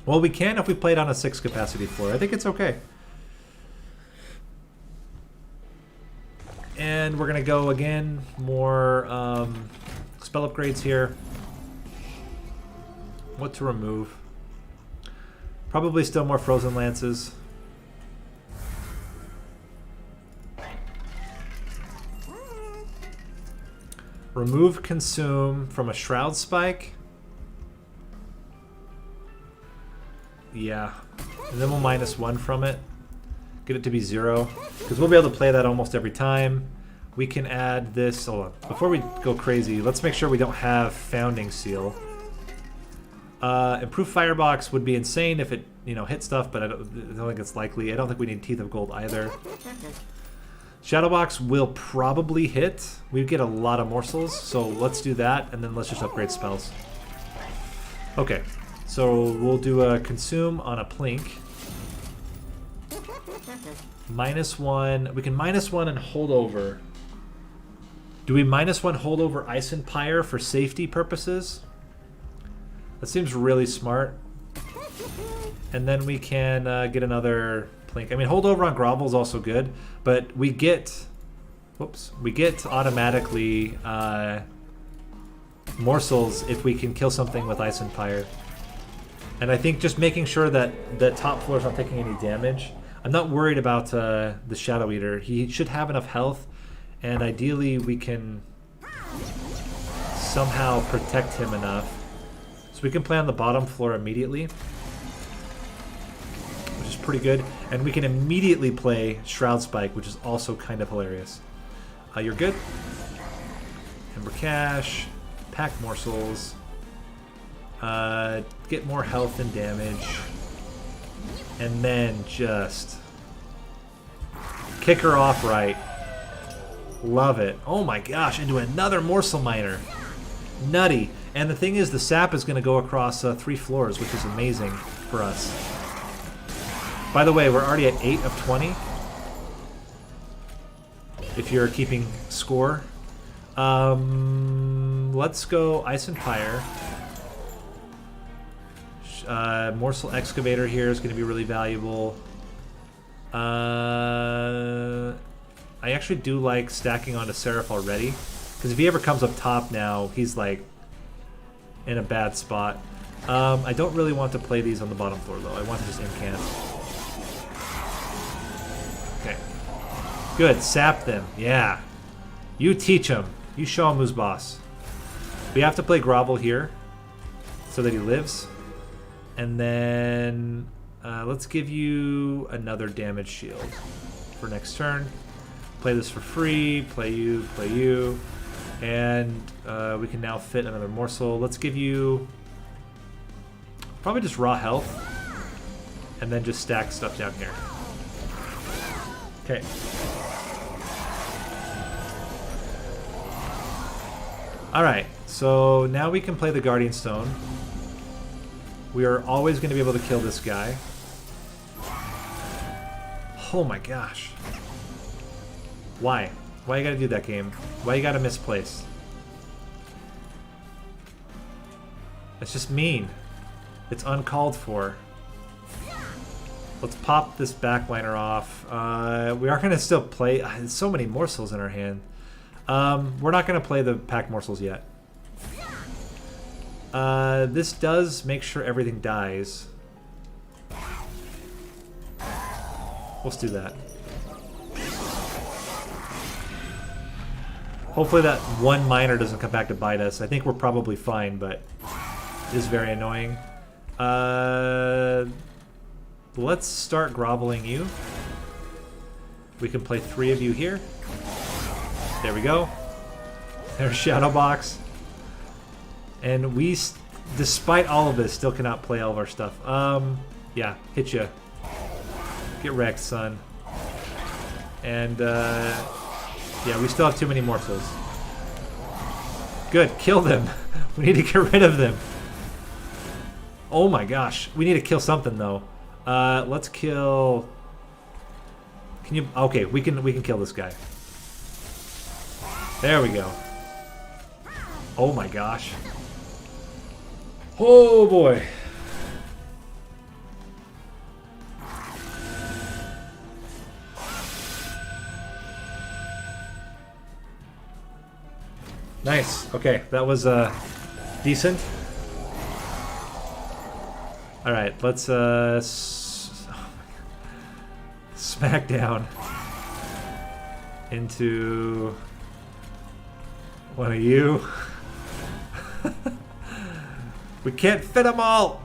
Well, we can if we play it on a 6 capacity floor. I think it's okay. And we're going to go again. More spell upgrades here. What to remove? Probably still more Frozen Lances. Remove Consume from a Shroud Spike. Yeah. And then we'll -1 from it. Get it to be 0. Because we'll be able to play that almost every time. We can add this. Hold on. Before we go crazy, let's make sure we don't have Founding Seal. Improved Firebox would be insane if it, hit stuff, but I don't think it's likely. I don't think we need Teeth of Gold either. Shadowbox will probably hit. We get a lot of morsels, so let's do that, and then let's just upgrade spells. Okay, so we'll do a Consume on a Plink. -1. We can -1 and hold over. Do we -1 hold over Ice and Pyre for safety purposes? That seems really smart. And then we can get another Plink. I mean, hold over on Grovel is also good, but we get... Whoops. We get automatically morsels if we can kill something with Ice and Pyre. And I think just making sure that the top floor is not taking any damage. I'm not worried about the Shadow Eater. He should have enough health, and ideally we can somehow protect him enough. So we can play on the bottom floor immediately, which is pretty good. And we can immediately play Shroud Spike, which is also kind of hilarious. You're good. Ember Cache, pack morsels, get more health and damage, and then just kick her off right. Love it. Oh my gosh, into another morsel miner. Nutty. And the thing is, the sap is going to go across 3 floors, which is amazing for us. By the way, we're already at 8 of 20. If you're keeping score. Let's go Ice and Fire. Morsel Excavator here is going to be really valuable. I actually do like stacking onto Seraph already. Because if he ever comes up top now, he's like in a bad spot. I don't really want to play these on the bottom floor though. I want to just incant. Okay. Good. Sap them. Yeah. You teach him. You show him who's boss. We have to play Grovel here so that he lives. And then let's give you another damage shield for next turn. Play this for free. Play you. Play you. And we can now fit another morsel. Let's give you probably just raw health. And then just stack stuff down here. Okay. Alright, so now we can play the Guardian Stone. We are always going to be able to kill this guy. Oh my gosh. Why? Why you gotta do that, game? Why you gotta misplace? It's just mean. It's uncalled for. Let's pop this backliner off. We are gonna still play. There's so many morsels in our hand. We're not gonna play the pack morsels yet. This does make sure everything dies. Let's do that. Hopefully that one miner doesn't come back to bite us. I think we're probably fine, but it is very annoying. Let's start groveling you. We can play 3 of you here. There we go. There's Shadowbox. And we, despite all of this, still cannot play all of our stuff. Yeah, hit ya. Get wrecked, son. And, yeah, we still have too many morsels. Good. Good. Kill them. We need to get rid of them. Oh my gosh. We need to kill something though. Let's kill. Can you? Okay, we can kill this guy. There we go. Oh my gosh. Oh boy. Nice. Okay, that was decent. All right, let's smack down into one of you. We can't fit them all.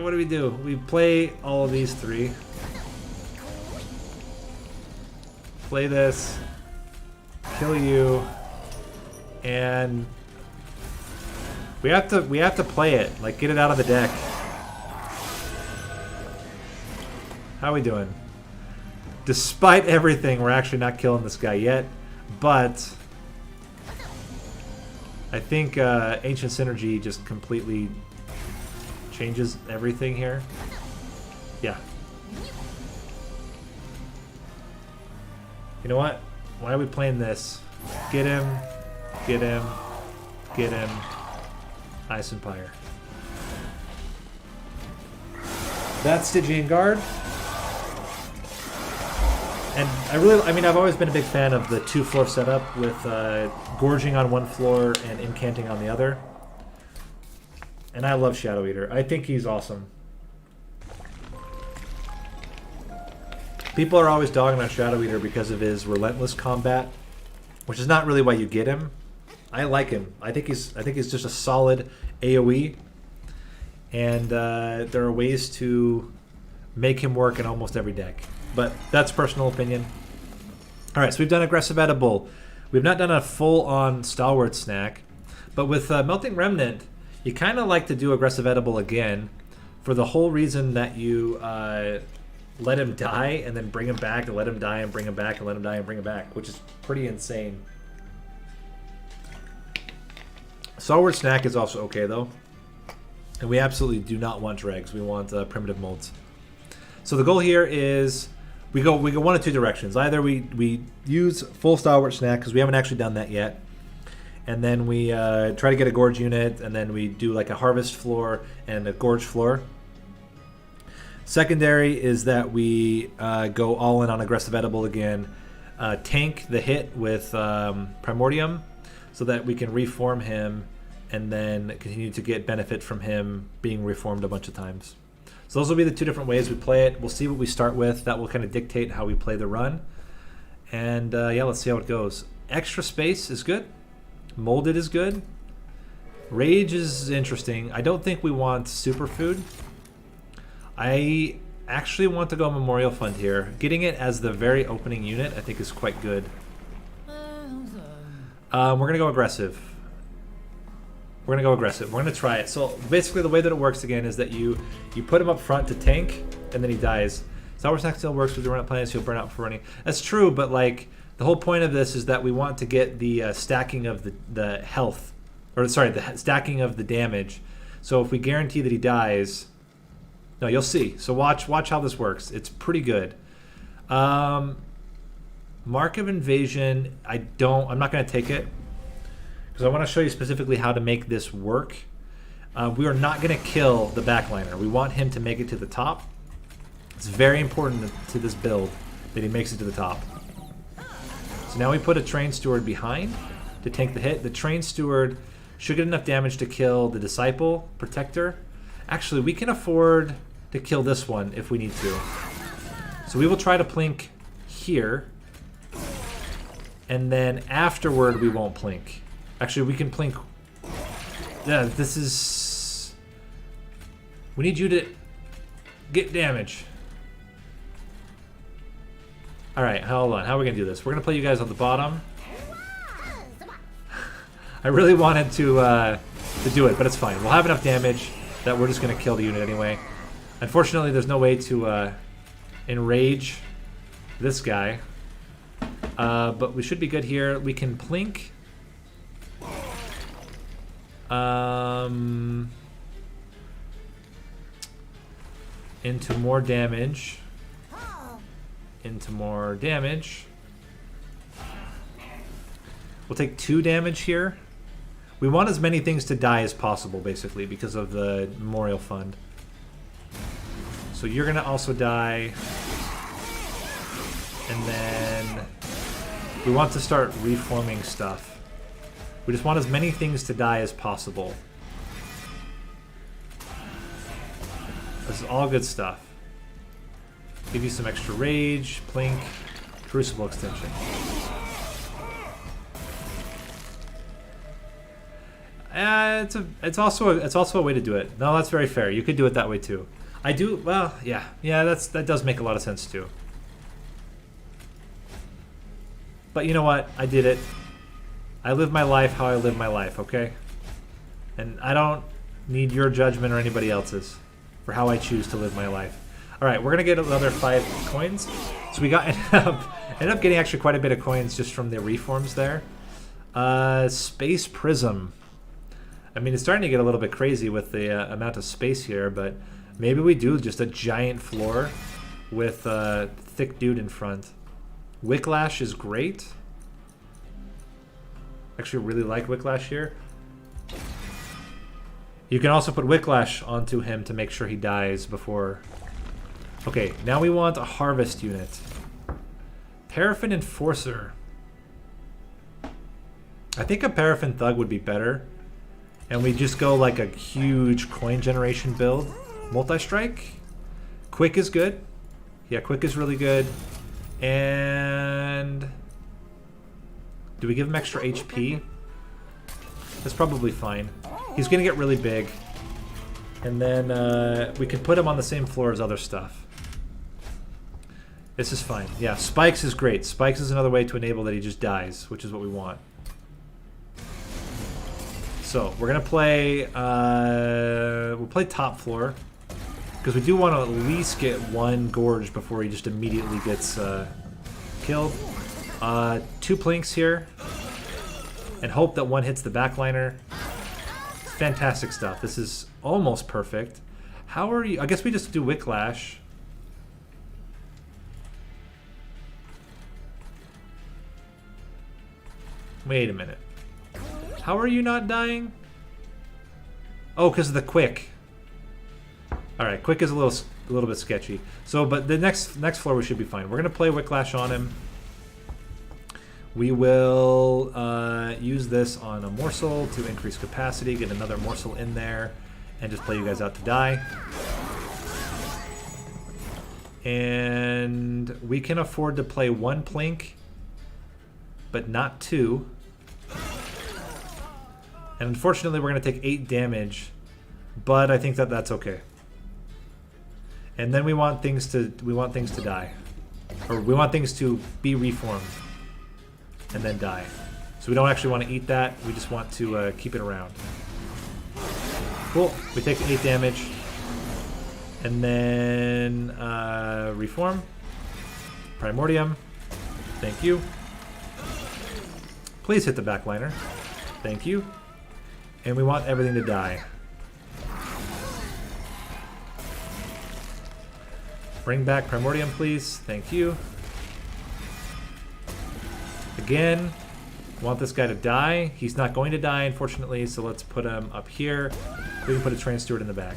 What do? We play all of these three. Play this. Kill you. And we have to play it. Like, get it out of the deck. How are we doing? Despite everything, we're actually not killing this guy yet, but I think Ancient Synergy just completely changes everything here. Yeah. You know what? Why are we playing this? Get him. Get him. Get him. Ice Empire. That's Stygian Guard. And I've always been a big fan of the 2-floor setup with gorging on one floor and incanting on the other. And I love Shadow Eater. I think he's awesome. People are always dogging on Shadow Eater because of his relentless combat, which is not really why you get him. I like him. I think he's just a solid AoE, and there are ways to make him work in almost every deck. But that's personal opinion. All right, so we've done aggressive edible. We've not done a full-on stalwart snack, but with melting remnant, you kind of like to do aggressive edible again, for the whole reason that you let him die and then bring him back, and let him die and bring him back, and let him die and bring him back, which is pretty insane. Stalwart snack is also okay though, and we absolutely do not want dregs. We want primitive molds. So the goal here is we go one of two directions. Either we use full stalwart snack because we haven't actually done that yet, and then we try to get a gorge unit, and then we do like a harvest floor and a gorge floor. Secondary is that we go all in on aggressive edible again, tank the hit with Primordium so that we can reform him and then continue to get benefit from him being reformed a bunch of times. So those will be the two different ways we play it. We'll see what we start with. That will kind of dictate how we play the run. And yeah, let's see how it goes. Extra space is good. Molded is good. Rage is interesting. I don't think we want Superfood. I actually want to go Memorial Fund here. Getting it as the very opening unit I think is quite good. We're going to go aggressive. We're going to try it. So basically the way that it works again is that you put him up front to tank, and then he dies. Stalwart Snack still works with the Remnant plans. He'll burn out for running. That's true, but like the whole point of this is that we want to get the stacking of the health, or sorry, the stacking of the damage. So if we guarantee that he dies, no, you'll see. So watch how this works. It's pretty good. Mark of Invasion, I'm not going to take it because I want to show you specifically how to make this work. We are not going to kill the backliner. We want him to make it to the top. It's very important to this build that he makes it to the top. So now we put a Train Steward behind to tank the hit. The Train Steward should get enough damage to kill the Disciple Protector. Actually, we can afford to kill this one if we need to. So we will try to plink here, and then afterward we won't plink. Actually, we can plink. Yeah, this is... We need you to get damage. Alright, hold on. How are we going to do this? We're going to play you guys on the bottom. I really wanted to do it, but it's fine. We'll have enough damage that we're just going to kill the unit anyway. Unfortunately, there's no way to enrage this guy. But we should be good here. We can plink Into more damage. Into more damage. We'll take 2 damage here. We want as many things to die as possible, basically, because of the Memorial Fund. So you're going to also die. And then we want to start reforming stuff. We just want as many things to die as possible. This is all good stuff. Give you some extra rage, plink, crucible extension. It's also a way to do it. No, that's very fair. You could do it that way too. I do well, yeah, that does make a lot of sense too. But you know what? I did it. I live my life how I live my life, okay? And I don't need your judgment or anybody else's for how I choose to live my life. All right, we're gonna get another 5 coins. So we got ended up getting actually quite a bit of coins just from the reforms there. Space Prism. I mean, it's starting to get a little bit crazy with the amount of space here, but maybe we do just a giant floor with a thick dude in front. Wicklash is great. Actually, really like Wicklash here. You can also put Wicklash onto him to make sure he dies before... Okay, now we want a harvest unit. Paraffin Enforcer. I think a Paraffin Thug would be better. And we just go like a huge coin generation build. Multi-strike. Quick is good. Yeah, quick is really good. And... do we give him extra HP? That's probably fine. He's going to get really big. And then we can put him on the same floor as other stuff. This is fine. Yeah, Spikes is great. Spikes is another way to enable that he just dies, which is what we want. So, we're going to play... we'll play top floor. Because we do want to at least get 1 Gorge before he just immediately gets killed. 2 Plinks here. And hope that 1 hits the backliner. Fantastic stuff. This is almost perfect. How are you... I guess we just do Wicklash. Wait a minute. How are you not dying? Oh, because of the quick. Alright, quick is a little bit sketchy. So, but the next floor we should be fine. We're going to play Wicklash on him. We will use this on a morsel to increase capacity, get another morsel in there, and just play you guys out to die. And we can afford to play 1 Plink, but not 2. And unfortunately, we're going to take 8 damage, but I think that that's okay. And then we want things to die, or we want things to be reformed and then die. So we don't actually want to eat that. We just want to keep it around. Cool. We take 8 damage, and then reform. Primordium. Thank you. Please hit the backliner. Thank you. And we want everything to die. Bring back Primordium, please. Thank you. Again, want this guy to die. He's not going to die, unfortunately, so let's put him up here. We can put a Trans Steward in the back.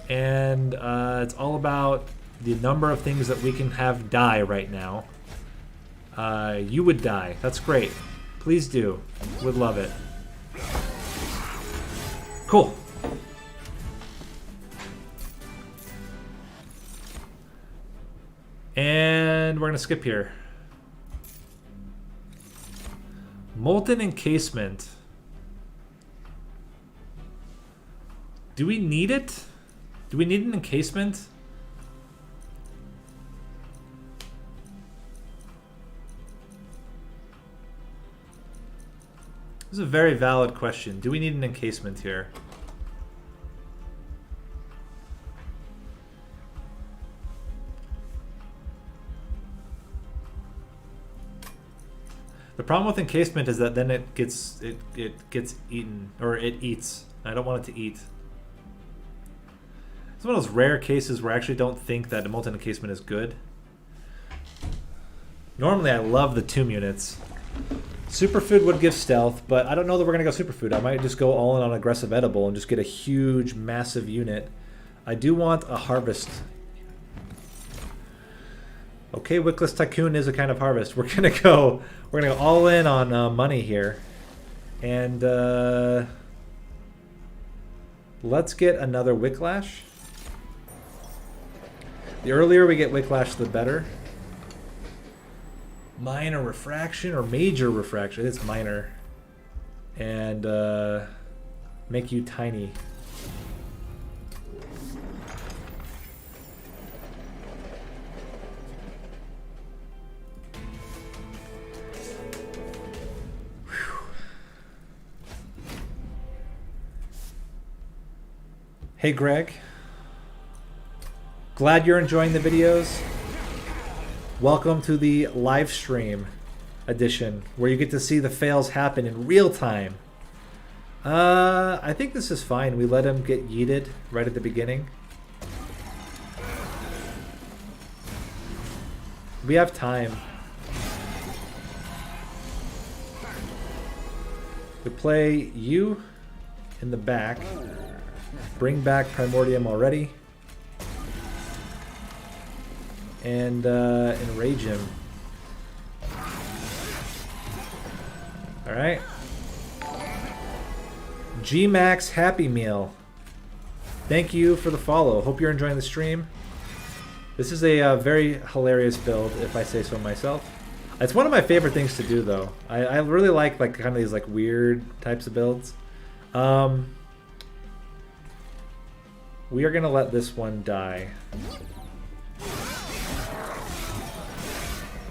And it's all about the number of things that we can have die right now. You would die. That's great. Please do. Would love it. Cool. And we're going to skip here. Molten Encasement. Do we need it? Do we need an encasement? This is a very valid question. Do we need an encasement here? The problem with encasement is that then it gets eaten, or it eats. I don't want it to eat. It's one of those rare cases where I actually don't think that a molten encasement is good. Normally I love the tomb units. Superfood would give stealth, but I don't know that we're going to go superfood. I might just go all in on aggressive edible and just get a huge, massive unit. I do want a harvest. Okay, Wickless Tycoon is a kind of harvest. We're gonna go all in on money here, and let's get another Wicklash. The earlier we get Wicklash, the better. Minor refraction or major refraction? It's minor, and make you tiny. Hey Greg, glad you're enjoying the videos. Welcome to the live stream edition where you get to see the fails happen in real time. I think this is fine. We let him get yeeted right at the beginning. We have time. We play you in the back. Bring back Primordium already. And enrage him. Alright. G-Max Happy Meal. Thank you for the follow. Hope you're enjoying the stream. This is a very hilarious build, if I say so myself. It's one of my favorite things to do, though. I really like kind of these weird types of builds. We are gonna let this one die.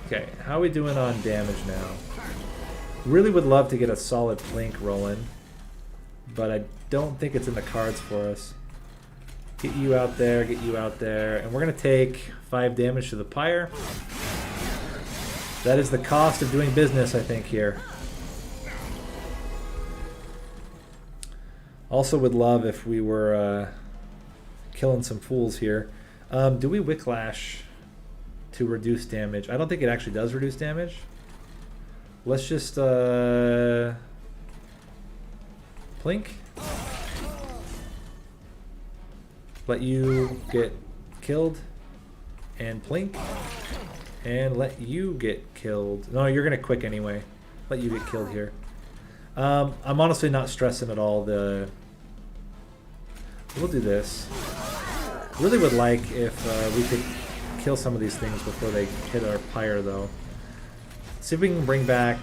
Okay, how are we doing on damage now? Really would love to get a solid Plink rolling, but I don't think it's in the cards for us. Get you out there, and we're gonna take 5 damage to the pyre. That is the cost of doing business, I think, here. Also would love if we were killing some fools here. Do we Wicklash to reduce damage? I don't think it actually does reduce damage. Let's just Plink. Let you get killed, and Plink, and let you get killed. No, you're gonna quick anyway. Let you get killed here. I'm honestly not stressing at all. We'll do this. Really would like if we could kill some of these things before they hit our pyre, though. See if we can bring back,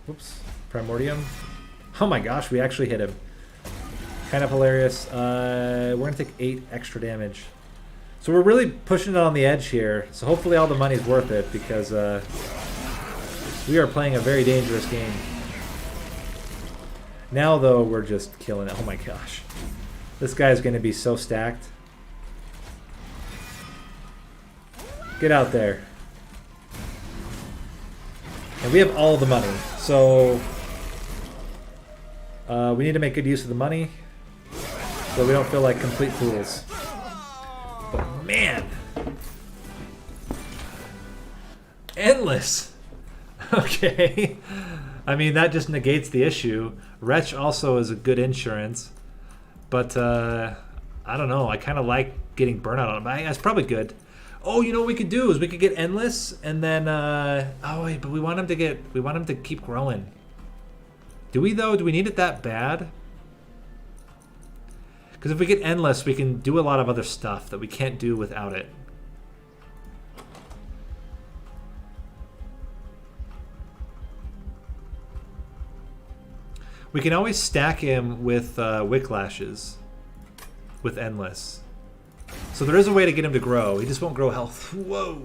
whoops, Primordium. Oh my gosh, we actually hit him. Kind of hilarious. We're gonna take 8 extra damage. So we're really pushing it on the edge here. So hopefully all the money's worth it, because we are playing a very dangerous game. Now, though, we're just killing it. Oh my gosh. This guy's going to be so stacked. Get out there. And we have all the money. So we need to make good use of the money so we don't feel like complete fools. But man. Endless. Okay. I mean, that just negates the issue. Wretch also is a good insurance. But, I don't know. I kind of like getting burnout on him. That's probably good. Oh, you know what we could do is we could get Endless, and then, oh wait, but we want him to keep growing. Do we, though? Do we need it that bad? Because if we get Endless, we can do a lot of other stuff that we can't do without it. We can always stack him with Wicklashes, with Endless. So there is a way to get him to grow. He just won't grow health. Whoa.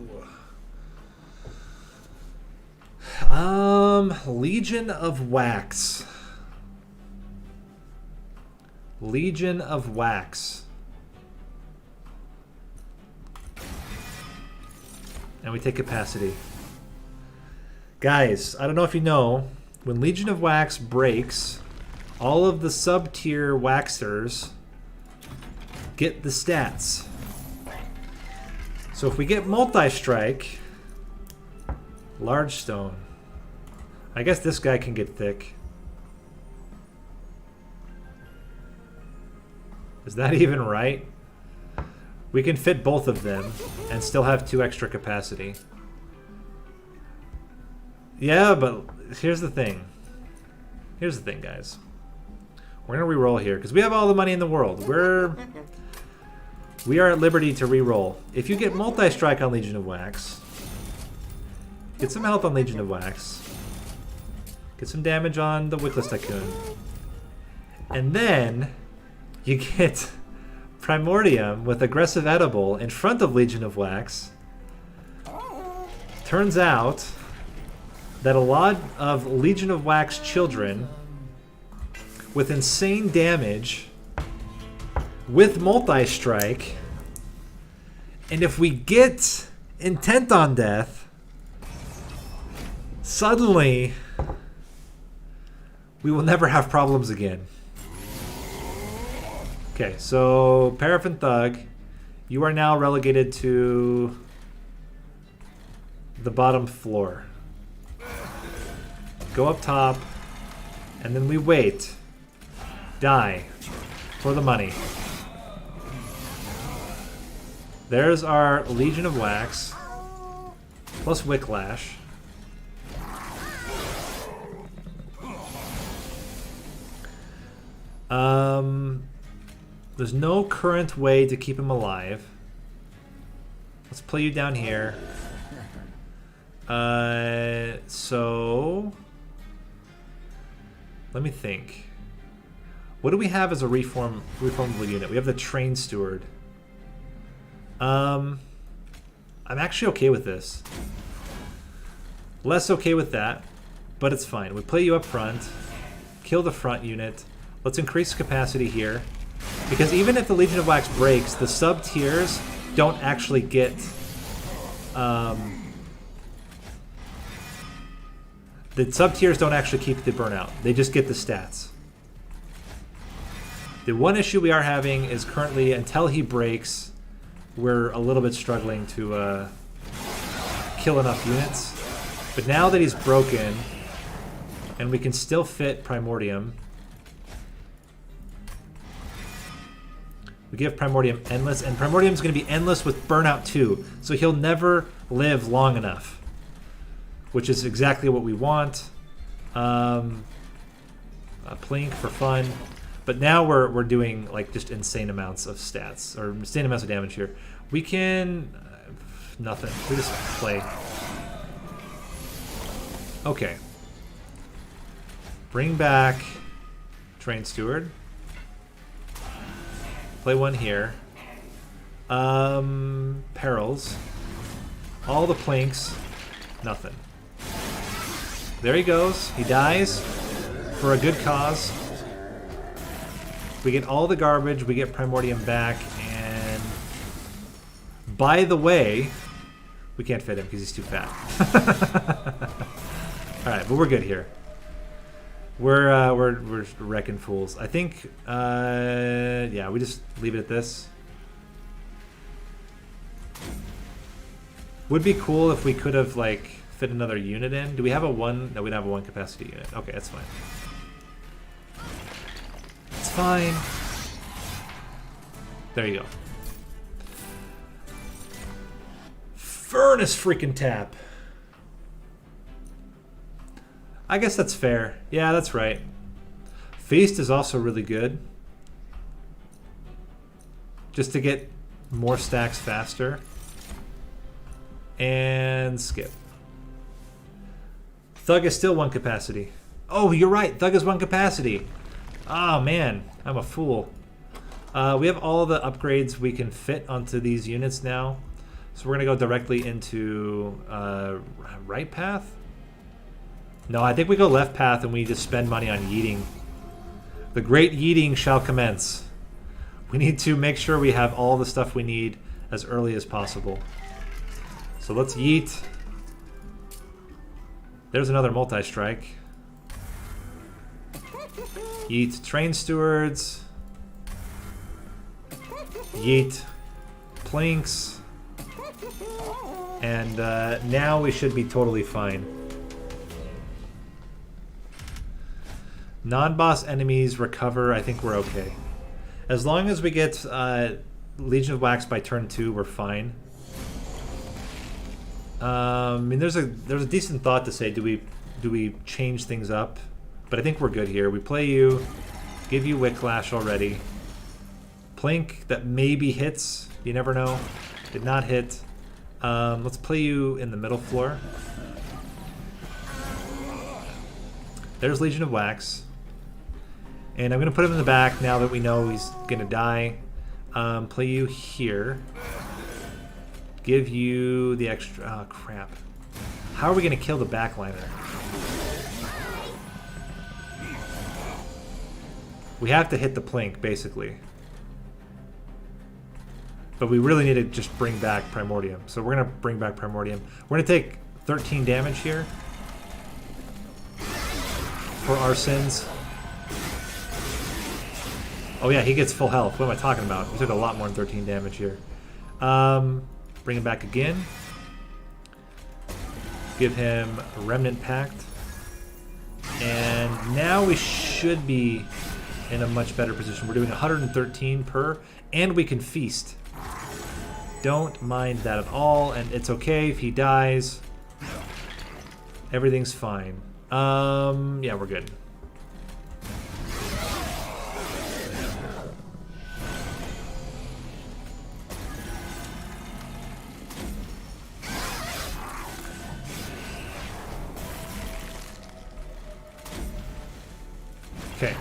Legion of Wax. Legion of Wax. And we take capacity. Guys, I don't know if you know, when Legion of Wax breaks, all of the sub-tier waxers get the stats. So if we get multi-strike, large stone. I guess this guy can get thick. Is that even right? We can fit both of them and still have 2 extra capacity. Yeah, but here's the thing. Here's the thing, guys. We're gonna re-roll here because we have all the money in the world. We are at liberty to re-roll. If you get multi-strike on Legion of Wax, get some health on Legion of Wax, get some damage on the Wickless Tycoon, and then you get Primordium with Aggressive Edible in front of Legion of Wax. Turns out that a lot of Legion of Wax children with insane damage with multi-strike, and if we get Intent on Death, suddenly we will never have problems again. Okay, so Paraffin Thug, you are now relegated to the bottom floor. Go up top, and then we wait. Die for the money. There's our Legion of Wax plus Wicklash. There's no current way to keep him alive. Let's play you down here. So let me think. What do we have as a reformable unit? We have the Train Steward. I'm actually okay with this. Less okay with that, but it's fine. We play you up front, kill the front unit. Let's increase capacity here. Because even if the Legion of Wax breaks, the sub-tiers don't actually get... the sub-tiers don't actually keep the burnout. They just get the stats. The one issue we are having is currently, until he breaks, we're a little bit struggling to kill enough units. But now that he's broken, and we can still fit Primordium, we give Primordium endless, and Primordium's going to be endless with burnout too, so he'll never live long enough, which is exactly what we want. A Plink for fun. But now we're doing like just insane amounts of stats, or insane amounts of damage here. We can... nothing. We just play. Okay. Bring back Train Steward. Play one here. Perils. All the Plinks. Nothing. There he goes. He dies for a good cause. We get all the garbage, we get Primordium back, and by the way, we can't fit him because he's too fat. Alright, but we're good here. We're wrecking fools. I think, yeah, we just leave it at this. Would be cool if we could have, like, fit another unit in. Do we have a one? No, we don't have a 1 capacity unit. Okay, that's fine. It's fine. There you go. Furnace freaking tap. I guess that's fair. Yeah, that's right. Feast is also really good. Just to get more stacks faster. And skip. Thug is still 1 capacity. Oh, you're right. Thug is 1 capacity. Oh, man. I'm a fool. We have all the upgrades we can fit onto these units now. So we're going to go directly into right path? No, I think we go left path and we just spend money on yeeting. The great yeeting shall commence. We need to make sure we have all the stuff we need as early as possible. So let's yeet. There's another multi-strike. Yeet train stewards. Yeet planks. And now we should be totally fine. Non-boss enemies recover. I think we're okay. As long as we get Legion of Wax by turn 2, we're fine. I mean, there's a decent thought to say, do we change things up? But I think we're good here. We play you, give you Whiplash already. Plink that maybe hits. You never know. Did not hit. Let's play you in the middle floor. There's Legion of Wax. And I'm going to put him in the back now that we know he's going to die. Play you here. Give you the extra... Oh, crap. How are we going to kill the backliner? We have to hit the Plink, basically. But we really need to just bring back Primordium. So we're going to bring back Primordium. We're going to take 13 damage here. For our sins. Oh yeah, he gets full health. What am I talking about? We took a lot more than 13 damage here. Bring him back again. Give him a Remnant Pact. And now we should be in a much better position. We're doing 113 per, and we can feast. Don't mind that at all, and it's okay if he dies. Everything's fine. Yeah, we're good. Okay.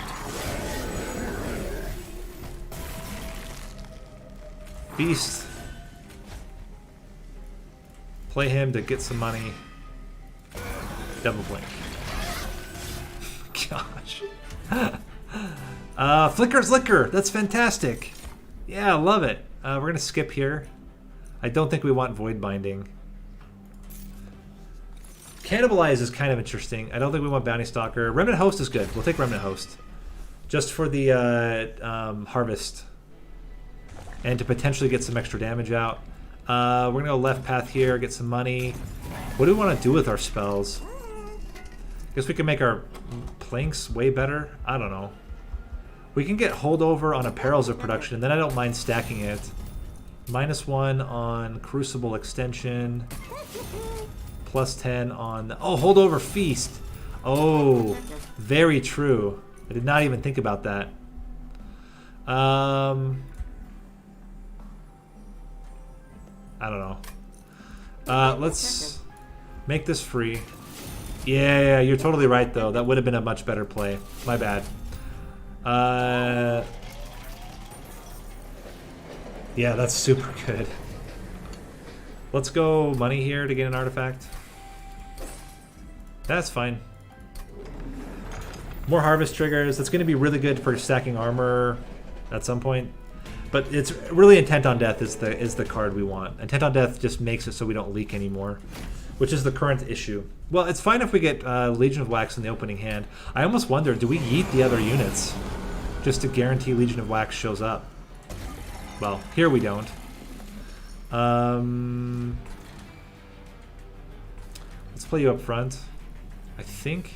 Beast. Play him to get some money. Double blink. Gosh. Flicker's Liquor. That's fantastic. Yeah, I love it. We're going to skip here. I don't think we want Void Binding. Cannibalize is kind of interesting. I don't think we want Bounty Stalker. Remnant Host is good. We'll take Remnant Host. Just for the Harvest. And to potentially get some extra damage out. We're going to go left path here, get some money. What do we want to do with our spells? Guess we can make our planks way better. I don't know. We can get holdover on Apparels of Production, and then I don't mind stacking it. -1 on Crucible Extension. +10 on... Oh, holdover Feast. Oh, very true. I did not even think about that. I don't know. Let's make this free. Yeah, you're totally right, though. That would have been a much better play. My bad. Yeah, that's super good. Let's go money here to get an artifact. That's fine. More harvest triggers. That's going to be really good for stacking armor at some point. But it's really Intent on Death is the card we want. Intent on Death just makes it so we don't leak anymore, which is the current issue. Well, it's fine if we get Legion of Wax in the opening hand. I almost wonder, do we yeet the other units just to guarantee Legion of Wax shows up? Well, here we don't. Let's play you up front, I think.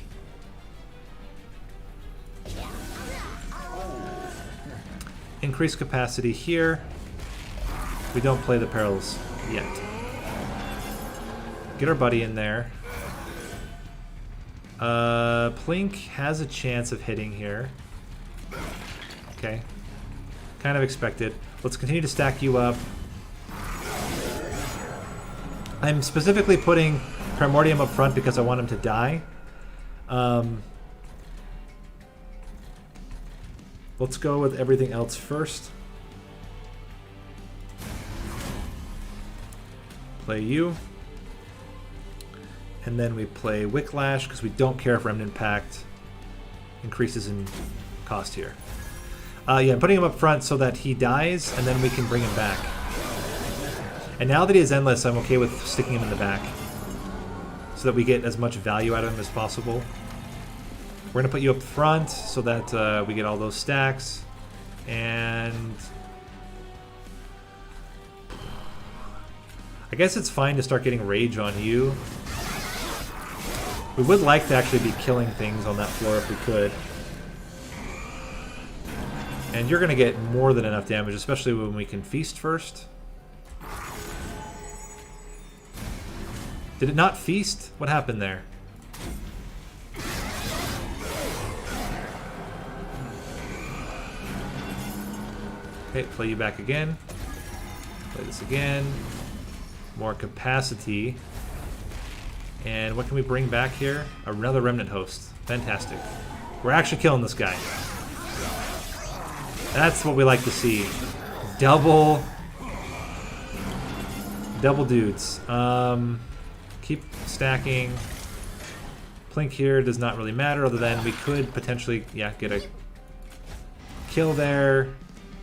Increase capacity here. We don't play the perils yet. Get our buddy in there. Plink has a chance of hitting here. Okay. Kind of expected. Let's continue to stack you up. I'm specifically putting Primordium up front because I want him to die. Let's go with everything else first. Play you. And then we play Wicklash because we don't care if Remnant Pact increases in cost here. Yeah, I'm putting him up front so that he dies and then we can bring him back. And now that he is endless, I'm okay with sticking him in the back. so that we get as much value out of him as possible. We're going to put you up front so that we get all those stacks. And I guess it's fine to start getting rage on you. We would like to actually be killing things on that floor if we could. And you're going to get more than enough damage, especially when we can feast first. Did it not feast? What happened there? Okay, play you back again. Play this again. More capacity. And what can we bring back here? Another Remnant host. Fantastic. We're actually killing this guy. That's what we like to see. Double dudes. Keep stacking. Plink here does not really matter, other than we could potentially, yeah, get a kill there.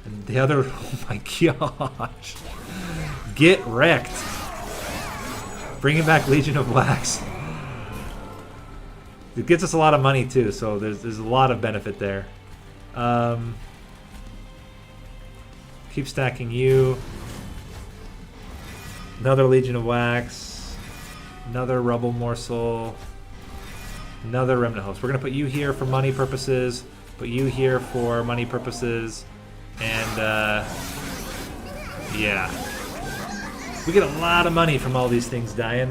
And the other, oh my gosh. Get wrecked. Bringing back Legion of Wax. It gets us a lot of money too, so there's a lot of benefit there. Keep stacking you. Another Legion of Wax. Another Rubble Morsel. Another Remnant Host. We're going to put you here for money purposes. Put you here for money purposes. And, yeah. We get a lot of money from all these things dying.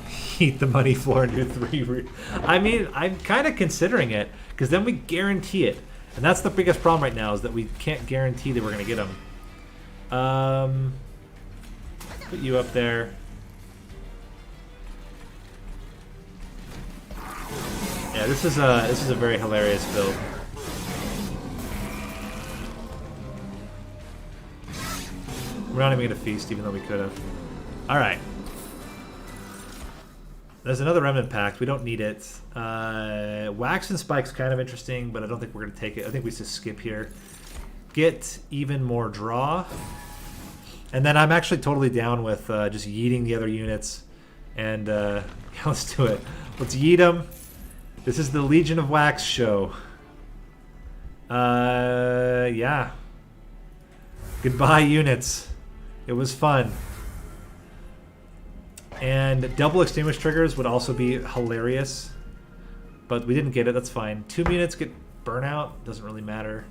Heat the money floor and do 3. I mean, I'm kind of considering it, because then we guarantee it. And that's the biggest problem right now, is that we can't guarantee that we're going to get them. Put you up there. Yeah, this is a very hilarious build. We're not even going to feast, even though we could have. Alright. There's another Remnant Pact. We don't need it. Wax and Spike's kind of interesting, but I don't think we're going to take it. I think we just skip here. Get even more draw. And then I'm actually totally down with just yeeting the other units. And yeah, let's do it. Let's yeet them. This is the Legion of Wax show. Yeah. Goodbye, units. It was fun. And double extinguish triggers would also be hilarious. But we didn't get it, that's fine. 2 units get burnout, doesn't really matter.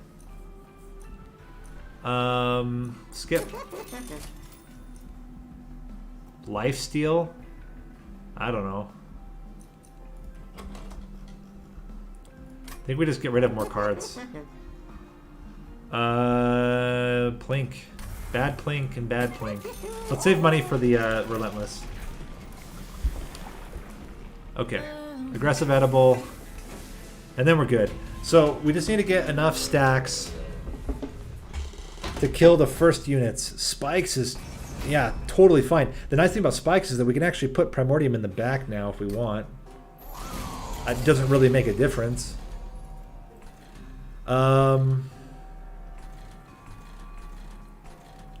Skip. Lifesteal? I don't know. I think we just get rid of more cards. Plink. Bad Plink and Bad Plink. Let's save money for the Relentless. Okay. Aggressive Edible. And then we're good. So we just need to get enough stacks to kill the first units. Spikes is, yeah, totally fine. The nice thing about Spikes is that we can actually put Primordium in the back now if we want. It doesn't really make a difference.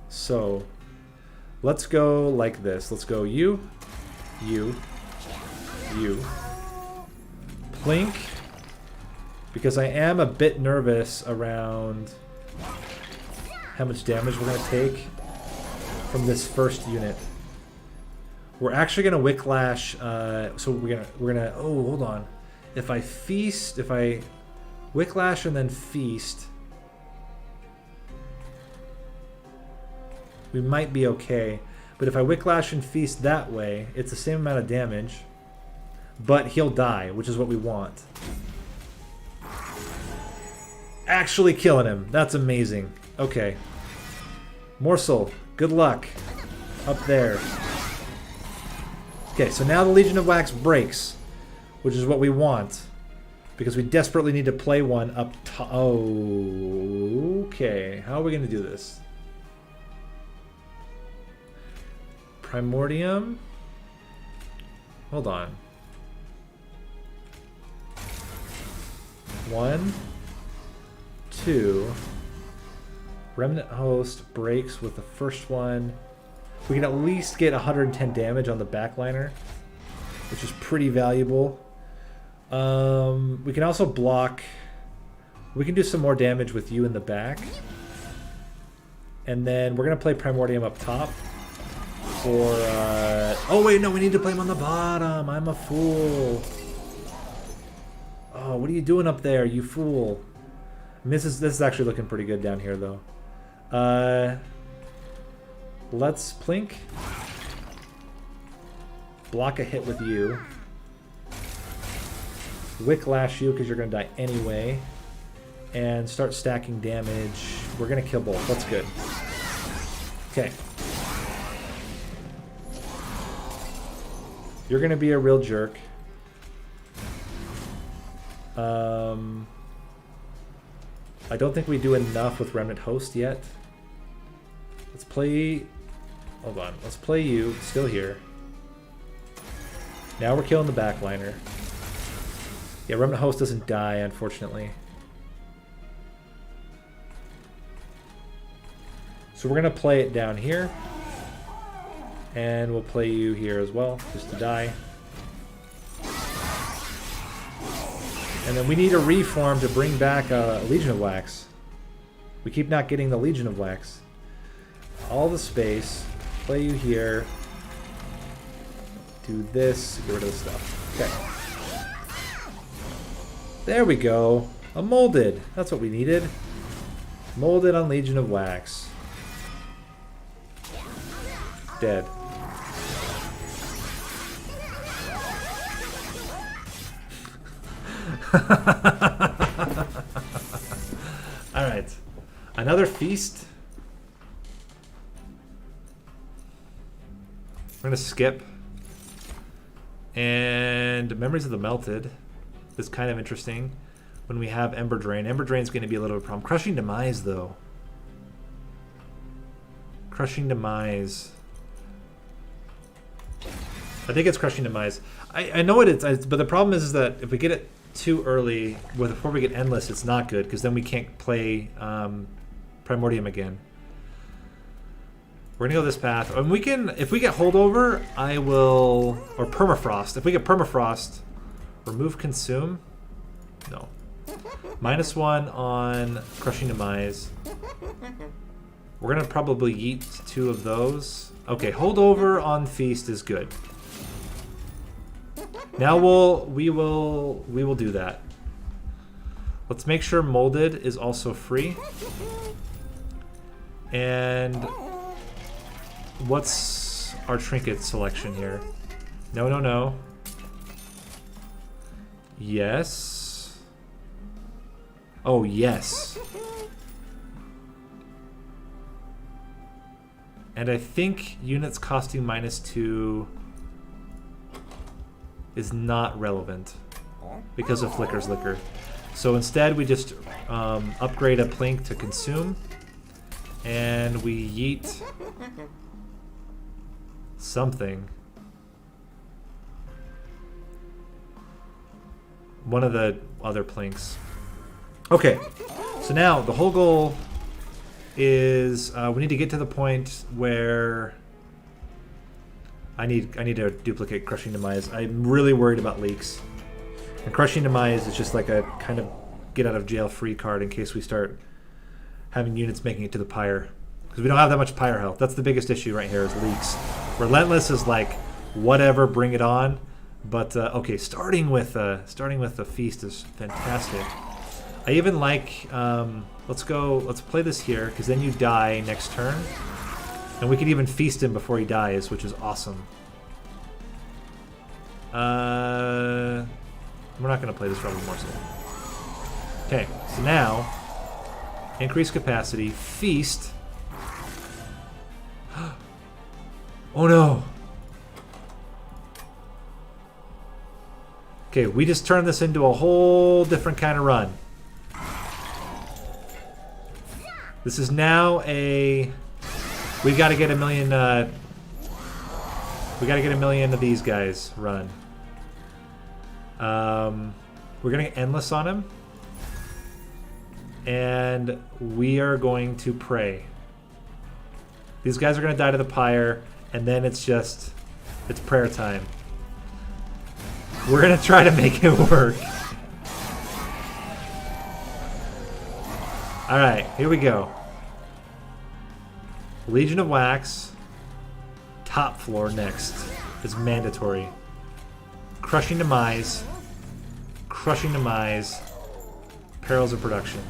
So let's go like this. Let's go you, Plink, because I am a bit nervous around how much damage we're gonna take from this first unit. We're actually gonna Wicklash. So we're gonna. Oh, hold on. If I Wicklash and then feast, we might be okay. But if I Wicklash and feast that way, it's the same amount of damage, but he'll die, which is what we want. Actually killing him. That's amazing. Okay. Morsel, good luck. Up there. Okay, so now the Legion of Wax breaks, which is what we want. Because we desperately need to play one up top. Oh, okay. How are we going to do this? Primordium? Hold on. 1, 2, Remnant host breaks with the first one. We can at least get 110 damage on the backliner, which is pretty valuable. We can also block. We can do some more damage with you in the back. And then we're going to play Primordium up top. For, oh wait, no, we need to play him on the bottom. I'm a fool. Oh, what are you doing up there, you fool? I mean, this is actually looking pretty good down here, though. Let's plink. Block a hit with you. Wicklash you because you're going to die anyway. And start stacking damage. We're going to kill both. That's good. Okay. You're going to be a real jerk. I don't think we do enough with Remnant Host yet. Let's play... Hold on. Let's play you. Still here. Now we're killing the backliner. Yeah, Remnant Host doesn't die, unfortunately. So we're going to play it down here. And we'll play you here as well, just to die. And then we need a reform to bring back a Legion of Wax. We keep not getting the Legion of Wax. All the space. Play you here. Do this. Get rid of the stuff. Okay. There we go. A molded. That's what we needed. Molded on Legion of Wax. Dead. Alright. Another feast. We're going to skip. And Memories of the Melted is kind of interesting when we have Ember Drain. Ember Drain is going to be a little bit of a problem. Crushing Demise, though. Crushing Demise. I think it's Crushing Demise. I know it is, but the problem is that if we get it too early, before we get Endless, it's not good, because then we can't play Primordium again. We're going to go this path. And we can, if we get Holdover, I will, or Permafrost. If we get Permafrost, remove Consume. No. -1 on Crushing Demise. We're going to probably yeet 2 of those. Okay, Holdover on Feast is good. Now we will do that. Let's make sure Molded is also free. And what's our trinket selection here? No, no, no. Yes. Oh, yes. And I think units costing -2 is not relevant because of Flicker's Liquor. So instead we just upgrade a Plink to Consume, and we yeet something. One of the other Plinks. Okay, so now the whole goal is we need to get to the point where I need to duplicate Crushing Demise. I'm really worried about leaks. And Crushing Demise is just like a kind of get out of jail free card in case we start having units making it to the pyre. Because we don't have that much pyre health. That's the biggest issue right here is leaks. Relentless is like whatever, bring it on. But okay, starting with the feast is fantastic. I even like let's play this here, because then you die next turn. And we can even feast him before he dies, which is awesome. We're not going to play this Rebel Morsel. Okay, so now, increase capacity, feast. Oh no! Okay, we just turned this into a whole different kind of run. This is now a... We gotta get a million, we gotta get a million of these guys run. We're gonna get Endless on him. and we are going to pray. These guys are going to die to the pyre, and then it's prayer time. We're going to try to make it work. Alright, here we go. Legion of Wax. Top floor next is mandatory. Crushing Demise. Crushing Demise. Perils of Production.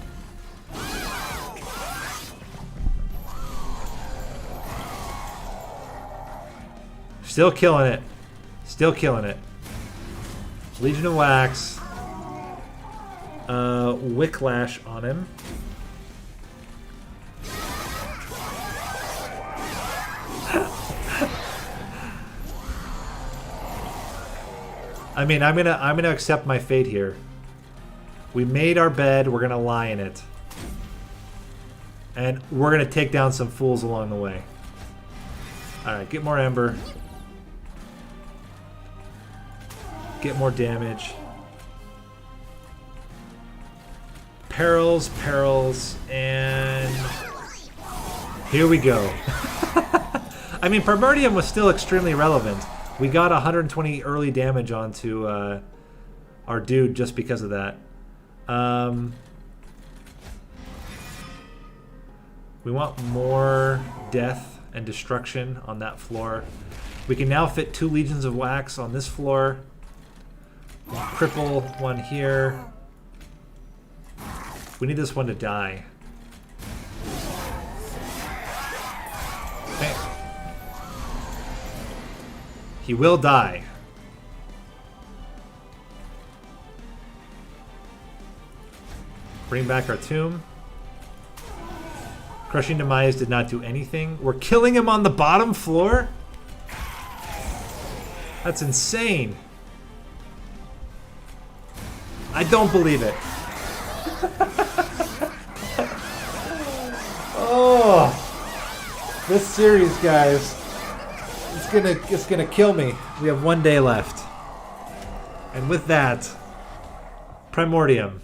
Still killing it. Still killing it. Legion of Wax. Wicklash on him. I mean, I'm gonna accept my fate here. We made our bed, we're gonna lie in it. And we're gonna take down some fools along the way. Alright, get more Ember. Get more damage. Perils, perils, and here we go. I mean, Primordium was still extremely relevant. We got 120 early damage onto our dude just because of that. We want more death and destruction on that floor. We can now fit 2 Legions of Wax on this floor. Cripple one here. We need this one to die. Okay. He will die. Bring back our tomb. Crushing Demise did not do anything. We're killing him on the bottom floor? That's insane. I don't believe it. Oh, this series, guys, it's gonna kill me. We have 1 day left, and with that, Primordium.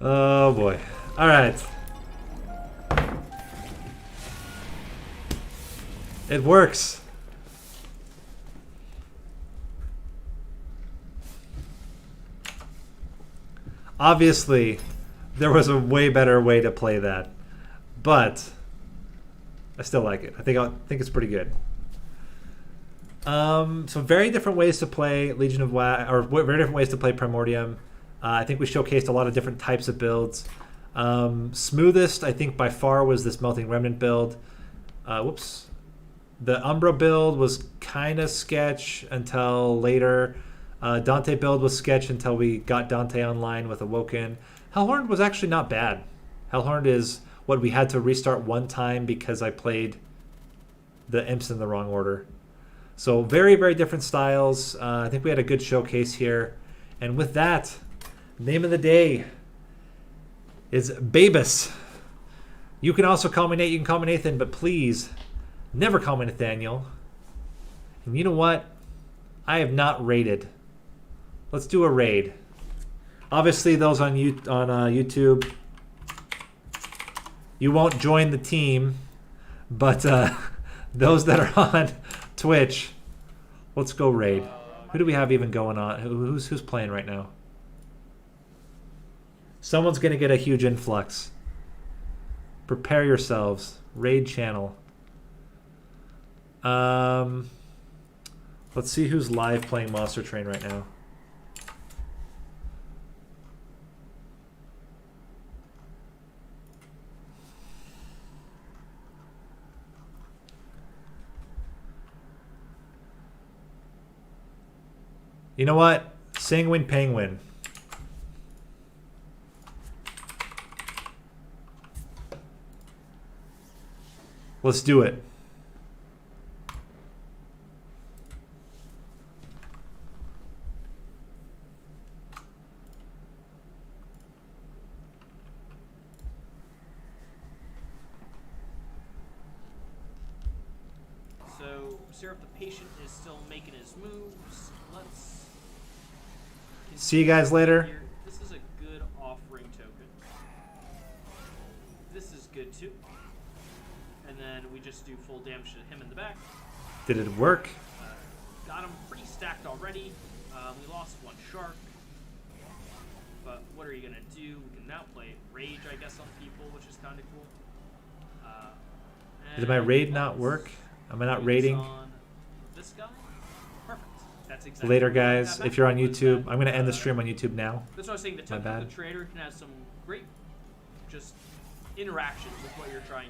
Oh boy! All right, it works. Obviously, there was a way better way to play that, but I still like it. I think it's pretty good. So very different ways to play Legion of Wax, or very different ways to play Primordium. I think we showcased a lot of different types of builds. Smoothest, I think, by far was this Melting Remnant build. Whoops. The Umbra build was kind of sketch until later. Dante build was sketch until we got Dante online with Awoken. Hellhorned was actually not bad. Hellhorned is what we had to restart one time because I played the imps in the wrong order. So very, very different styles. I think we had a good showcase here. And with that, name of the day is Babus. You can also call me Nate, you can call me Nathan, but please never call me Nathaniel. And you know what? I have not raided. Let's do a raid. Obviously, those on YouTube, you won't join the team, but those that are on Twitch, let's go raid. Who do we have even going on? Who's playing right now? Someone's gonna get a huge influx. Prepare yourselves. Raid channel. Let's see who's live playing Monster Train right now. You know what? Sanguine Penguin. Let's do it. So, Seraph the Patient is still making his moves. Let's See you guys later. Here. This is a good offering token. This is good too. And then we just do full damage to him in the back. Did it work? Got him pretty stacked already. We lost one shark. But what are you going to do? We can now play Rage, I guess, on people, which is kind of cool. Did my raid not work? Am I not raiding? On this guy? Perfect. That's exactly Later, what we have guys. back. If you're on YouTube, I'm going to end the Uh, stream on YouTube now. That's what I was saying. The My token bad. of the trader can have some great just interactions with what you're trying